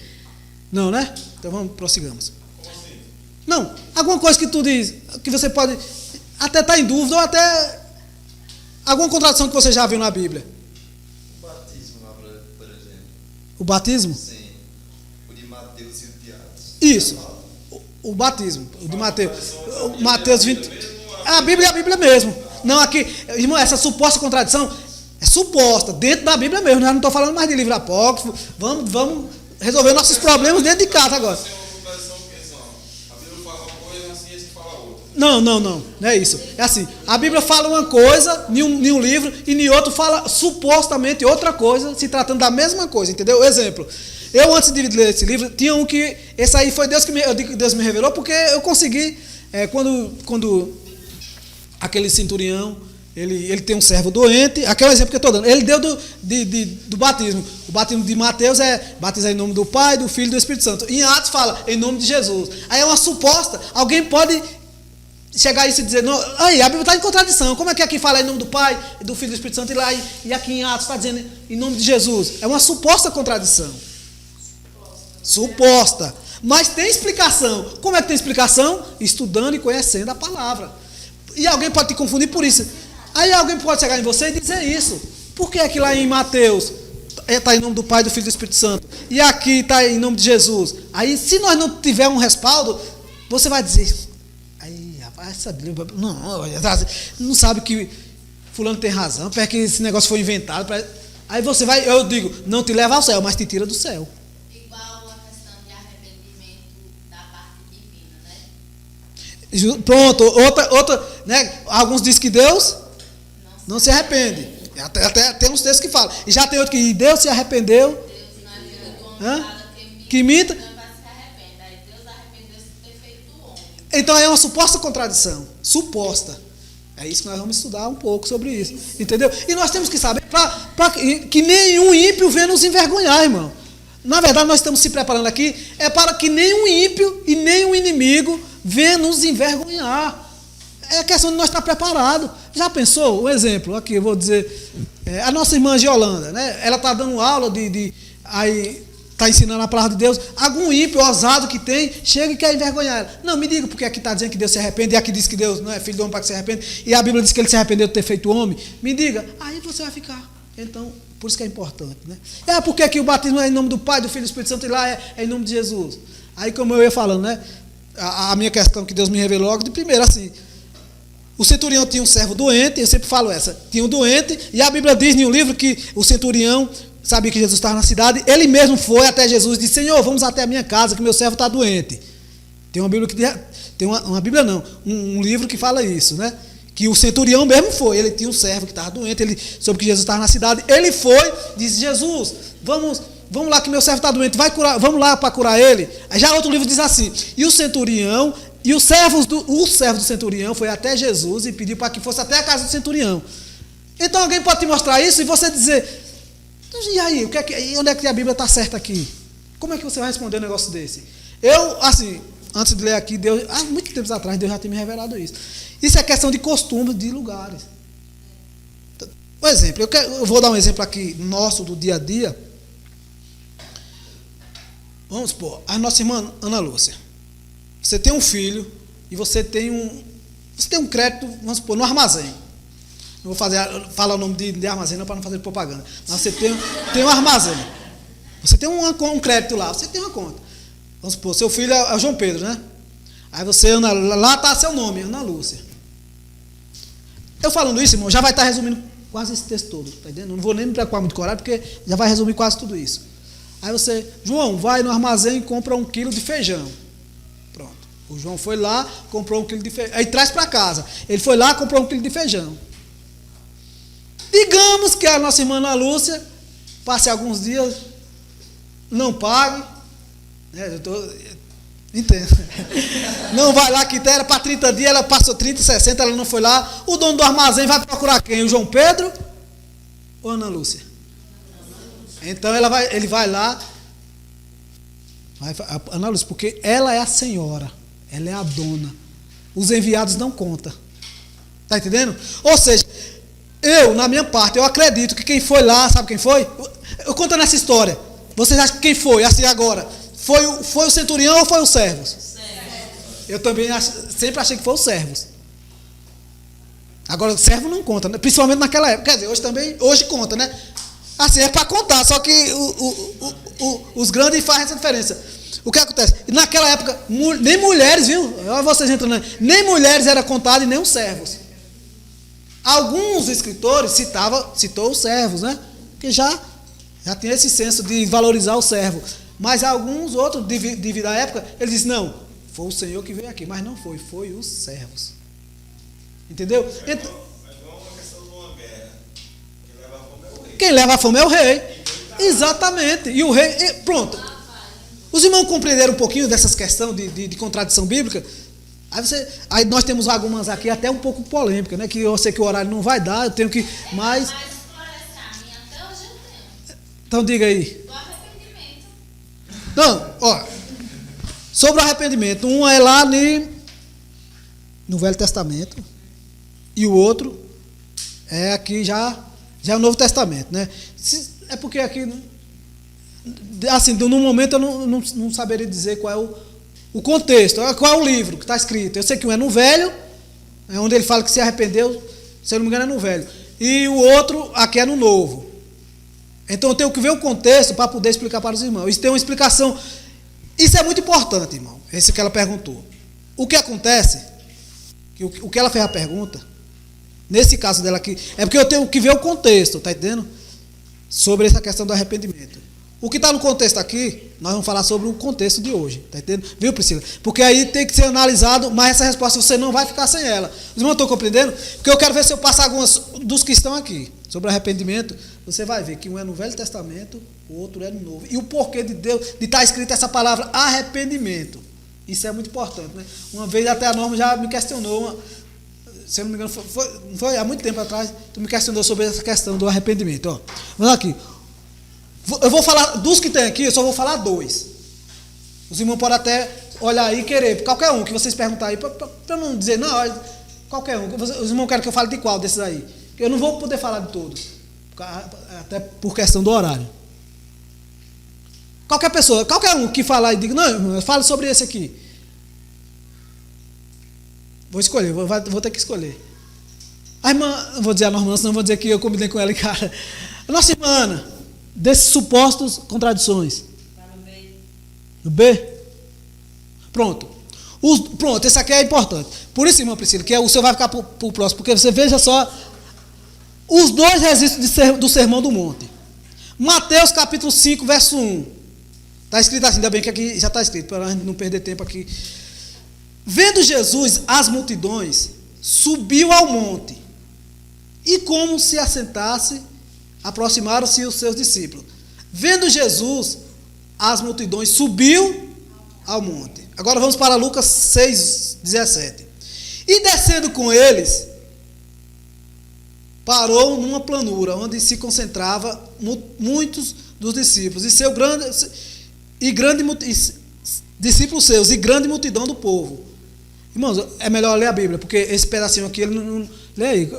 Speaker 1: Não, né? Então vamos, prossigamos.
Speaker 4: Como assim?
Speaker 1: Não, alguma coisa que tu diz, que você pode até estar em dúvida, ou até alguma contradição que você já viu na Bíblia.
Speaker 7: O batismo lá, por exemplo.
Speaker 1: O batismo?
Speaker 7: Sim. O de Mateus e o de Atos.
Speaker 1: Isso. O batismo, o de Mateus. O Mateus 20. A Bíblia é a Bíblia mesmo. Não, aqui, irmão, essa suposta contradição é suposta, dentro da Bíblia mesmo. Eu não estou falando mais de livro apócrifo. Vamos resolver nossos problemas dentro de casa agora.
Speaker 4: A Bíblia fala uma coisa, a ciência fala outra.
Speaker 1: Não é isso. É assim, a Bíblia fala uma coisa em um livro e em outro fala supostamente outra coisa, se tratando da mesma coisa, entendeu? Exemplo, eu antes de ler esse livro, tinha um que, esse aí foi Deus que Deus me revelou, porque eu consegui, quando aquele centurião, ele tem um servo doente, aqui é o exemplo que eu estou dando, ele deu do batismo. O batismo de Mateus é batizar em nome do Pai, do Filho e do Espírito Santo. Em Atos fala em nome de Jesus. Aí é uma suposta, alguém pode chegar a isso e dizer, não, aí a Bíblia está em contradição, como é que aqui fala em nome do Pai, do Filho e do Espírito Santo, e aqui em Atos está dizendo em nome de Jesus? É uma suposta contradição. Suposta. Mas tem explicação. Como é que tem explicação? Estudando e conhecendo a palavra. E alguém pode te confundir por isso. Aí alguém pode chegar em você e dizer isso. Por que é que lá em Mateus está em nome do Pai, do Filho e do Espírito Santo? E aqui está em nome de Jesus? Aí, se nós não tivermos um respaldo, você vai dizer, aí, rapaz, essa Bíblia, não sabe que fulano tem razão, porque que esse negócio foi inventado. Aí você vai, eu digo, não te leva ao céu, mas te tira do céu. Pronto, outra, né? Alguns dizem que Deus não se arrepende. Até tem uns textos que falam. E já tem outro que Deus se arrependeu. Que minta. Então é uma suposta contradição. Suposta. É isso que nós vamos estudar um pouco sobre isso. Entendeu? E nós temos que saber que nenhum ímpio venha nos envergonhar, irmão. Na verdade, nós estamos se preparando aqui para que nenhum ímpio e nenhum inimigo venha nos envergonhar. É questão de nós estar preparado. Já pensou? Um exemplo, aqui eu vou dizer, a nossa irmã Giolanda, né? Ela está dando aula aí está ensinando a palavra de Deus. Algum ímpio ousado que tem, chega e quer envergonhar ela. Não, me diga, porque aqui está dizendo que Deus se arrepende, e aqui diz que Deus não é filho do homem para que se arrepende, e a Bíblia diz que ele se arrependeu de ter feito homem. Me diga, aí você vai ficar. Então, por isso que é importante, né? Porque aqui o batismo é em nome do Pai, do Filho e do Espírito Santo, e lá é em nome de Jesus. Aí, como eu ia falando, né? A minha questão que Deus me revelou logo de primeiro, assim, o centurião tinha um servo doente, eu sempre falo essa, tinha um doente, e a Bíblia diz em um livro que o centurião sabia que Jesus estava na cidade, ele mesmo foi até Jesus e disse, Senhor, vamos até a minha casa, que meu servo está doente. Tem uma Bíblia que tem uma Bíblia não, um livro que fala isso, né? Que o centurião mesmo foi, ele tinha um servo que estava doente, ele soube que Jesus estava na cidade, ele foi, disse, Jesus, vamos lá que meu servo está doente, vai curar, vamos lá para curar ele. Aí já outro livro diz assim, e o centurião, e o servo do centurião foi até Jesus e pediu para que fosse até a casa do centurião. Então alguém pode te mostrar isso e você dizer, e aí, onde é que a Bíblia está certa aqui? Como é que você vai responder um negócio desse? Eu, assim, antes de ler aqui, Deus, há muito tempo atrás, Deus já tinha me revelado isso. Isso é questão de costumes de lugares. Por exemplo, eu vou dar um exemplo aqui nosso do dia a dia. Vamos supor, a nossa irmã Ana Lúcia. Você tem um filho e você tem um crédito, vamos supor, no armazém. Não vou falar o nome de armazém não para não fazer propaganda. Mas você tem um armazém. Você tem um crédito lá, você tem uma conta. Vamos supor, seu filho é o João Pedro, né? Aí você, lá está seu nome, Ana Lúcia. Eu falando isso, irmão, já vai estar resumindo quase esse texto todo, tá entendendo? Não vou nem me preocupar muito com o horário, porque já vai resumir quase tudo isso. Aí você, João, vai no armazém e compra 1 quilo de feijão. Pronto. O João foi lá, comprou 1 quilo de feijão. Aí traz para casa. Ele foi lá, comprou 1 quilo de feijão. Digamos que a nossa irmã Ana Lúcia passe alguns dias, não pague, né? Entendo. Não vai lá, que era para 30 dias, ela passou 30, 60, ela não foi lá. O dono do armazém vai procurar quem? O João Pedro ou Ana Lúcia? Então ele vai lá, Ana Lúcia, porque ela é a senhora, ela é a dona. Os enviados não contam. Está entendendo? Ou seja, eu, na minha parte, eu acredito que quem foi lá, sabe quem foi? Eu contando essa história. Vocês acham que quem foi, assim agora? Foi o centurião ou foi os servos? Eu também sempre achei que foi os servos. Agora, o servo não conta, né? Principalmente naquela época. Quer dizer, hoje conta, né? Assim, é para contar, só que os grandes fazem essa diferença. O que acontece? Naquela época, nem mulheres, viu? Olha vocês entrando, nem mulheres eram contadas e nem os servos. Alguns escritores citou os servos, né? Porque já tinha esse senso de valorizar o servo. Mas alguns outros, devido à época, eles dizem, não, foi o Senhor que veio aqui. Mas não foi, foi os servos. Entendeu?
Speaker 4: É igual uma questão de uma guerra.
Speaker 1: Quem leva a fome é o rei. Exatamente. E o rei, pronto. Os irmãos compreenderam um pouquinho dessas questões de contradição bíblica? Aí nós temos algumas aqui até um pouco polêmicas, né? Que eu sei que o horário não vai dar, eu tenho que. Mas. Então diga aí.
Speaker 5: Do arrependimento.
Speaker 1: Não, ó. Sobre o arrependimento, um é lá no Velho Testamento e o outro é aqui já é o Novo Testamento, né? É porque aqui, assim, no momento eu não saberia dizer qual é o contexto, qual é o livro que está escrito. Eu sei que um é no Velho, é onde ele fala que se arrependeu, se eu não me engano é no Velho, e o outro aqui é no Novo. Então eu tenho que ver o contexto para poder explicar para os irmãos. Isso tem uma explicação. Isso é muito importante, irmão. Esse que ela perguntou. O que acontece, o que ela fez a pergunta, nesse caso dela aqui, é porque eu tenho que ver o contexto, tá entendendo? Sobre essa questão do arrependimento. O que está no contexto aqui, nós vamos falar sobre o contexto de hoje, tá entendendo? Viu, Priscila? Porque aí tem que ser analisado, mas essa resposta você não vai ficar sem ela. Os irmãos estão compreendendo? Porque eu quero ver se eu passo algumas dos que estão aqui sobre arrependimento. Você vai ver que um é no Velho Testamento, o outro é no Novo. E o porquê de Deus, de estar escrita essa palavra arrependimento. Isso é muito importante, né? Uma vez até a Norma já me questionou, se eu não me engano, foi há muito tempo atrás, tu me questionou sobre essa questão do arrependimento. Ó, vamos aqui. Eu vou falar, dos que tem aqui, eu só vou falar 2. Os irmãos podem até olhar aí e querer, qualquer um que vocês perguntarem aí, para não dizer, não, qualquer um. Os irmãos querem que eu fale de qual desses aí? Eu não vou poder falar de todos, até por questão do horário. Qualquer pessoa, qualquer um que falar e diga, não, irmão, eu falo sobre esse aqui. Vou escolher, vou ter que escolher. A irmã, não vou dizer a Norma, senão vou dizer que eu combinei com ela, cara. A nossa irmã Ana, desses supostos contradições.
Speaker 6: Está no meio.
Speaker 1: No B? Pronto. Pronto, esse aqui é importante. Por isso, irmã Priscila, que o senhor vai ficar para o próximo, porque você veja só os 2 registros do Sermão do Monte. Mateus capítulo 5, verso 1. Está escrito assim, ainda bem que aqui já está escrito, para a gente não perder tempo aqui. Vendo Jesus as multidões, subiu ao monte, e como se assentasse, aproximaram-se os seus discípulos. Vendo Jesus as multidões, subiu ao monte. Agora vamos para Lucas 6, 17. E descendo com eles, parou numa planura, onde se concentrava muitos dos discípulos, discípulos seus, e grande multidão do povo. Irmãos, é melhor ler a Bíblia, porque esse pedacinho aqui, ele não lê aí,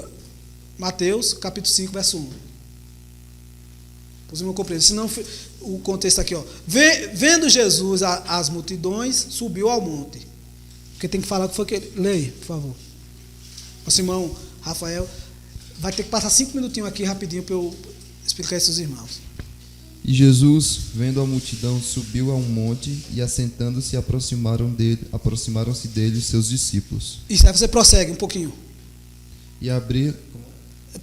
Speaker 1: Mateus, capítulo 5, verso 1. Os irmãos compreendem, senão o contexto aqui, ó. Vendo Jesus as multidões, subiu ao monte. Porque tem que falar o que foi que ele... Lê aí, por favor. Nosso irmão Rafael vai ter que passar 5 minutinhos aqui rapidinho para eu explicar isso aos irmãos.
Speaker 8: E Jesus, vendo a multidão, subiu a um monte e, assentando-se, aproximaram-se dele os seus discípulos.
Speaker 1: Isso, aí você prossegue um pouquinho.
Speaker 8: E abrir...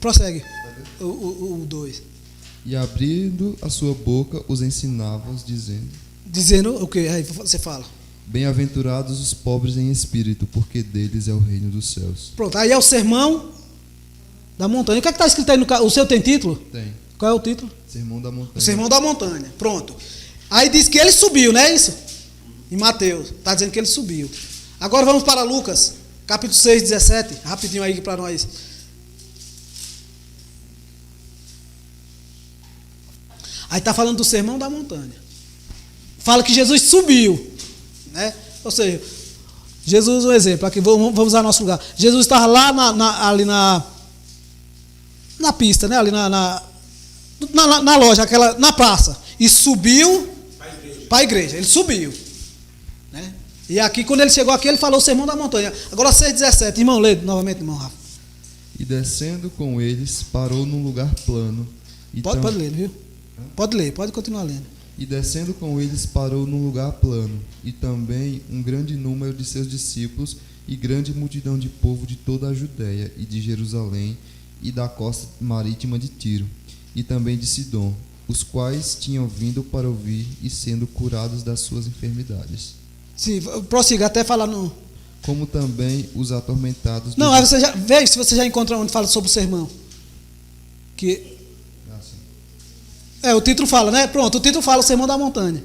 Speaker 1: Prossegue. O 2.
Speaker 8: E abrindo a sua boca, os ensinava-os, dizendo...
Speaker 1: Dizendo o quê? Aí você fala.
Speaker 8: Bem-aventurados os pobres em espírito, porque deles é o reino dos céus.
Speaker 1: Pronto, aí é o sermão da montanha. O que é que está escrito aí no... O seu tem título?
Speaker 8: Tem.
Speaker 1: Qual é o título?
Speaker 8: Sermão da montanha.
Speaker 1: O Sermão da Montanha. Pronto. Aí diz que ele subiu, não é isso? Em Mateus. Está dizendo que ele subiu. Agora vamos para Lucas, capítulo 6, 17. Rapidinho aí para nós. Aí está falando do Sermão da Montanha. Fala que Jesus subiu, né? Ou seja, Jesus, um exemplo, aqui vamos usar nosso lugar. Jesus estava lá ali na pista, né? Ali na loja, na praça, e subiu para a igreja. Ele subiu, né? E aqui, quando ele chegou aqui, ele falou o Sermão da Montanha. Agora 6,17, irmão, lê novamente, irmão Rafa.
Speaker 8: E descendo com eles, parou num lugar plano.
Speaker 1: Pode ler, viu? Pode ler, pode continuar lendo.
Speaker 8: E descendo com eles, parou num lugar plano, e também um grande número de seus discípulos, e grande multidão de povo de toda a Judéia, e de Jerusalém, e da costa marítima de Tiro, e também de Sidom, os quais tinham vindo para ouvir e sendo curados das suas enfermidades.
Speaker 1: Sim, prossiga até falar no...
Speaker 8: Como também os atormentados...
Speaker 1: Não, aí você já... Veja se você já encontra onde fala sobre o sermão. Que... o título fala, né? Pronto, o título fala o Sermão da Montanha.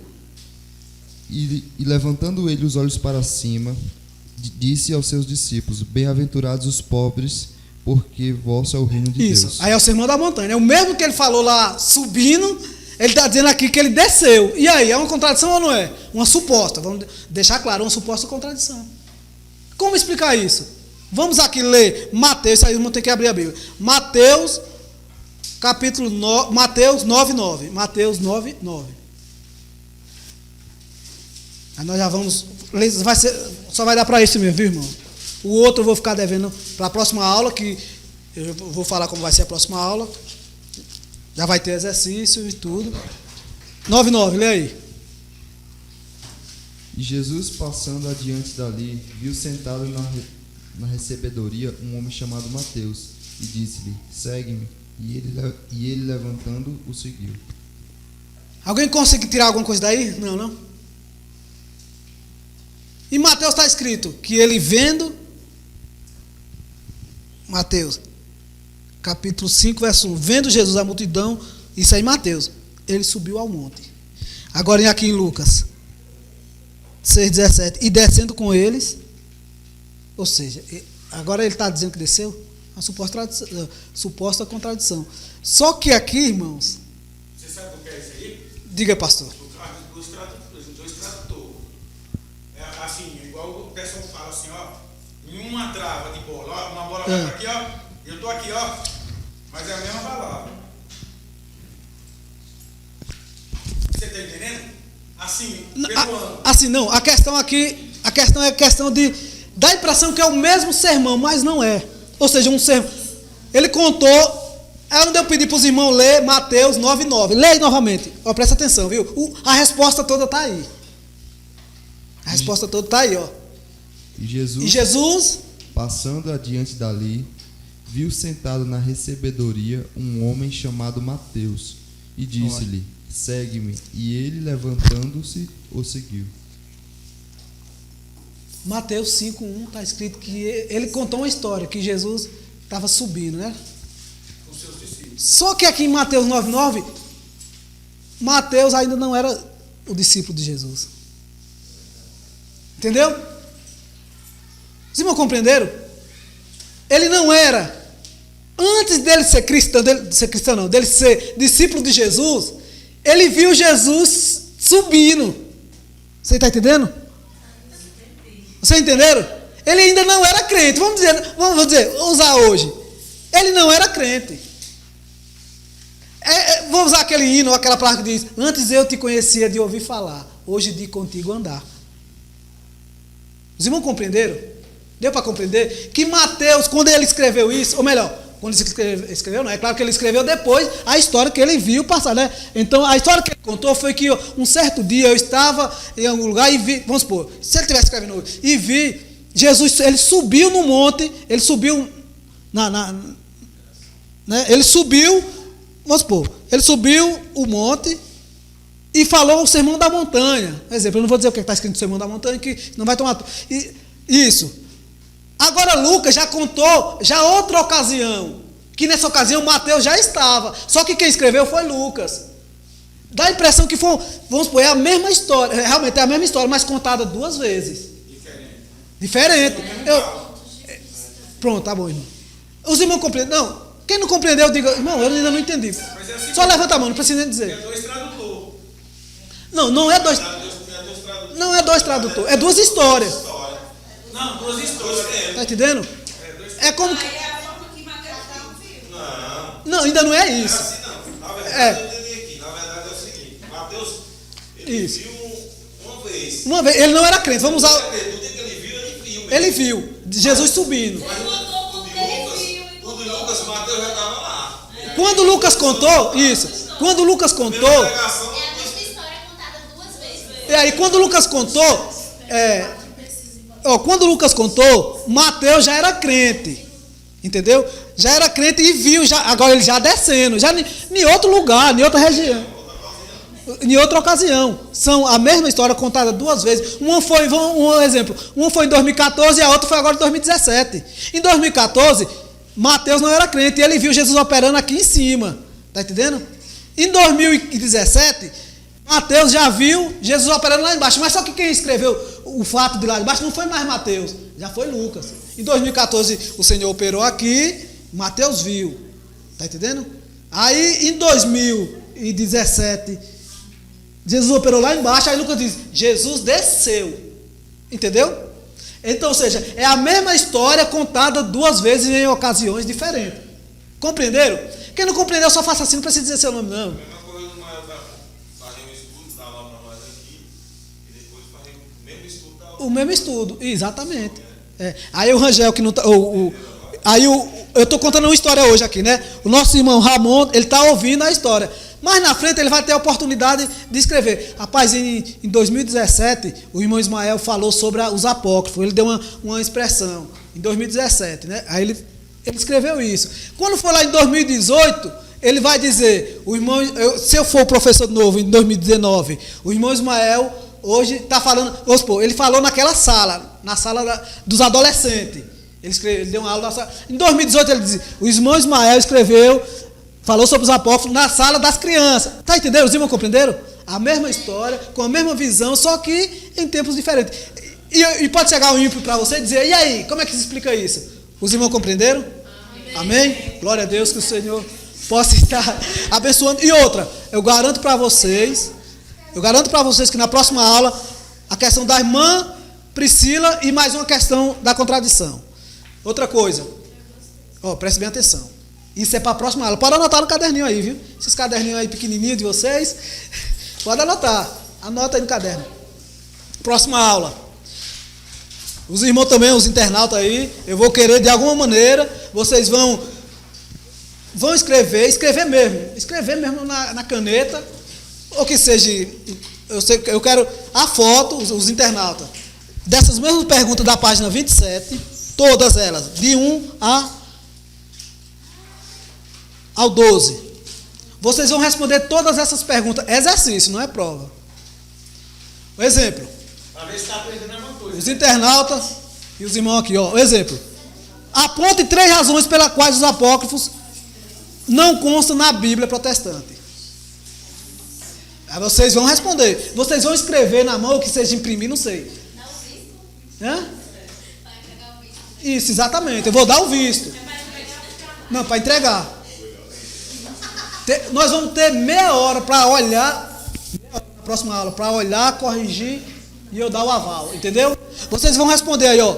Speaker 8: E levantando ele os olhos para cima, disse aos seus discípulos: Bem-aventurados os pobres, porque vosso é o reino de
Speaker 1: Isso,
Speaker 8: Deus.
Speaker 1: aí é o Sermão da Montanha. É o mesmo que ele falou lá subindo, ele está dizendo aqui que ele desceu. E aí, é uma contradição ou não é? Uma suposta, vamos deixar claro, uma suposta contradição. Como explicar isso? Vamos aqui ler Mateus, isso aí vamos ter que abrir a Bíblia. Mateus, capítulo 9, Mateus 9:9. Mateus 9:9. Aí nós já vamos, só vai dar para isso mesmo, viu, irmão? O outro eu vou ficar devendo para a próxima aula, que eu vou falar como vai ser a próxima aula. Já vai ter exercício e tudo. 9:9, lê aí.
Speaker 8: E Jesus, passando adiante dali, viu sentado na recebedoria um homem chamado Mateus, e disse-lhe: Segue-me. E ele levantando, o seguiu.
Speaker 1: Alguém consegue tirar alguma coisa daí? Não. Em Mateus está escrito que ele vendo... Mateus, capítulo 5, verso 1. Vendo Jesus a multidão, isso aí em Mateus, ele subiu ao monte. Agora aqui em Lucas 6:17. E descendo com eles, ou seja, agora ele está dizendo que desceu? Uma suposta contradição. Só que aqui, irmãos...
Speaker 4: Você sabe o que é isso aí?
Speaker 1: Diga, pastor.
Speaker 4: Os tradutores. Assim, igual o pessoal fala assim, ó, em uma trava de bola, ó, uma bola vai aqui, ó, eu tô aqui, ó, mas é a mesma palavra. Você está entendendo? Assim, peruano.
Speaker 1: Assim, não. A questão aqui, é a questão de dar a impressão que é o mesmo sermão, mas não é. Ou seja, um sermão. Ele contou, é onde eu pedi para os irmãos ler Mateus 9:9. Leia novamente. Ó, presta atenção, viu? A resposta toda está aí. A resposta toda está aí, ó.
Speaker 8: E
Speaker 1: Jesus,
Speaker 8: passando adiante dali, viu sentado na recebedoria um homem chamado Mateus, e disse-lhe: Segue-me. E ele, levantando-se, o seguiu.
Speaker 1: Mateus 5:1 está escrito que ele contou uma história, que Jesus estava subindo, né?
Speaker 4: Com seus discípulos.
Speaker 1: Só que aqui em Mateus 9:9, Mateus ainda não era o discípulo de Jesus. Entendeu? Os irmãos compreenderam? Ele não era. Antes dele ser cristão, dele ser discípulo de Jesus, ele viu Jesus subindo. Você está entendendo? Vocês entenderam? Ele ainda não era crente. Vamos usar hoje. Ele não era crente. Vou usar aquele hino, aquela placa que diz: Antes eu te conhecia de ouvir falar, hoje de contigo andar. Os irmãos compreenderam? Deu para compreender? Que Mateus, quando ele escreveu isso, ou melhor, quando ele escreveu, não é claro que ele escreveu depois a história que ele viu passar, né? Então, a história que ele contou foi que um certo dia eu estava em algum lugar e vi, vamos supor, se ele estivesse escrevendo hoje, e vi Jesus, ele subiu no monte, ele subiu né? Ele subiu, vamos supor, ele subiu o monte e falou o Sermão da Montanha. Por exemplo, eu não vou dizer o que está escrito no Sermão da Montanha, que não vai tomar... Isso. Agora Lucas já contou outra ocasião, que nessa ocasião Mateus já estava, só que quem escreveu foi Lucas. Dá a impressão que foi, vamos supor, é a mesma história, realmente é a mesma história, mas contada duas vezes. Diferente. Pronto, tá bom, irmão. Os irmãos compreendem? Não, quem não compreendeu, diga: irmão, eu ainda não entendi. Só levanta a mão, não precisa nem dizer.
Speaker 4: É dois tradutores.
Speaker 1: Não é dois. Não é dois tradutores, é duas histórias.
Speaker 4: Não, duas histórias.
Speaker 1: Está entendendo? É como que...
Speaker 6: É a forma que Mateus viu.
Speaker 1: Não, ainda não é isso.
Speaker 4: Assim não. Na verdade, eu entendi aqui. Na verdade é o seguinte: Mateus, ele
Speaker 1: Isso.
Speaker 4: viu uma vez.
Speaker 1: Uma vez, ele não era crente, vamos usar...
Speaker 4: No dia que ele viu, ele viu. Mesmo.
Speaker 1: Ele viu, Jesus subindo.
Speaker 5: Ele contou tudo que ele viu.
Speaker 4: O de Lucas, Mateus já estava lá.
Speaker 1: Quando Lucas contou, isso. Quando Lucas contou...
Speaker 4: Pregação,
Speaker 5: É a mesma história contada duas vezes.
Speaker 1: E aí, quando Lucas contou... quando Lucas contou, Mateus já era crente. Entendeu? Já era crente e viu, agora ele já descendo. Já em outro lugar, em outra região. em outra ocasião. São a mesma história contada duas vezes. Um exemplo, uma foi em 2014 e a outra foi agora em 2017. Em 2014, Mateus não era crente e ele viu Jesus operando aqui em cima. Está entendendo? Em 2017, Mateus já viu Jesus operando lá embaixo. Mas só que quem escreveu o fato de lá embaixo não foi mais Mateus, já foi Lucas. Em 2014 o Senhor operou aqui, Mateus viu. Está entendendo? Aí em 2017, Jesus operou lá embaixo, aí Lucas diz, Jesus desceu. Entendeu? Então, ou seja, é a mesma história contada duas vezes em ocasiões diferentes. Compreenderam? Quem não compreendeu, só faça assim, não precisa dizer seu nome, não.
Speaker 4: A mesma coisa do Mael fazer um estudo, dar lá para nós aqui, e depois fazer o mesmo estudo da outra.
Speaker 1: O mesmo estudo, exatamente. Aí o Rangel, que não está... eu estou contando uma história hoje aqui, né? O nosso irmão Ramon, ele está ouvindo a história. Mas na frente ele vai ter a oportunidade de escrever. Rapaz, em 2017, o irmão Ismael falou sobre os apócrifos. Ele deu uma expressão. Em 2017, né? Aí ele escreveu isso. Quando for lá em 2018, ele vai dizer, se eu for o professor de novo em 2019, o irmão Ismael hoje está falando, vamos supor, ele falou naquela sala, na sala dos adolescentes. Ele deu uma aula na sala. Em 2018 ele diz, o irmão Ismael falou sobre os apócrifos na sala das crianças. Está entendendo? Os irmãos compreenderam? A mesma história, com a mesma visão, só que em tempos diferentes. E pode chegar um ímpio para você e dizer, e aí, como é que se explica isso? Os irmãos compreenderam? Amém? Glória a Deus, que o Senhor possa estar abençoando. E outra, eu garanto para vocês que na próxima aula, a questão da irmã Priscila e mais uma questão da contradição. Outra coisa, preste bem atenção. Isso é para a próxima aula. Pode anotar no caderninho aí, viu? Esses caderninhos aí pequenininhos de vocês, pode anotar. Anota aí no caderno. Próxima aula. Os irmãos também, os internautas aí, eu vou querer de alguma maneira, vocês vão escrever mesmo na caneta, ou que seja, eu quero a foto, os internautas, dessas mesmas perguntas da página 27, todas elas, de 1 ao 12. Vocês vão responder todas essas perguntas. Exercício, não é prova. Um exemplo.
Speaker 4: Para ver se está aprendendo a mesma coisa.
Speaker 1: Os internautas e os irmãos aqui, ó. Exemplo. Aponte 3 razões pelas quais os apócrifos não constam na Bíblia protestante. Aí vocês vão responder. Vocês vão escrever na mão, ou que seja imprimir, não sei. Hã? Isso, exatamente. Eu vou dar o visto. Não, para entregar. Nós vamos ter meia hora para olhar, na próxima aula, para olhar, corrigir e eu dar o aval. Entendeu? Vocês vão responder aí, ó.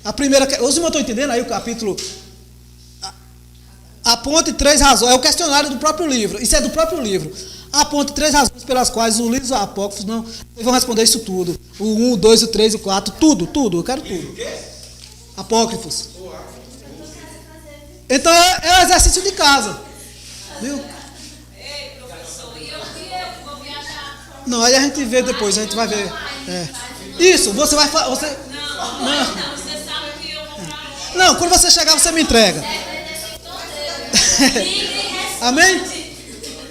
Speaker 1: A primeira. Os irmãos estão entendendo aí o capítulo? Aponte 3 razões. É o questionário do próprio livro. Isso é do próprio livro. Aponte 3 razões pelas quais os livros apócrifos não. Vocês vão responder isso tudo. O 1, o 2, o 3, o 4. Tudo. Eu quero tudo. Apócrifos. Então é o exercício de casa. Viu?
Speaker 6: Ei, professor, e eu vou viajar.
Speaker 1: Não, aí a gente vê depois, a gente vai ver. Isso, você vai fazer.
Speaker 6: Não, você sabe que eu vou para onde.
Speaker 1: Não, quando você chegar, você me entrega. Amém?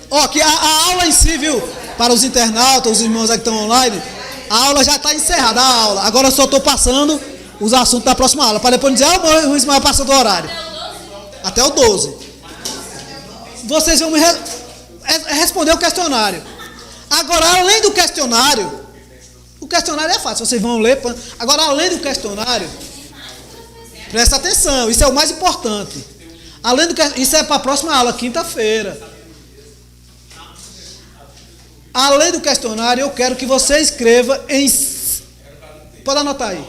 Speaker 1: Ó, que a aula em si, viu? Para os internautas, os irmãos aí que estão online, a aula já está encerrada, a aula. Agora eu só estou passando os assuntos da próxima aula, para depois dizer, o Ismael passou do horário. Até o 12. Vocês vão me responder o questionário. Agora, além do questionário, o questionário é fácil, vocês vão ler. Agora, além do questionário, presta atenção, isso é o mais importante. Isso é para a próxima aula, quinta-feira. Além do questionário, eu quero que você escreva em... Pode anotar aí.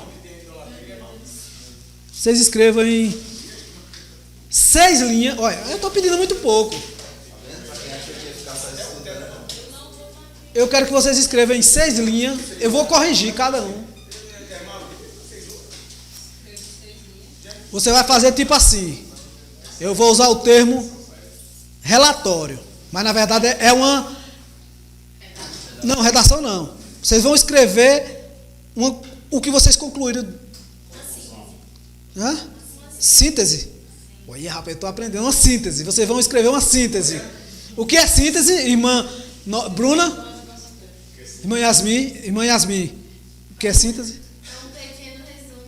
Speaker 1: Vocês escrevam em 6 linhas. Olha, eu estou pedindo muito pouco. Eu quero que vocês escrevam em 6 linhas. Eu vou corrigir cada um. Você vai fazer tipo assim. Eu vou usar o termo relatório. Mas na verdade é uma... Não, redação não. Vocês vão escrever o que vocês concluíram. Hã? Síntese. Olha, rapaz, eu estou aprendendo uma síntese. Vocês vão escrever uma síntese. O que é síntese, irmã Bruna? Irmã Yasmin, o que é síntese?
Speaker 5: É um pequeno resumo.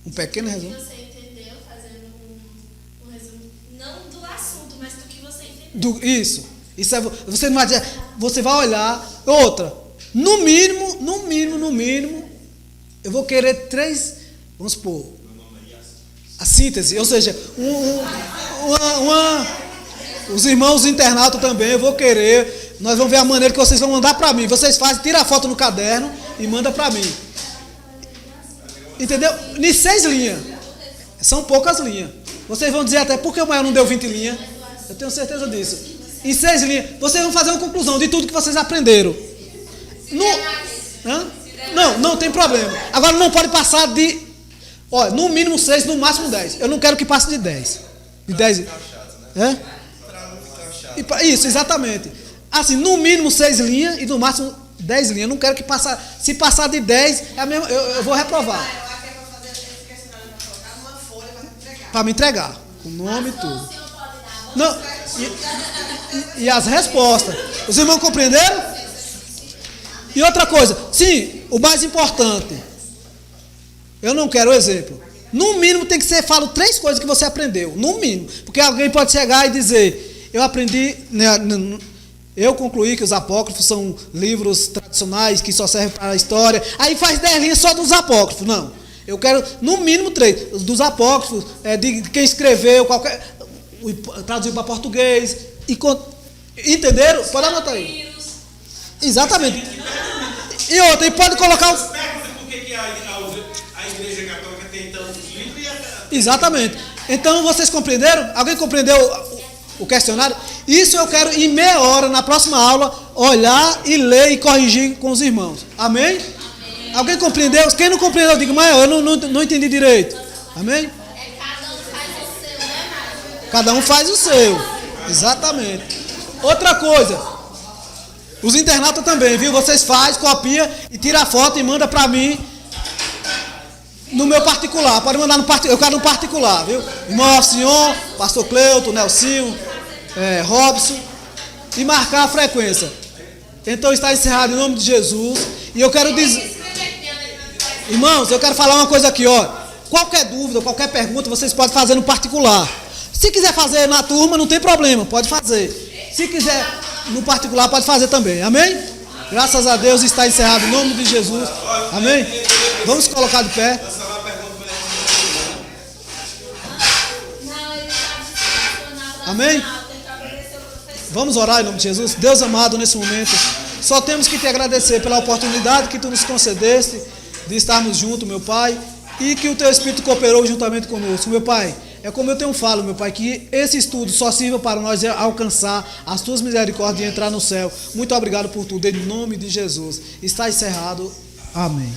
Speaker 1: Um pequeno
Speaker 5: do
Speaker 1: resumo.
Speaker 5: que você entendeu, fazendo um resumo, não do assunto, mas do que você entendeu.
Speaker 1: Isso é, você não vai dizer, você vai olhar. Outra, no mínimo, eu vou querer 3, vamos supor, a síntese, ou seja, os irmãos internautas também, eu vou querer, nós vamos ver a maneira que vocês vão mandar para mim. Vocês fazem, tira a foto no caderno e manda para mim. Entendeu? Em 6 linhas. São poucas linhas. Vocês vão dizer até, por que o maior não deu 20 linhas? Eu tenho certeza disso. Em 6 linhas, vocês vão fazer uma conclusão de tudo que vocês aprenderam. Não tem problema. Agora não pode passar de, olha, no mínimo 6, no máximo 10. Eu não quero que passe de 10. De 10. Isso, exatamente. Assim, no mínimo 6 linhas e no máximo 10 linhas. Eu não quero que passe. Se passar de 10, eu vou reprovar. Para me entregar. Com o nome e tudo. Não, e as respostas. Os irmãos compreenderam? E outra coisa, sim, o mais importante. Eu não quero exemplo. No mínimo tem que ser, falo 3 coisas que você aprendeu. No mínimo. Porque alguém pode chegar e dizer, eu aprendi, eu concluí que os apócrifos são livros tradicionais que só servem para a história. Aí faz 10 linhas só dos apócrifos. Não. Eu quero, no mínimo 3. Dos apócrifos, de quem escreveu, traduziu para português. Entenderam? Pode anotar aí. Exatamente. E outra, e pode colocar
Speaker 4: Pergunta por que a Igreja Católica tem tantos livros e
Speaker 1: Exatamente. Então vocês compreenderam? Alguém compreendeu o questionário? Isso eu quero em meia hora, na próxima aula, olhar e ler e corrigir com os irmãos. Amém? Amém. Alguém compreendeu? Quem não compreendeu, diga, mas eu não entendi direito. Amém?
Speaker 5: Cada um faz o seu, né, Mário?
Speaker 1: Cada um faz o seu. Exatamente. Outra coisa. Os internautas também, viu? Vocês fazem, copia e tira a foto e manda para mim no meu particular. Pode mandar no particular. Eu quero no particular, viu? Irmão Alcion, Pastor Cleuto, Nelsinho, Robson. E marcar a frequência. Então está encerrado em nome de Jesus. E eu quero dizer... Irmãos, eu quero falar uma coisa aqui, ó. Qualquer dúvida, qualquer pergunta, vocês podem fazer no particular. Se quiser fazer na turma, não tem problema, pode fazer. Se quiser no particular, pode fazer também. Amém? Graças a Deus está encerrado em nome de Jesus. Amém? Vamos colocar de pé. Amém? Vamos orar em nome de Jesus. Deus amado, nesse momento, só temos que te agradecer pela oportunidade que tu nos concedeste de estarmos juntos, meu Pai, e que o teu Espírito cooperou juntamente conosco, meu Pai. É como eu tenho falo, meu Pai, que esse estudo só sirva para nós alcançar as tuas misericórdias e entrar no céu. Muito obrigado por tudo, em nome de Jesus. Está encerrado. Amém.